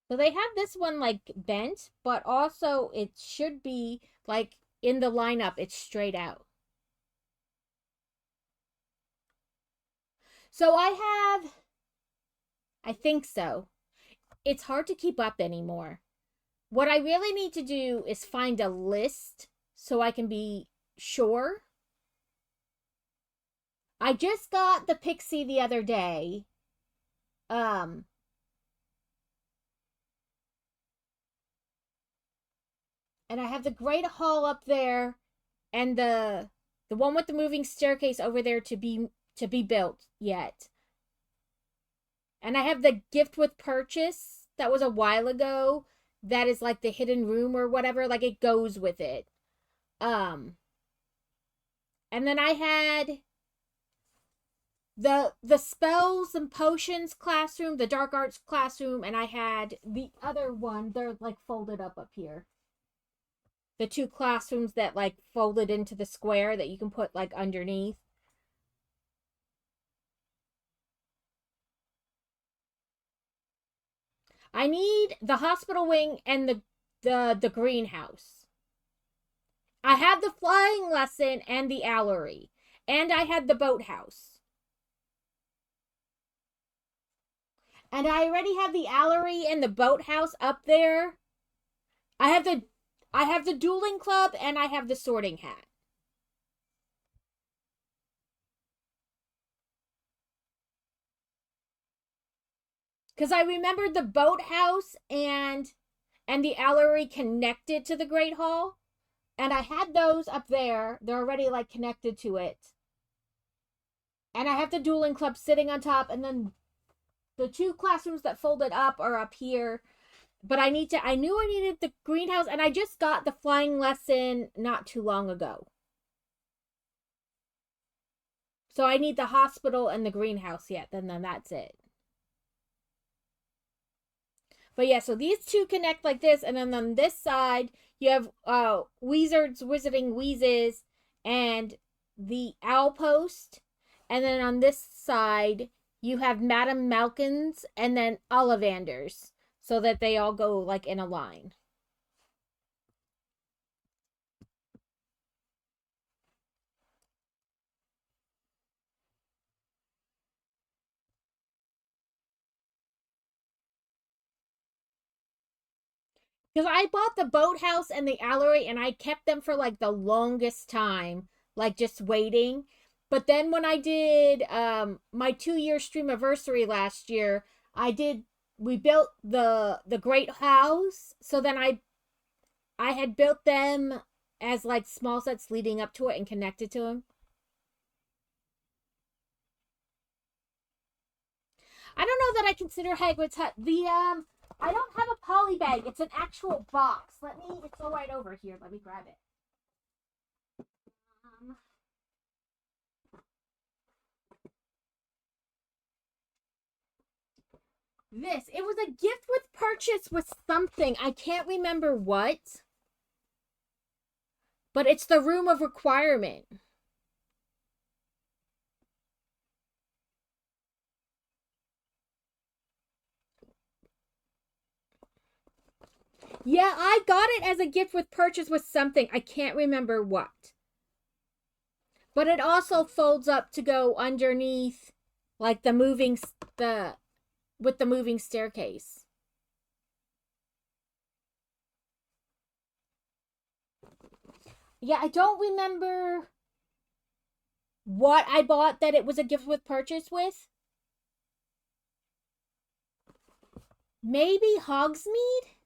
So they have this one like bent, but also it should be like in the lineup, it's straight out. So I think so. It's hard to keep up anymore. What I really need to do is find a list so I can be sure. I just got the Pixie the other day. Um, and I have the Great Hall up there and the one with the moving staircase over there to be built yet. And I have the gift with purchase that was a while ago that is like the hidden room or whatever, like it goes with it. Um and then I had the spells and potions classroom, the dark arts classroom, and I had the other one, they're like folded up here. The two classrooms that like folded into the square that you can put like underneath. I need the hospital wing and the greenhouse. I had the flying lesson and the allery, and I had the boathouse. And I already have the allery and the boathouse up there. I have the dueling club and I have the sorting hat. Cuz I remembered the boathouse and the allery connected to the Great Hall. And I had those up there. They're already like connected to it. And I have the dueling club sitting on top, and then the two classrooms that folded up are up here. But I knew I needed the greenhouse, and I just got the flying lesson not too long ago. So I need the hospital and the greenhouse yet, then that's it. But yeah, so these two connect like this, and then on this side you have Wizards Wizarding Wheezes and the Owl Post, and then on this side you have Madame Malkins and then Ollivanders, so that they all go like in a line. Because I bought the boathouse and the allery and I kept them for like the longest time, like just waiting. But then when I did my 2-year stream anniversary last year, we built the great house. So then I had built them as like small sets leading up to it and connected to them. I don't know that I consider Hagrid's hut. I don't have a poly bag. It's an actual box. It's all right over here. Let me grab it. It was a gift with purchase with something. I can't remember what. But it's the room of requirement. Yeah, I got it as a gift with purchase with something. I can't remember what. But it also folds up to go underneath, like the moving the with the moving staircase. Yeah, I don't remember what I bought that it was a gift with purchase with. Maybe Hogsmeade?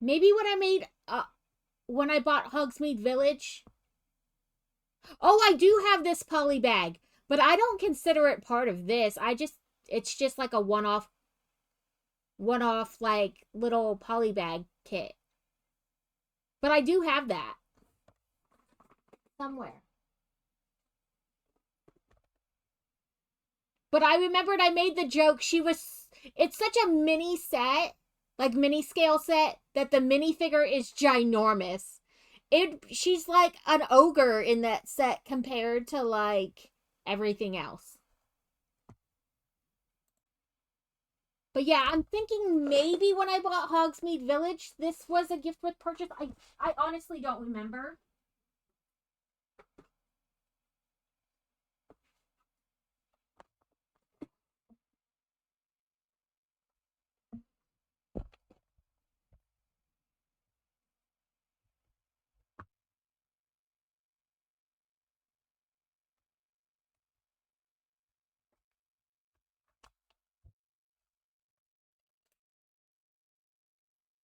Maybe what I made when I bought Hogsmeade Village. Oh, I do have this poly bag, but I don't consider it part of this. It's just like a one off like little poly bag kit. But I do have that somewhere. But I remembered I made the joke. It's such a mini set, like mini scale set, that the minifigure is ginormous. She's like an ogre in that set compared to like everything else. But yeah, I'm thinking maybe when I bought Hogsmeade Village, this was a gift with purchase. I honestly don't remember.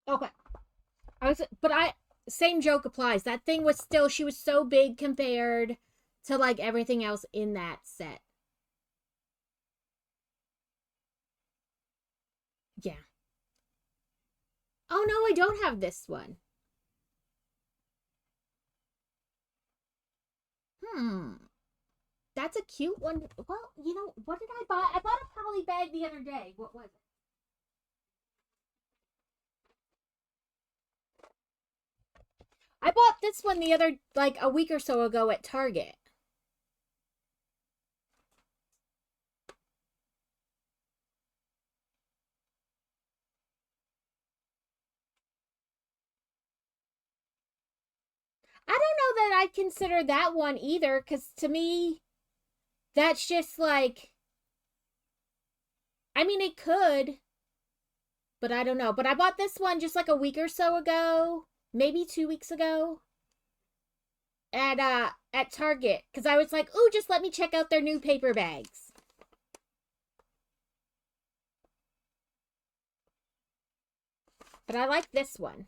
Okay. But same joke applies. That thing was still, she was so big compared to like everything else in that set. Yeah. Oh no, I don't have this one. Hmm. That's a cute one. Well, what did I buy? I bought a poly bag the other day. What was it? I bought this one like a week or so ago at Target. I don't know that I consider that one either, because to me, that's just like, I mean, it could, but I don't know. But I bought this one just like a week or so ago, maybe 2 weeks ago, at Target, because I was like, "Ooh, just let me check out their new paper bags." But I like this one.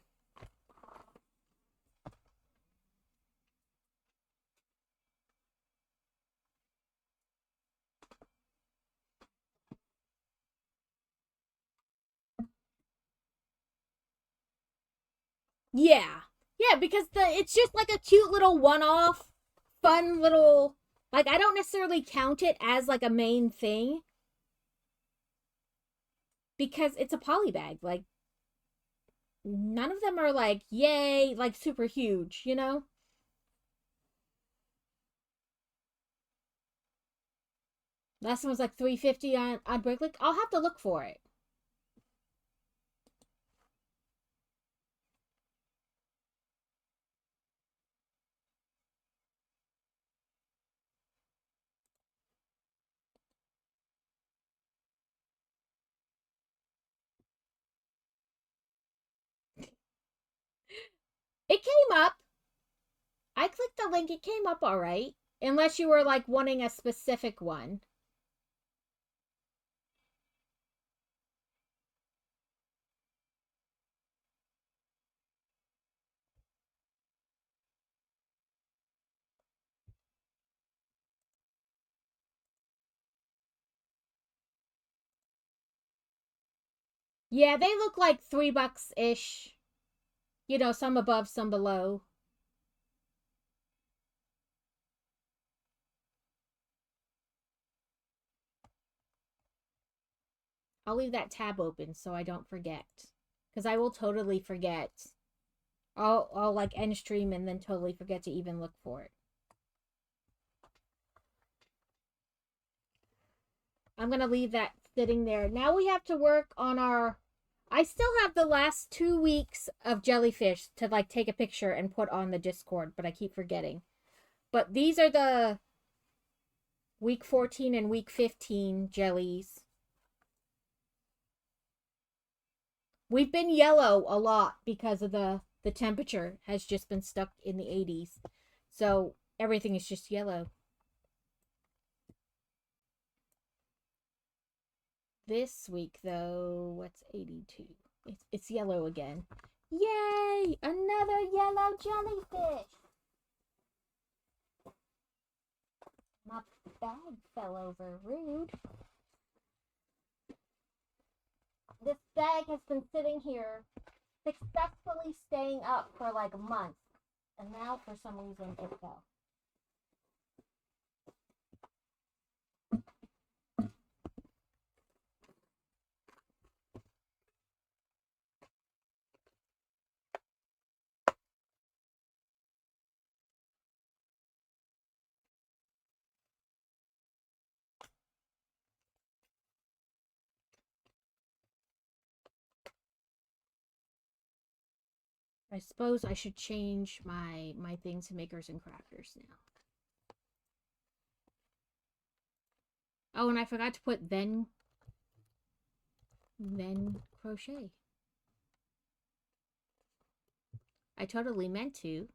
Yeah. Yeah, because it's just like a cute little one-off, fun little, like, I don't necessarily count it as like a main thing because it's a poly bag. Like, none of them are like, yay, like super huge, you know? Last one was like 350 on Bricklink. I'll have to look for it. It came up. I clicked the link, it came up all right. Unless you were like wanting a specific one. Yeah, they look like $3 ish. Some above, some below. I'll leave that tab open so I don't forget. Because I will totally forget. I'll like end stream and then totally forget to even look for it. I'm gonna leave that sitting there. Now we have to work on our I still have the last 2 weeks of jellyfish to like take a picture and put on the Discord, but I keep forgetting. But these are the week 14 and week 15 jellies. We've been yellow a lot because of the temperature has just been stuck in the 80s. So everything is just yellow. This week though, what's 82? It's yellow again. Yay! Another yellow jellyfish. My bag fell over. Rude. This bag has been sitting here successfully staying up for like a month. And now for some reason it fell. I suppose I should change my thing to makers and crafters now. Oh, and I forgot to put then crochet. I totally meant to.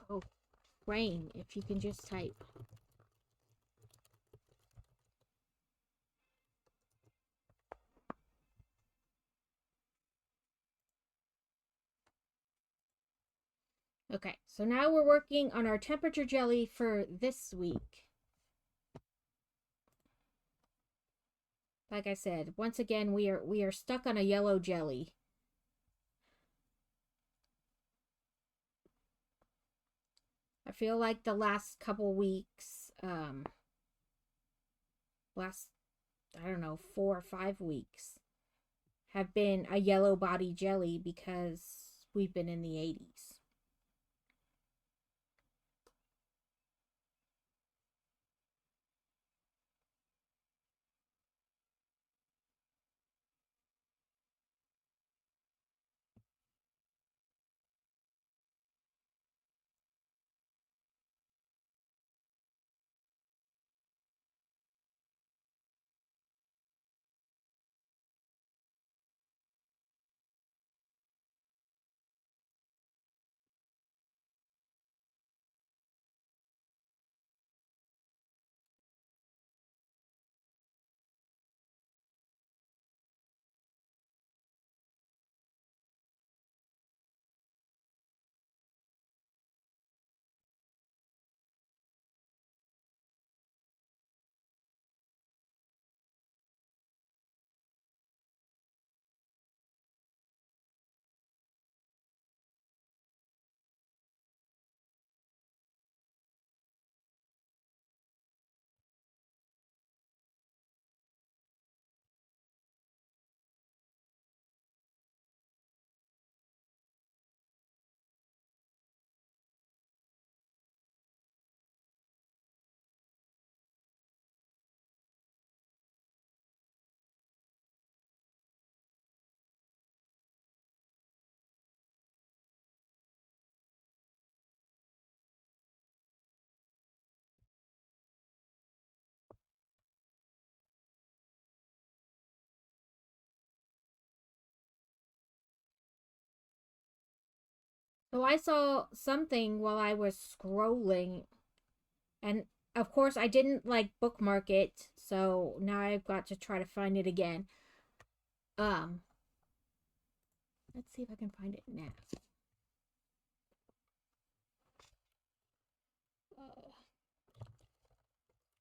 Oh, Rain, if you can just type. Okay, so now we're working on our temperature jelly for this week. Like I said, once again we are stuck on a yellow jelly. I feel like the last couple weeks, last, I don't know, 4 or 5 weeks have been a yellow body jelly because we've been in the 80s. So I saw something while I was scrolling, and of course I didn't like bookmark it, so now I've got to try to find it again. Let's see if I can find it now.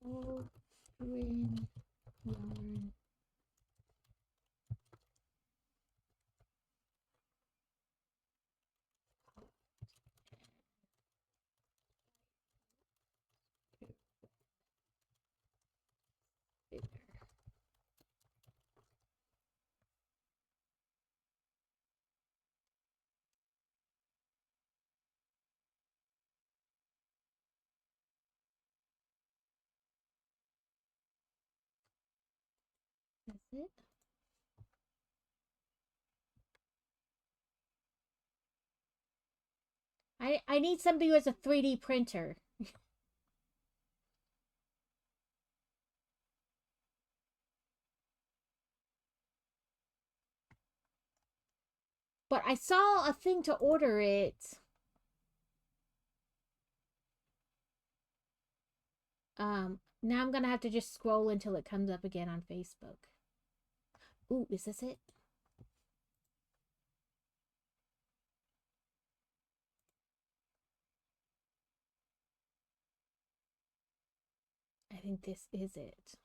Oh, green yarn. this it? I need somebody who has a 3D printer. But I saw a thing to order it. Now I'm gonna have to just scroll until it comes up again on Facebook. Ooh, is this it? I think this is it.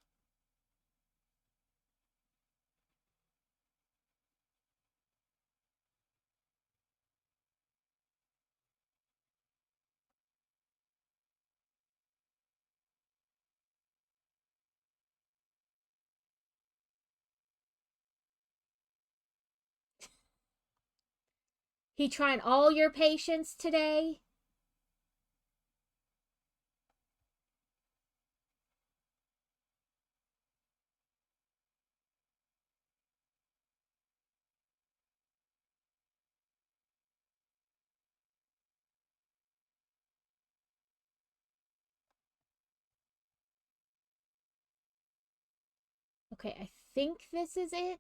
He trying all your patience today? Okay, I think this is it.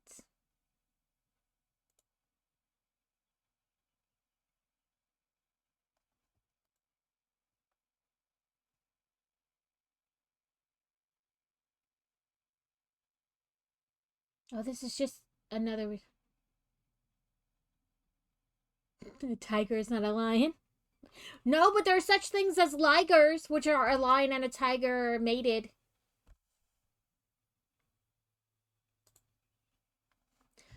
Oh, this is just another... A tiger is not a lion. No, but there are such things as ligers, which are a lion and a tiger mated.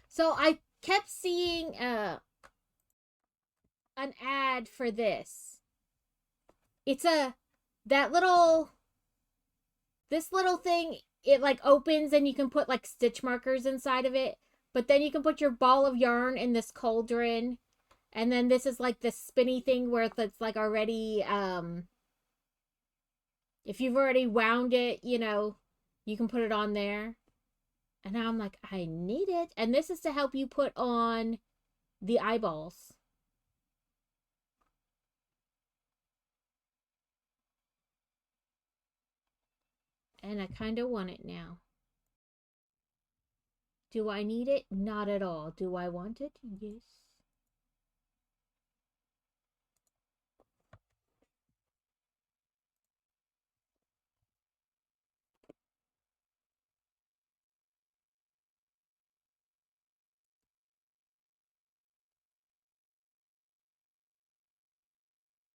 So I kept seeing an ad for this. It's that little this little thing, it like opens and you can put like stitch markers inside of it, but then you can put your ball of yarn in this cauldron, and then this is like this spinny thing where it's like already if you've already wound it, you can put it on there. And now I'm like, I need it. And this is to help you put on the eyeballs. And I kind of want it now. Do I need it? Not at all. Do I want it? Yes.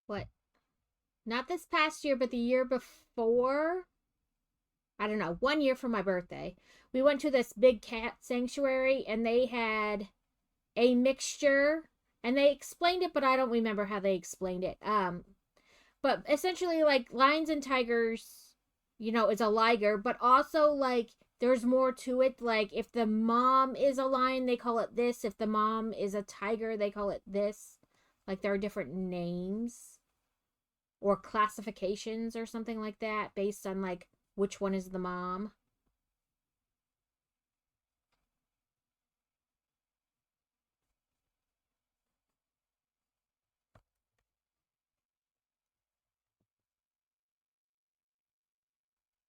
What? Not this past year, but the year before. I don't know, 1 year for my birthday. We went to this big cat sanctuary and they had a mixture, and they explained it, but I don't remember how they explained it. But essentially like lions and tigers, is a liger, but also like there's more to it. Like if the mom is a lion, they call it this. If the mom is a tiger, they call it this. Like there are different names or classifications or something like that based on like which one is the mom.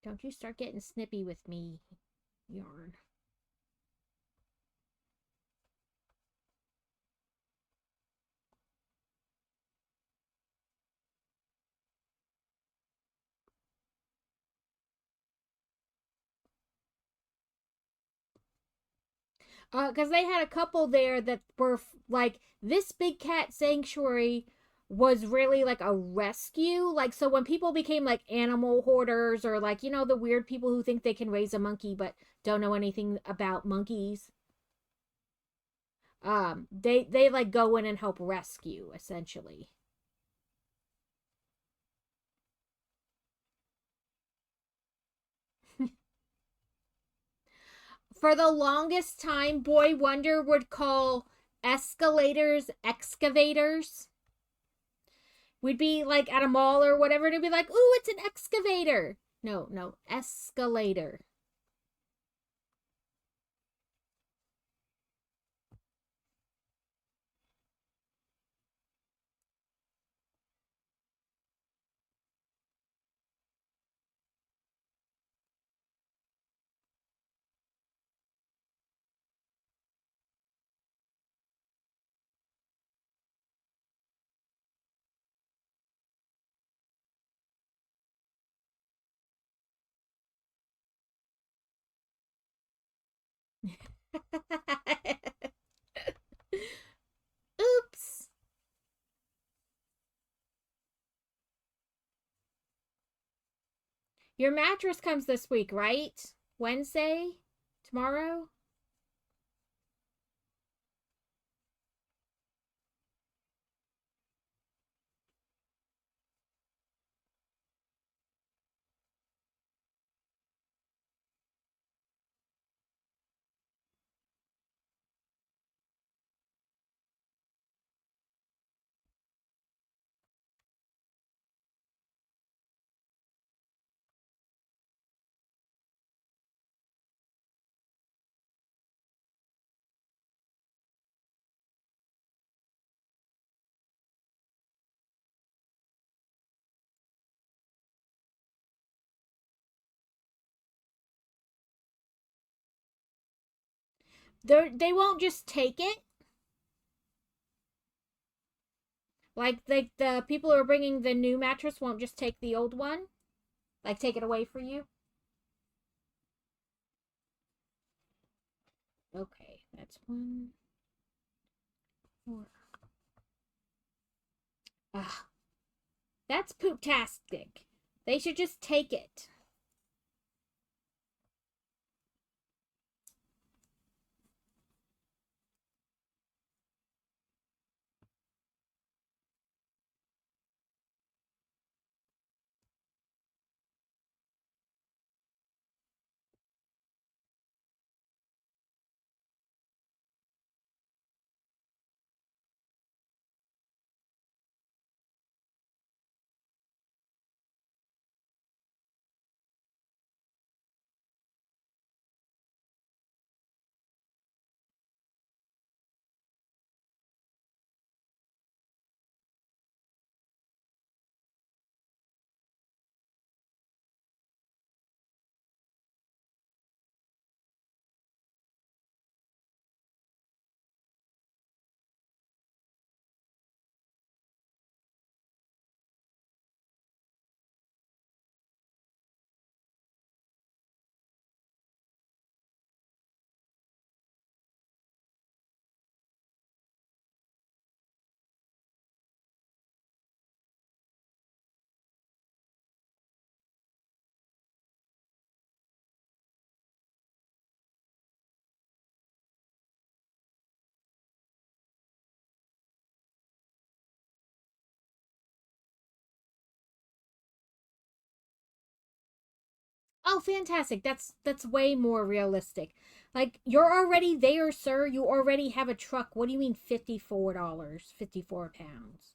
Don't you start getting snippy with me, yarn. Because they had a couple there that were like, this big cat sanctuary was really like a rescue. Like, so when people became like animal hoarders, or like, the weird people who think they can raise a monkey but don't know anything about monkeys, they like go in and help rescue essentially. For the longest time, Boy Wonder would call escalators excavators. We'd be like at a mall or whatever, and it'd be like, ooh, it's an excavator. No, escalator. Oops. Your mattress comes this week, right? Wednesday? Tomorrow? They won't just take it. Like the people who are bringing the new mattress won't just take the old one. Like take it away for you. Okay, that's one. Four. Ah, that's pooptastic. They should just take it. Oh, fantastic. That's way more realistic. Like you're already there, sir. You already have a truck. What do you mean $54? 54 pounds.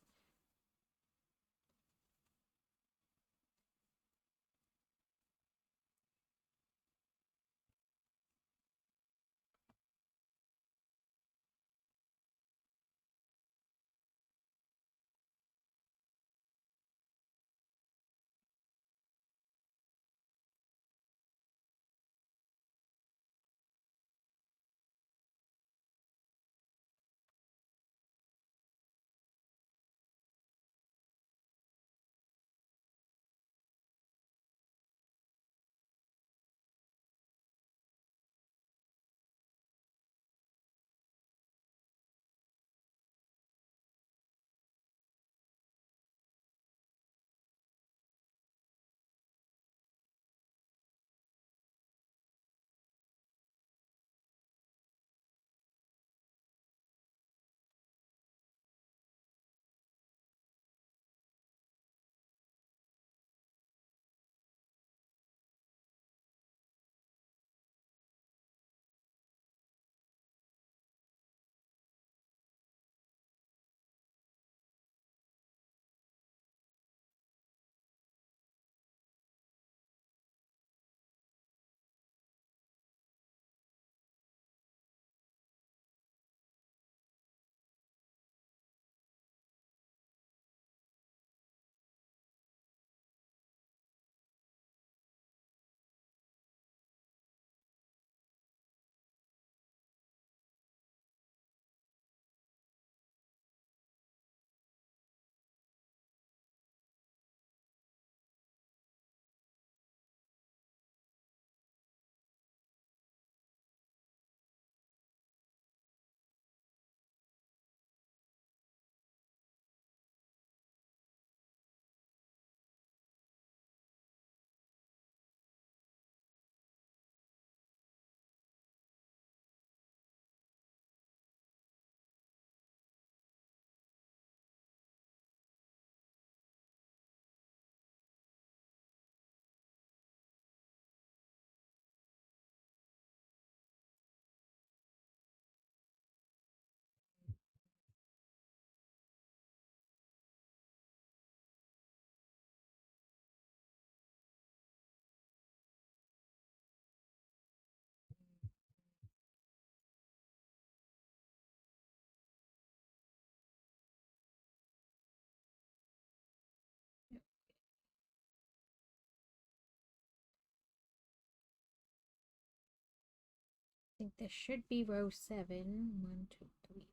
think this should be row 7. 1, 2, 3, 4, 5,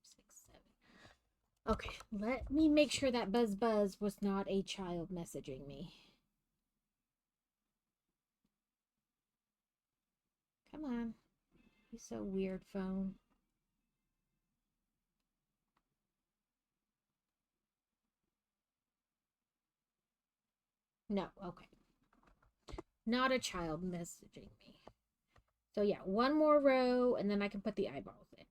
6, 7. Okay, let me make sure that Buzz Buzz was not a child messaging me. Come on. He's so weird, phone. No, okay. Not a child messaging me. So yeah, one more row, and then I can put the eyeballs in.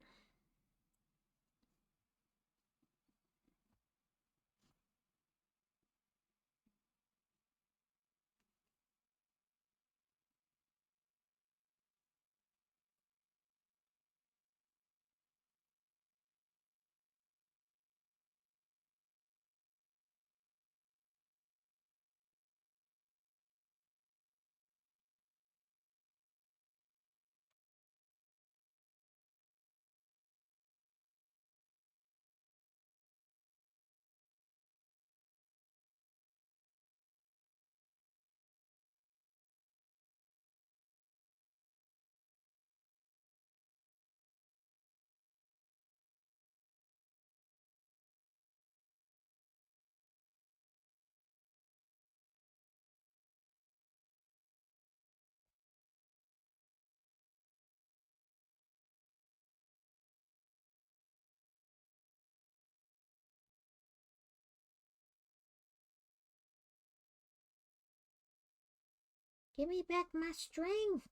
Give me back my string.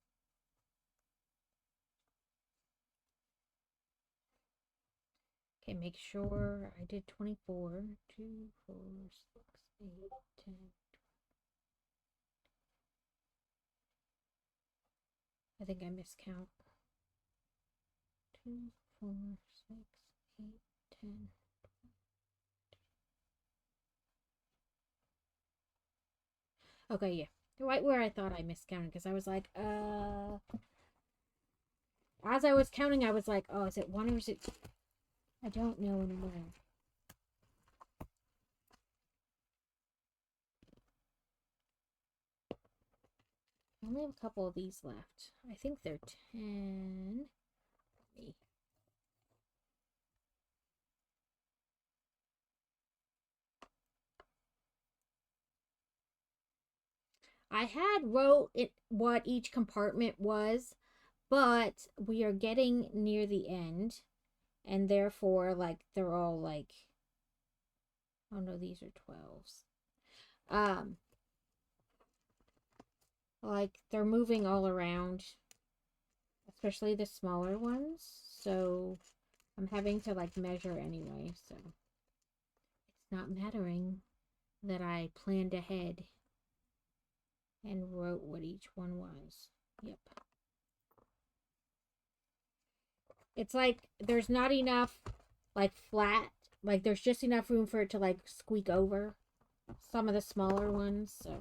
Okay, make sure I did 24. 2, 4, 6, 8, 10. I think I miscount. 2, 4, 6, 8, 10. Okay, yeah. Right where I thought I miscounted, because I was like, as I was counting, I was like, oh, is it 1 or is it 2? I don't know anymore. I only have a couple of these left. I think they're 10. I had wrote it what each compartment was, but we are getting near the end, and therefore, like, they're all like, oh no, these are 12s. Like, they're moving all around, especially the smaller ones, so I'm having to, like, measure anyway, so it's not mattering that I planned ahead and wrote what each one was. Yep. It's like there's not enough, like, flat, like, there's just enough room for it to, like, squeak over some of the smaller ones, so.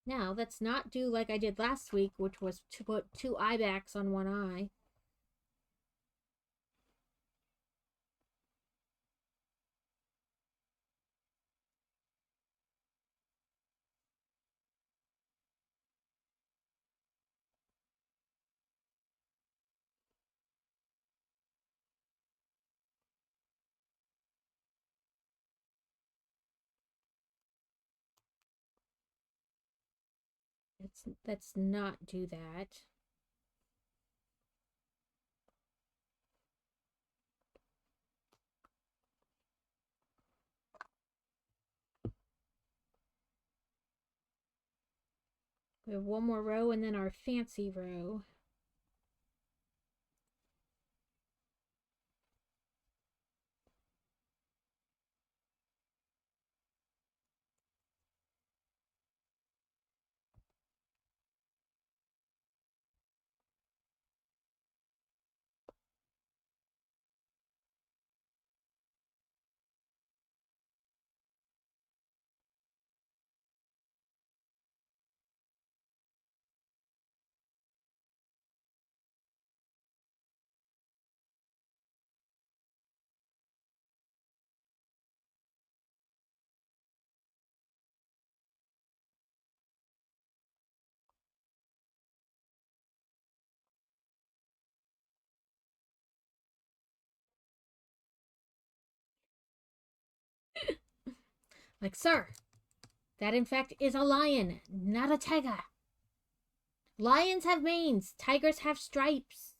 Now, let's not do like I did last week, which was to put 2 eye backs on 1 eye. Let's not do that. We have one more row and then our fancy row. Like, sir, that in fact is a lion, not a tiger. Lions have manes, tigers have stripes.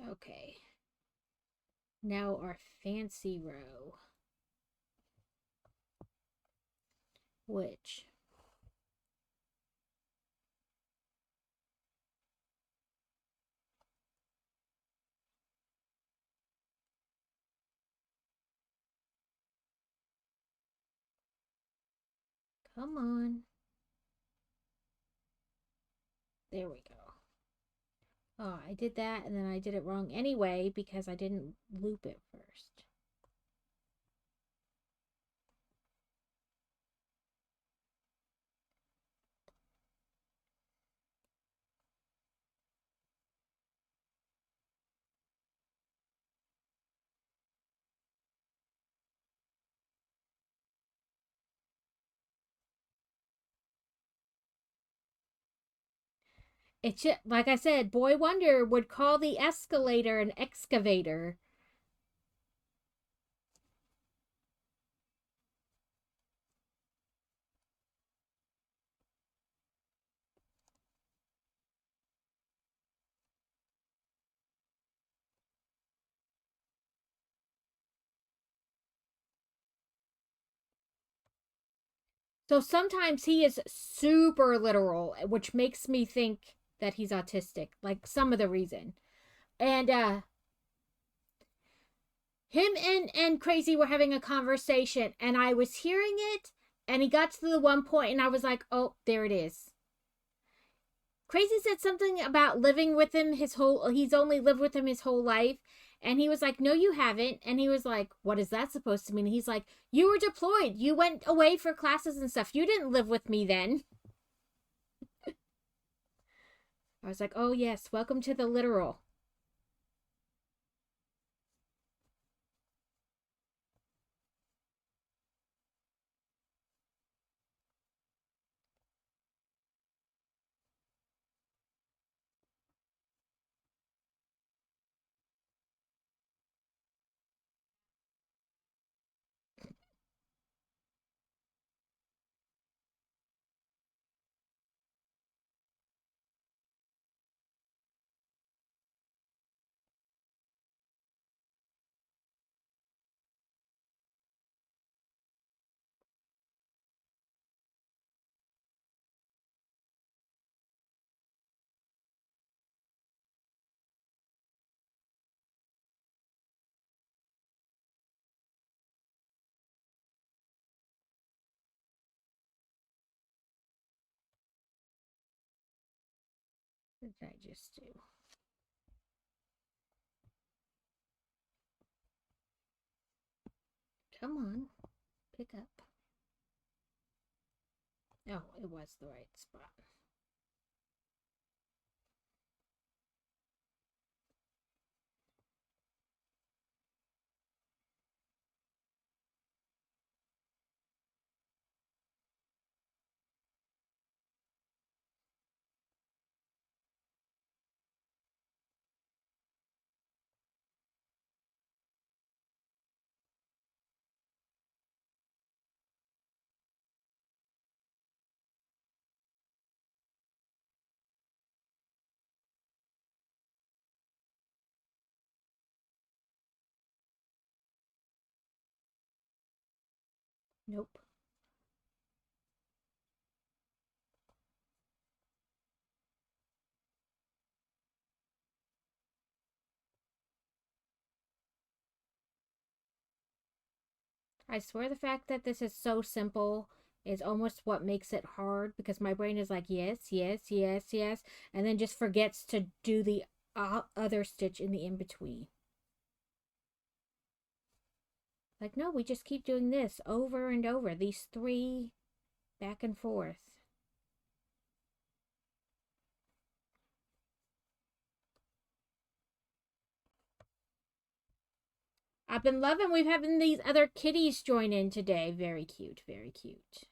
Okay. Now our fancy row. Which? Come on. There we go. Oh, I did that and then I did it wrong anyway because I didn't loop it first. It's just, like I said, Boy Wonder would call the escalator an excavator. So sometimes he is super literal, which makes me think that he's autistic, like some of the reason. And him and Crazy were having a conversation and I was hearing it and he got to the one point and I was like, "Oh, there it is." Crazy said something about living with him he's only lived with him his whole life. And he was like, "No, you haven't." And he was like, "What is that supposed to mean?" And he's like, "You were deployed. You went away for classes and stuff. You didn't live with me then." I was like, "Oh, yes. Welcome to the literal." What did I just do? Come on. Pick up. Oh, it was the right spot. Nope. I swear the fact that this is so simple is almost what makes it hard because my brain is like, yes, yes, yes, yes, and then just forgets to do the other stitch in the in between. Like, no, we just keep doing this over and over. These three back and forth. I've been loving we've having these other kitties join in today. Very cute, very cute.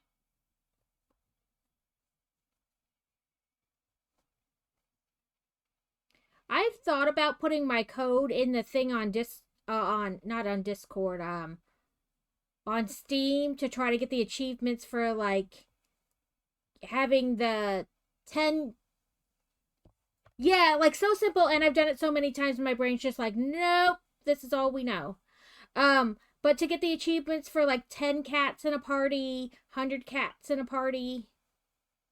I've thought about putting my code in the thing on not on Discord, on Steam to try to get the achievements for like having the 10. Yeah, like so simple, and I've done it so many times my brain's just like, nope, this is all we know. But to get the achievements for like 10 cats in a party, 100 cats in a party,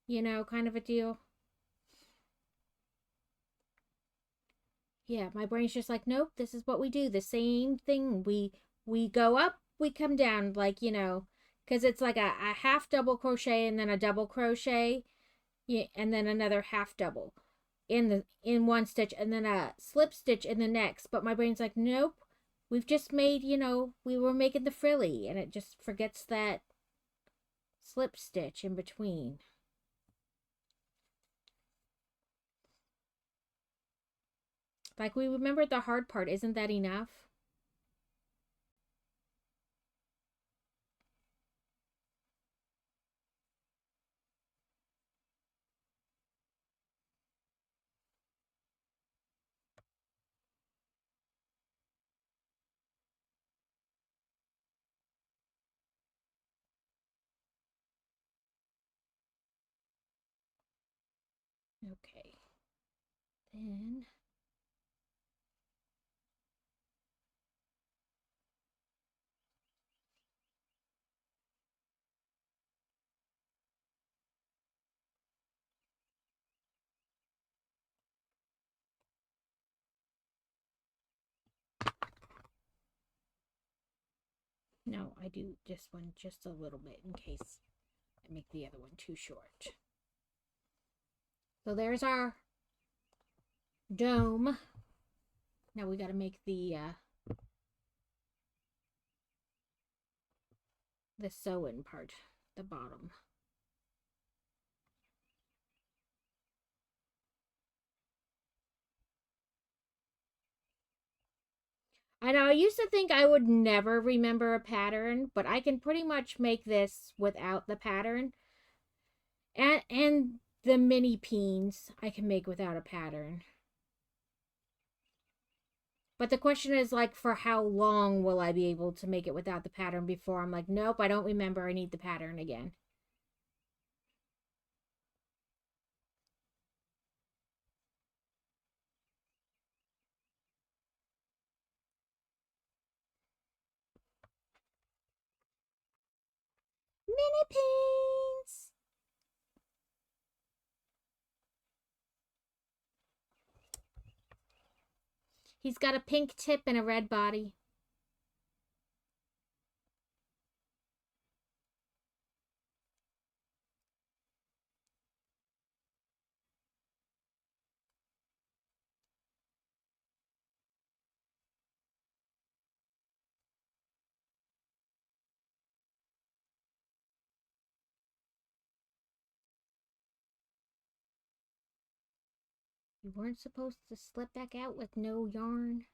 kind of a deal. Yeah, my brain's just like, nope, this is what we do. The same thing. We go up, we come down, like, because it's like a half double crochet and then a double crochet, yeah, and then another half double in one stitch and then a slip stitch in the next. But my brain's like, nope, we've just made, we were making the frilly, and it just forgets that slip stitch in between. Like, we remembered the hard part. Isn't that enough? Okay. Then no, I do this one just a little bit in case I make the other one too short. So there's our dome. Now we got to make the sewing part, the bottom. I know I used to think I would never remember a pattern, but I can pretty much make this without the pattern. And the mini peens I can make without a pattern. But the question is, like, for how long will I be able to make it without the pattern before I'm like, nope, I don't remember, I need the pattern again. Mini peens! He's got a pink tip and a red body. You weren't supposed to slip back out with no yarn.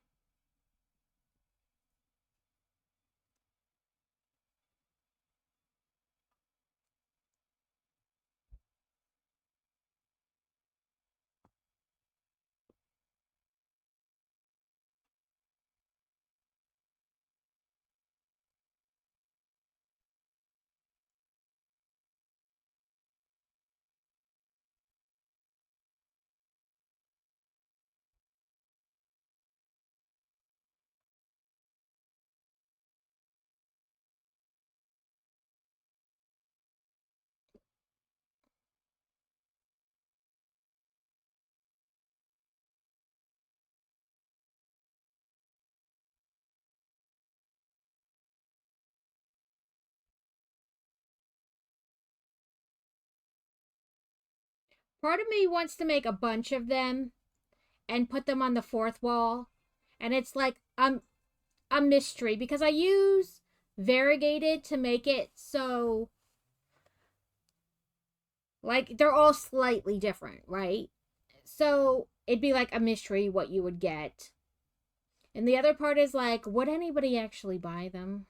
Part of me wants to make a bunch of them and put them on the fourth wall. And it's like a mystery because I use variegated to make it so like they're all slightly different, right? So it'd be like a mystery what you would get. And the other part is like, would anybody actually buy them?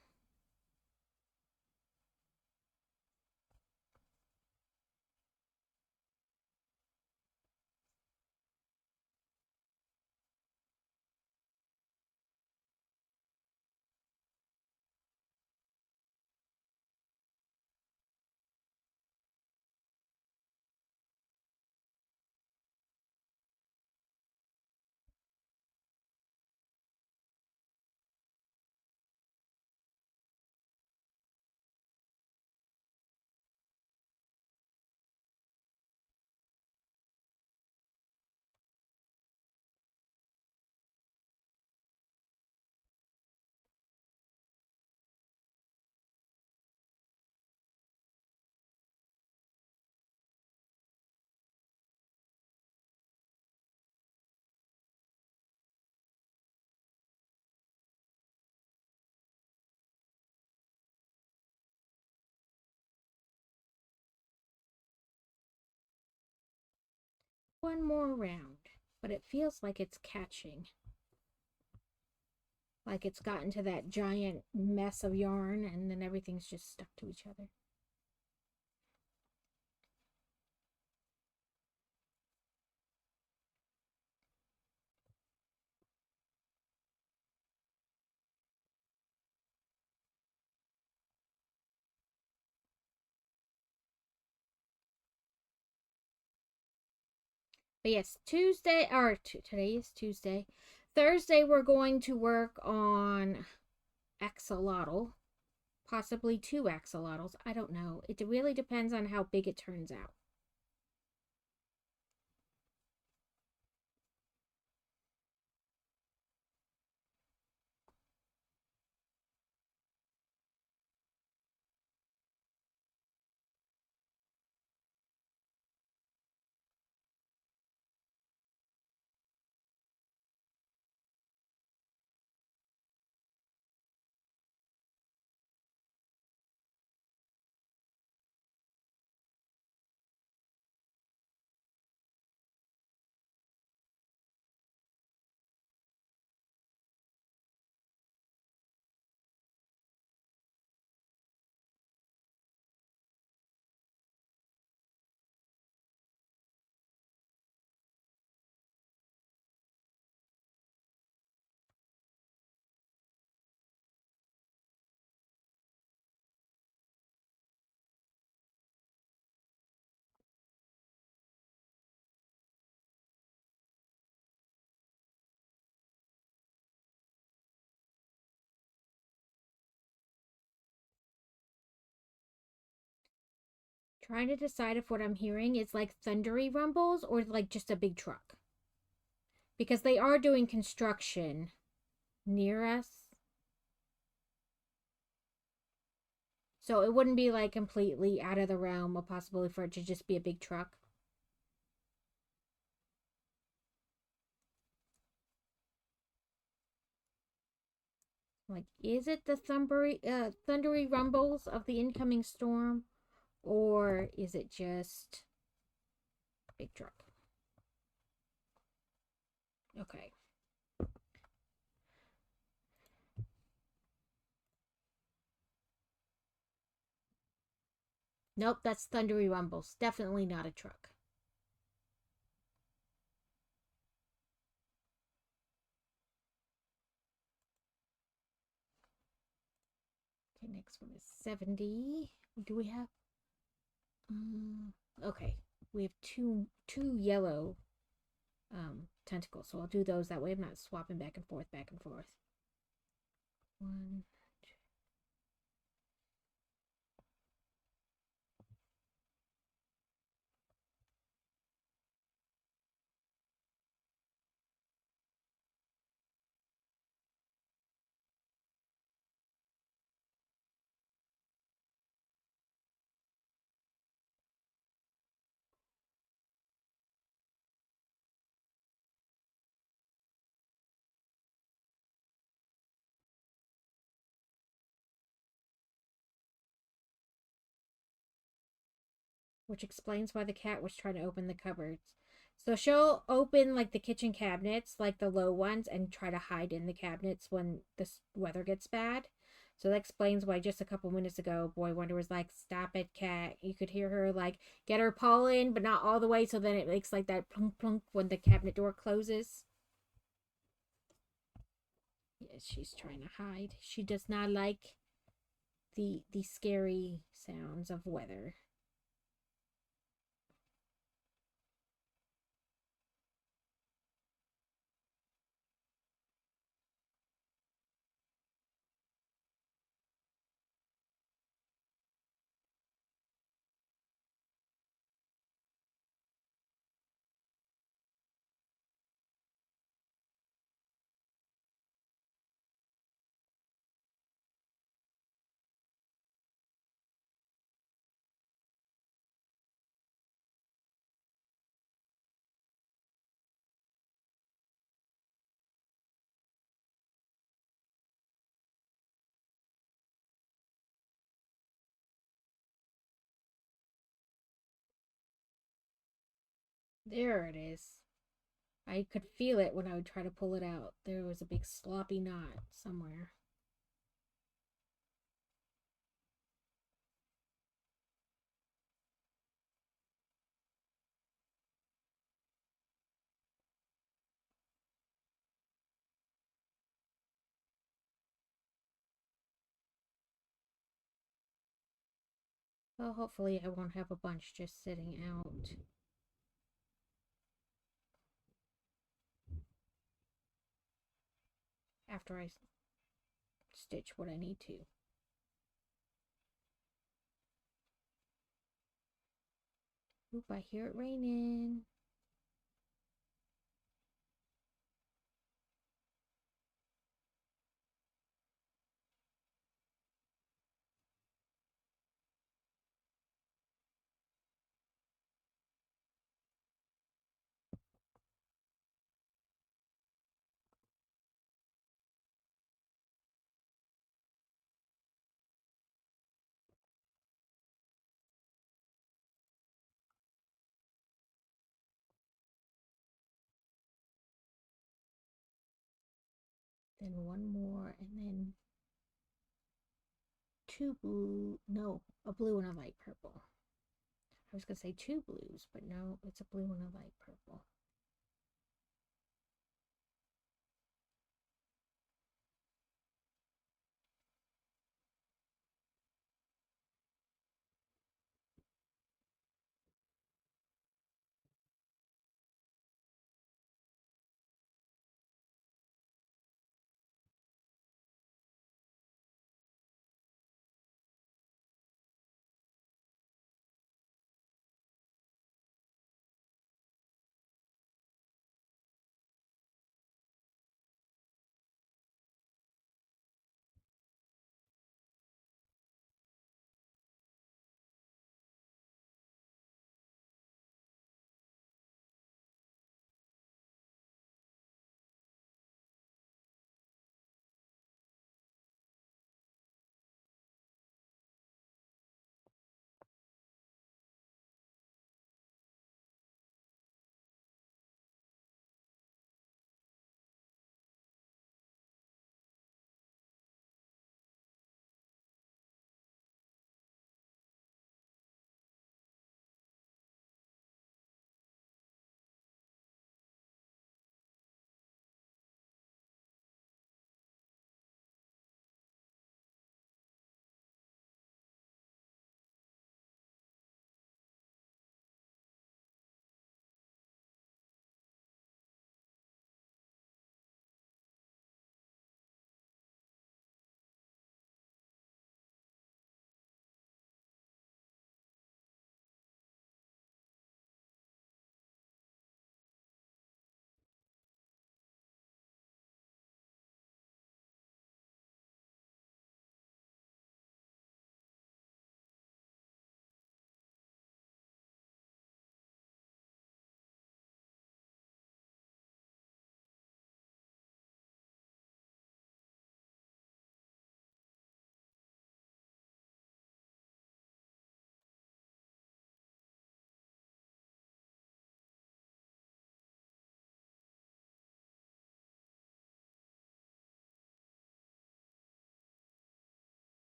One more round, but it feels like it's catching. Like it's gotten to that giant mess of yarn and then everything's just stuck to each other. But yes, Tuesday, or today is Tuesday. Thursday, we're going to work on axolotl, possibly two axolotls. I don't know. It really depends on how big it turns out. Trying to decide if what I'm hearing is like thundery rumbles or like just a big truck. Because they are doing construction near us. So it wouldn't be like completely out of the realm of possibility for it to just be a big truck. Like, is it the thundery rumbles of the incoming storm? Or is it just big truck? Okay. Nope, that's thundery rumbles. Definitely not a truck. Okay, next one is 70. Do we have? Okay, we have two yellow tentacles, so I'll do those. That way I'm not swapping back and forth, back and forth. One, which explains why the cat was trying to open the cupboards. So she'll open like the kitchen cabinets, like the low ones, and try to hide in the cabinets when the weather gets bad. So that explains why just a couple minutes ago, Boy Wonder was like, "Stop it, cat." You could hear her like get her paw in, but not all the way. So then it makes like that plunk plunk when the cabinet door closes. Yes, she's trying to hide. She does not like the scary sounds of weather. There it is. I could feel it when I would try to pull it out. There was a big sloppy knot somewhere. Well, hopefully I won't have a bunch just sitting out after I stitch what I need to. Oop, I hear it raining. Then one more, and then two blue. No, a blue and a light purple. I was gonna say two blues, but no, it's a blue and a light purple.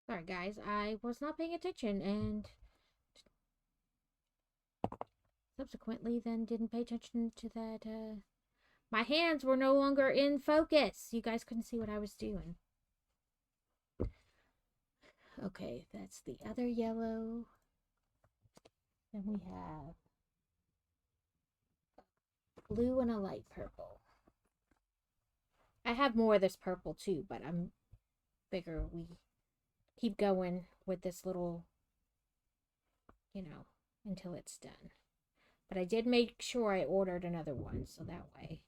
Sorry, guys. I was not paying attention and subsequently then didn't pay attention to that. My hands were no longer in focus. You guys couldn't see what I was doing. Okay, that's the other yellow. Then we have blue and a light purple. I have more of this purple too, but I'm bigger. We keep going with this little, until it's done. But I did make sure I ordered another one, so that way.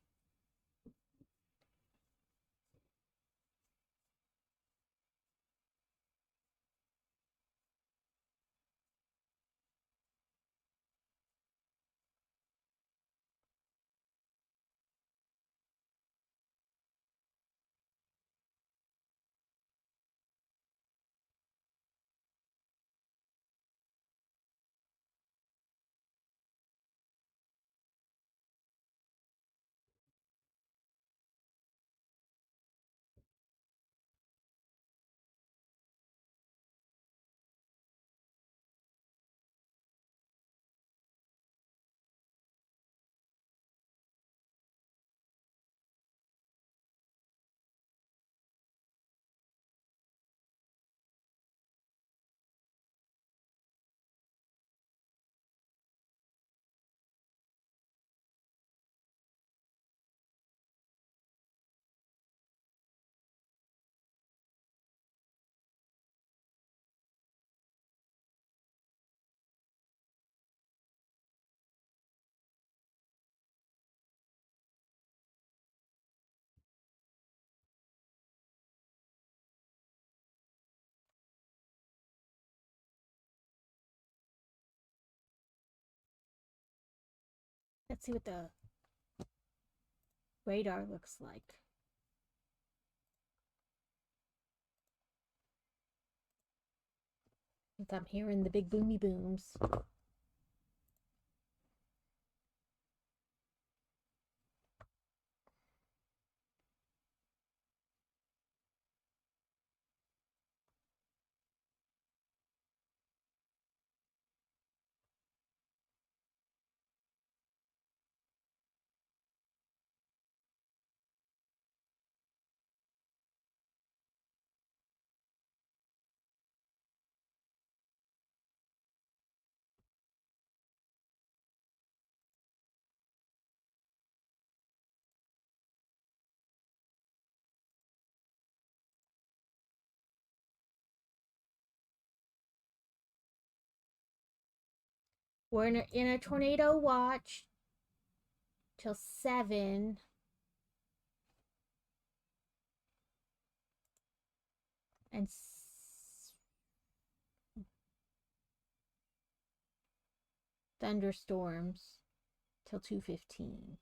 Let's see what the radar looks like. Since I'm hearing the big boomy booms. We're in a tornado watch till 7. And thunderstorms till 2:15.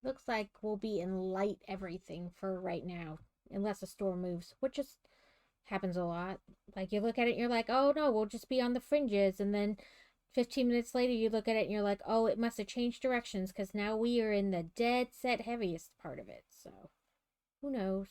Looks like we'll be in light everything for right now, unless a storm moves, which just happens a lot. Like you look at it and you're like, oh no, we'll just be on the fringes. And then 15 minutes later, you look at it and you're like, oh, it must have changed directions because now we are in the dead set heaviest part of it. So who knows?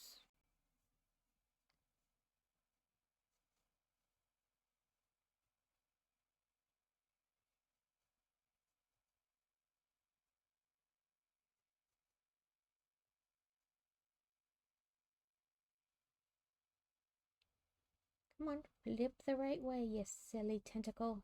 Come on, flip the right way, you silly tentacle.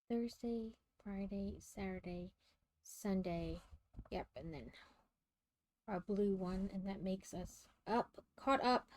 Thursday, Friday, Saturday, Sunday. Yep, and then our blue one, and that makes us caught up.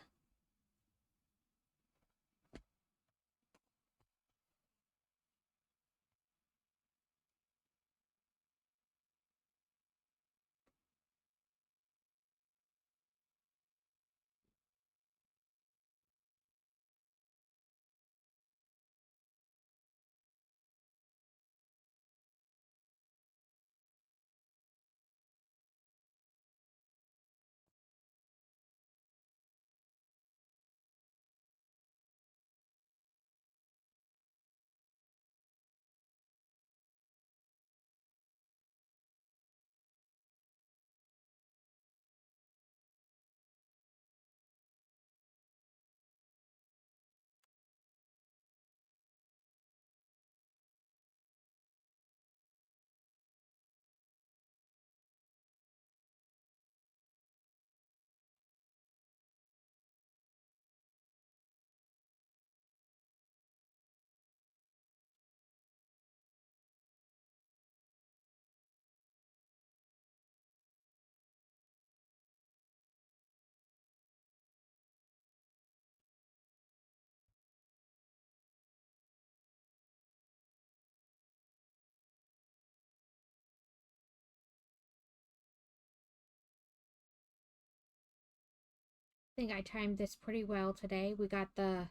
think I timed this pretty well today. We got the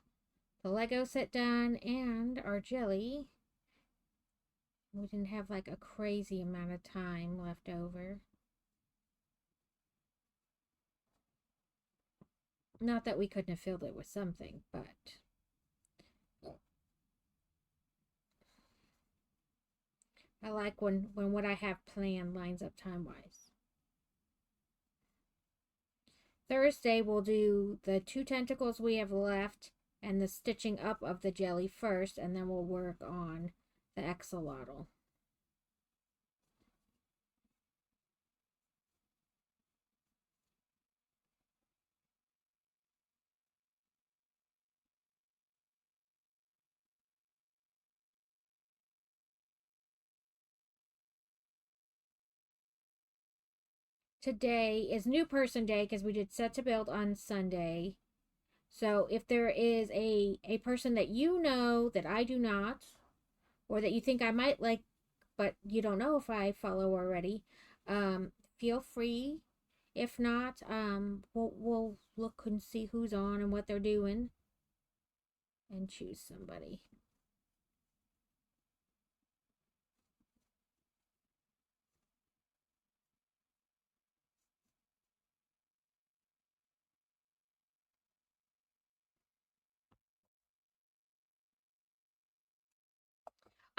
Lego set done and our jelly. We didn't have like a crazy amount of time left over. Not that we couldn't have filled it with something, but I like when what I have planned lines up time-wise. Thursday we'll do the 2 tentacles we have left and the stitching up of the jelly first, and then we'll work on the axolotl. Today is new person day because we did set to build on Sunday. So if there is a person that you know that I do not, or that you think I might like, but you don't know if I follow already, feel free. If not, we'll look and see who's on and what they're doing and choose somebody.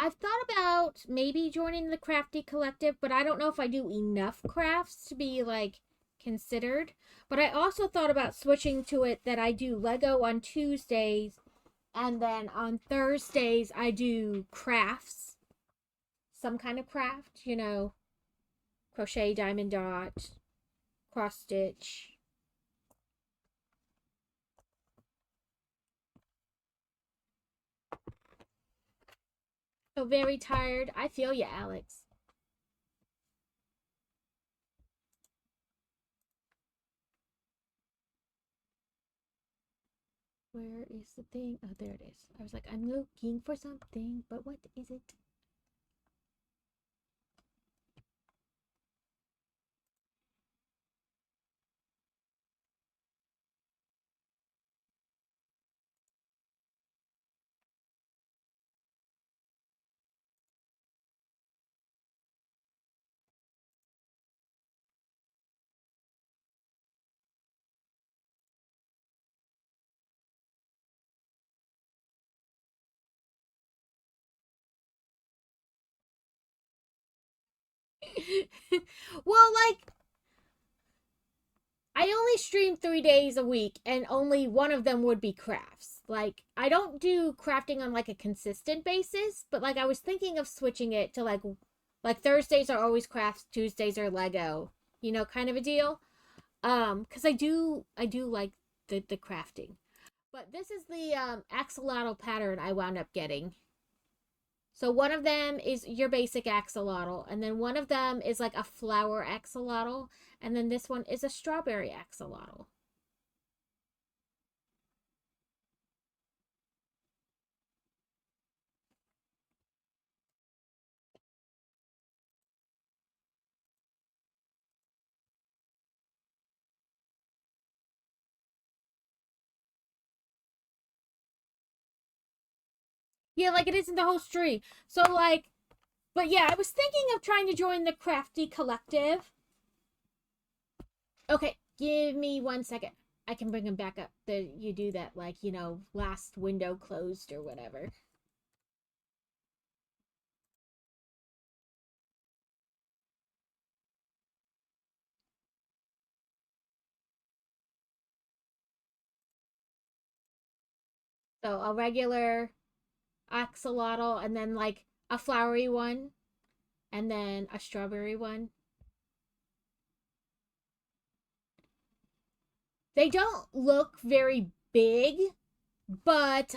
I've thought about maybe joining the Crafty Collective, but I don't know if I do enough crafts to be like considered. But I also thought about switching to it that I do Lego on Tuesdays, and then on Thursdays I do crafts. Some kind of craft, you know, crochet, diamond dot, cross stitch. So very tired. I feel you, Alex. Where is the thing? Oh, there it is. I was like, I'm looking for something, but what is it? Well, like, I only stream 3 days a week, and only one of them would be crafts. Like, I don't do crafting on like a consistent basis, but like I was thinking of switching it to like Thursdays are always crafts, Tuesdays are Lego, you know, kind of a deal. Because I do like the crafting. But this is the axolotl pattern I wound up getting. So one of them is your basic axolotl, and then one of them is like a flower axolotl, and then this one is a strawberry axolotl. Yeah, like it isn't the whole tree. So like, but yeah, I was thinking of trying to join the Crafty Collective. Okay, give me 1 second. I can bring them back up. You do that like, you know, last window closed or whatever. So a regular axolotl, and then like a flowery one, and then a strawberry one. They don't look very big, but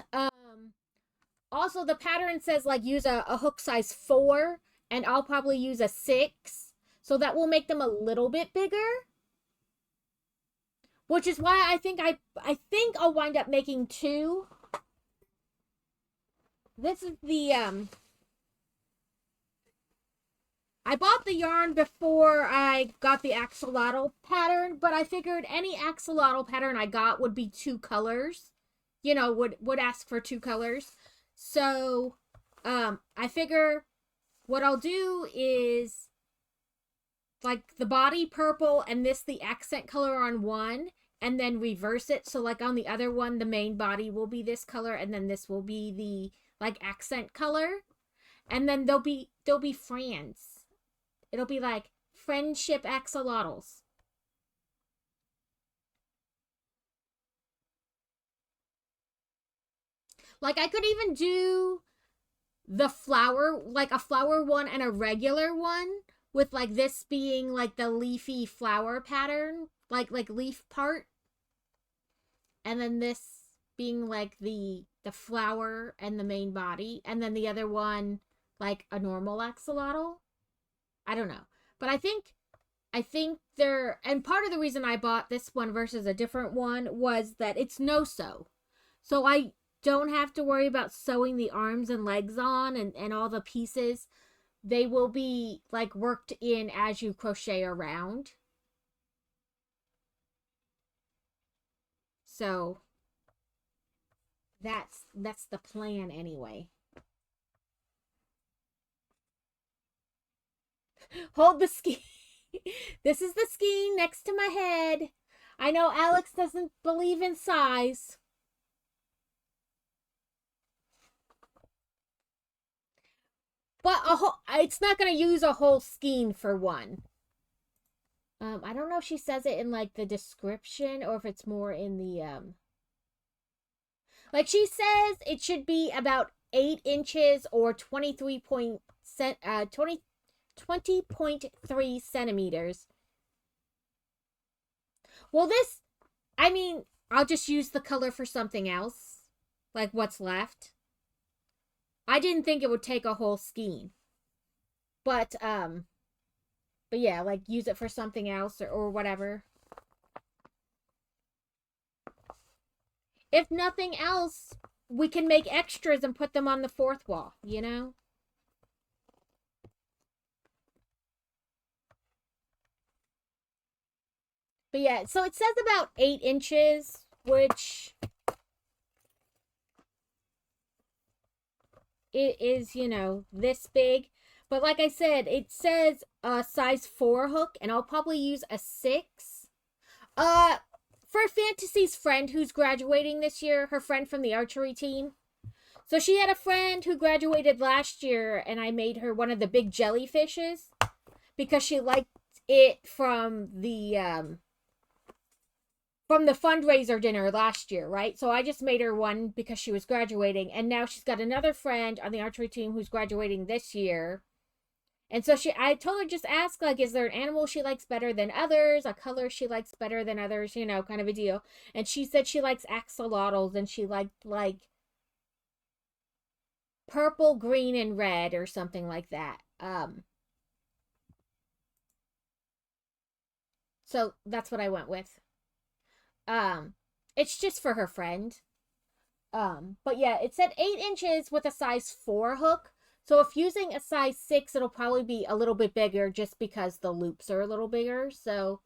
also the pattern says like use a hook size 4, and I'll probably use a 6, so that will make them a little bit bigger. Which is why I think I'll wind up making 2. This is the I bought the yarn before I got the axolotl pattern, but I figured any axolotl pattern I got would be 2 colors. You know, would ask for 2 colors. So, I figure what I'll do is like the body purple and this the accent color on one, and then reverse it. So like on the other one, the main body will be this color, and then this will be the like accent color, and then they'll be friends. It'll be like friendship axolotls. Like I could even do the flower, like a flower one and a regular one, with like this being like the leafy flower pattern, like leaf part, and then this being like the flower and the main body, and then the other one like a normal axolotl. I don't know. But I think there, and part of the reason I bought this one versus a different one was that it's no sew. So I don't have to worry about sewing the arms and legs on and all the pieces. They will be like worked in as you crochet around. So that's the plan anyway. Hold the skein. This is the skein next to my head. I know Alex doesn't believe in size. But it's not going to use a whole skein for one. I don't know if she says it in like the description or if it's more in the like she says it should be about 8 inches or 20.3 centimeters. Well, this, I mean, I'll just use the color for something else, like what's left. I didn't think it would take a whole skein, but yeah, like use it for something else or whatever. If nothing else, we can make extras and put them on the fourth wall, you know? But yeah, so it says about 8 inches, which it is, you know, this big. But like I said, it says a size 4 hook, and I'll probably use a 6. For Fantasy's friend who's graduating this year, her friend from the archery team. So she had a friend who graduated last year, and I made her one of the big jellyfishes because she liked it from the fundraiser dinner last year, right? So I just made her one because she was graduating, and now she's got another friend on the archery team who's graduating this year. And so I told her just ask, like, is there an animal she likes better than others, a color she likes better than others, you know, kind of a deal. And she said she likes axolotls, and she liked like purple, green, and red or something like that. So that's what I went with. Um, it's just for her friend. But yeah, it said 8 inches with a size 4 hook. So if using a size 6, it'll probably be a little bit bigger just because the loops are a little bigger. So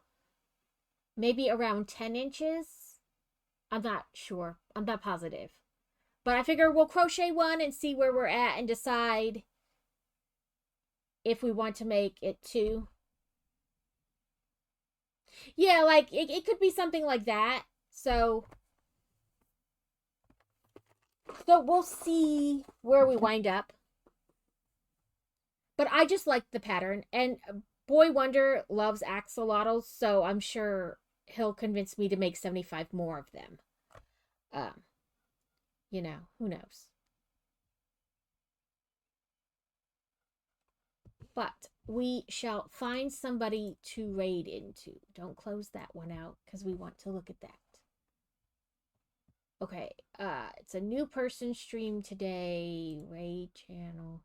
maybe around 10 inches. I'm not sure. I'm not positive. But I figure we'll crochet one and see where we're at and decide if we want to make it 2. Yeah, like it could be something like that. So we'll see where we wind up. But I just like the pattern, and Boy Wonder loves axolotls, so I'm sure he'll convince me to make 75 more of them. Um, you know, who knows? But we shall find somebody to raid into. Don't close that one out because we want to look at that. Okay, it's a new person stream today. Raid channel.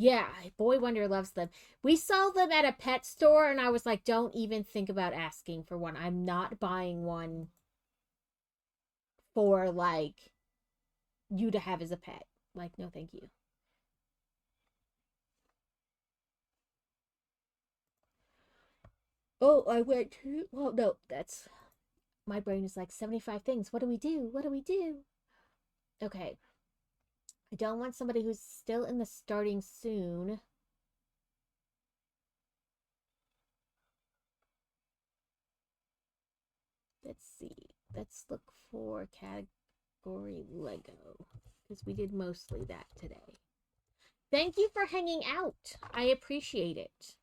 Yeah, Boy Wonder loves them. We saw them at a pet store, and I was like, don't even think about asking for one. I'm not buying one for, like, you to have as a pet. Like, no, thank you. Oh, I went to. Well, no, that's. My brain is like 75 things. What do we do? What do we do? Okay. I don't want somebody who's still in the starting soon. Let's see. Let's look for category Lego because we did mostly that today. Thank you for hanging out. I appreciate it.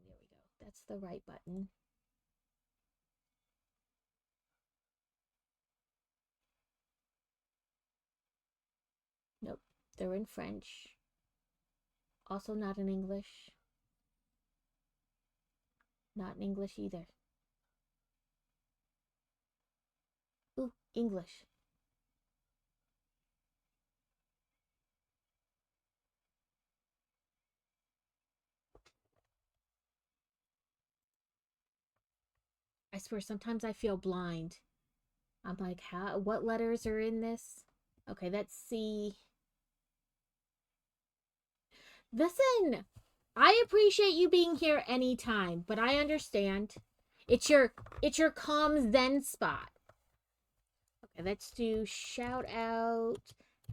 There we go. That's the right button. Nope. They're in French. Also not in English. Not in English either. Ooh, English. I swear sometimes I feel blind. I'm like, how? What letters are in this? Okay, let's see. Listen, I appreciate you being here anytime, but I understand. It's your calm zen spot. Okay, let's do shout out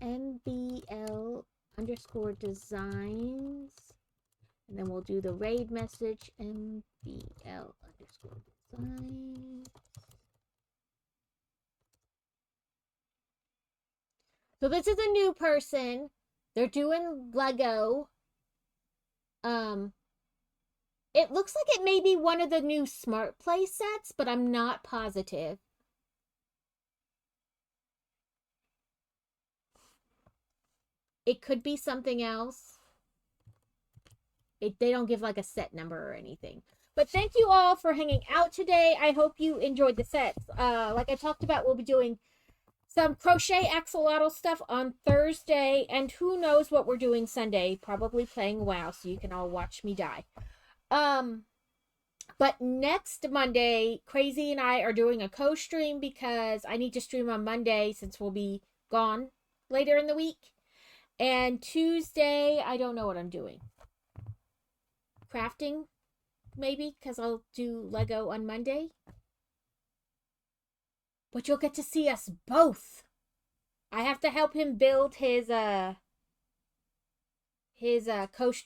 NBL underscore designs. And then we'll do the raid message NBL underscore designs. So this is a new person. They're doing Lego. It looks like it may be one of the new Smart Play sets, but I'm not positive. It could be something else. They don't give like a set number or anything. But thank you all for hanging out today. I hope you enjoyed the sets. Like I talked about, we'll be doing some crochet axolotl stuff on Thursday, and who knows what we're doing Sunday. Probably playing WoW, so you can all watch me die. But next Monday, Crazy and I are doing a co-stream because I need to stream on Monday since we'll be gone later in the week. And Tuesday, I don't know what I'm doing. Crafting, maybe, because I'll do Lego on Monday. But you'll get to see us both. I have to help him build his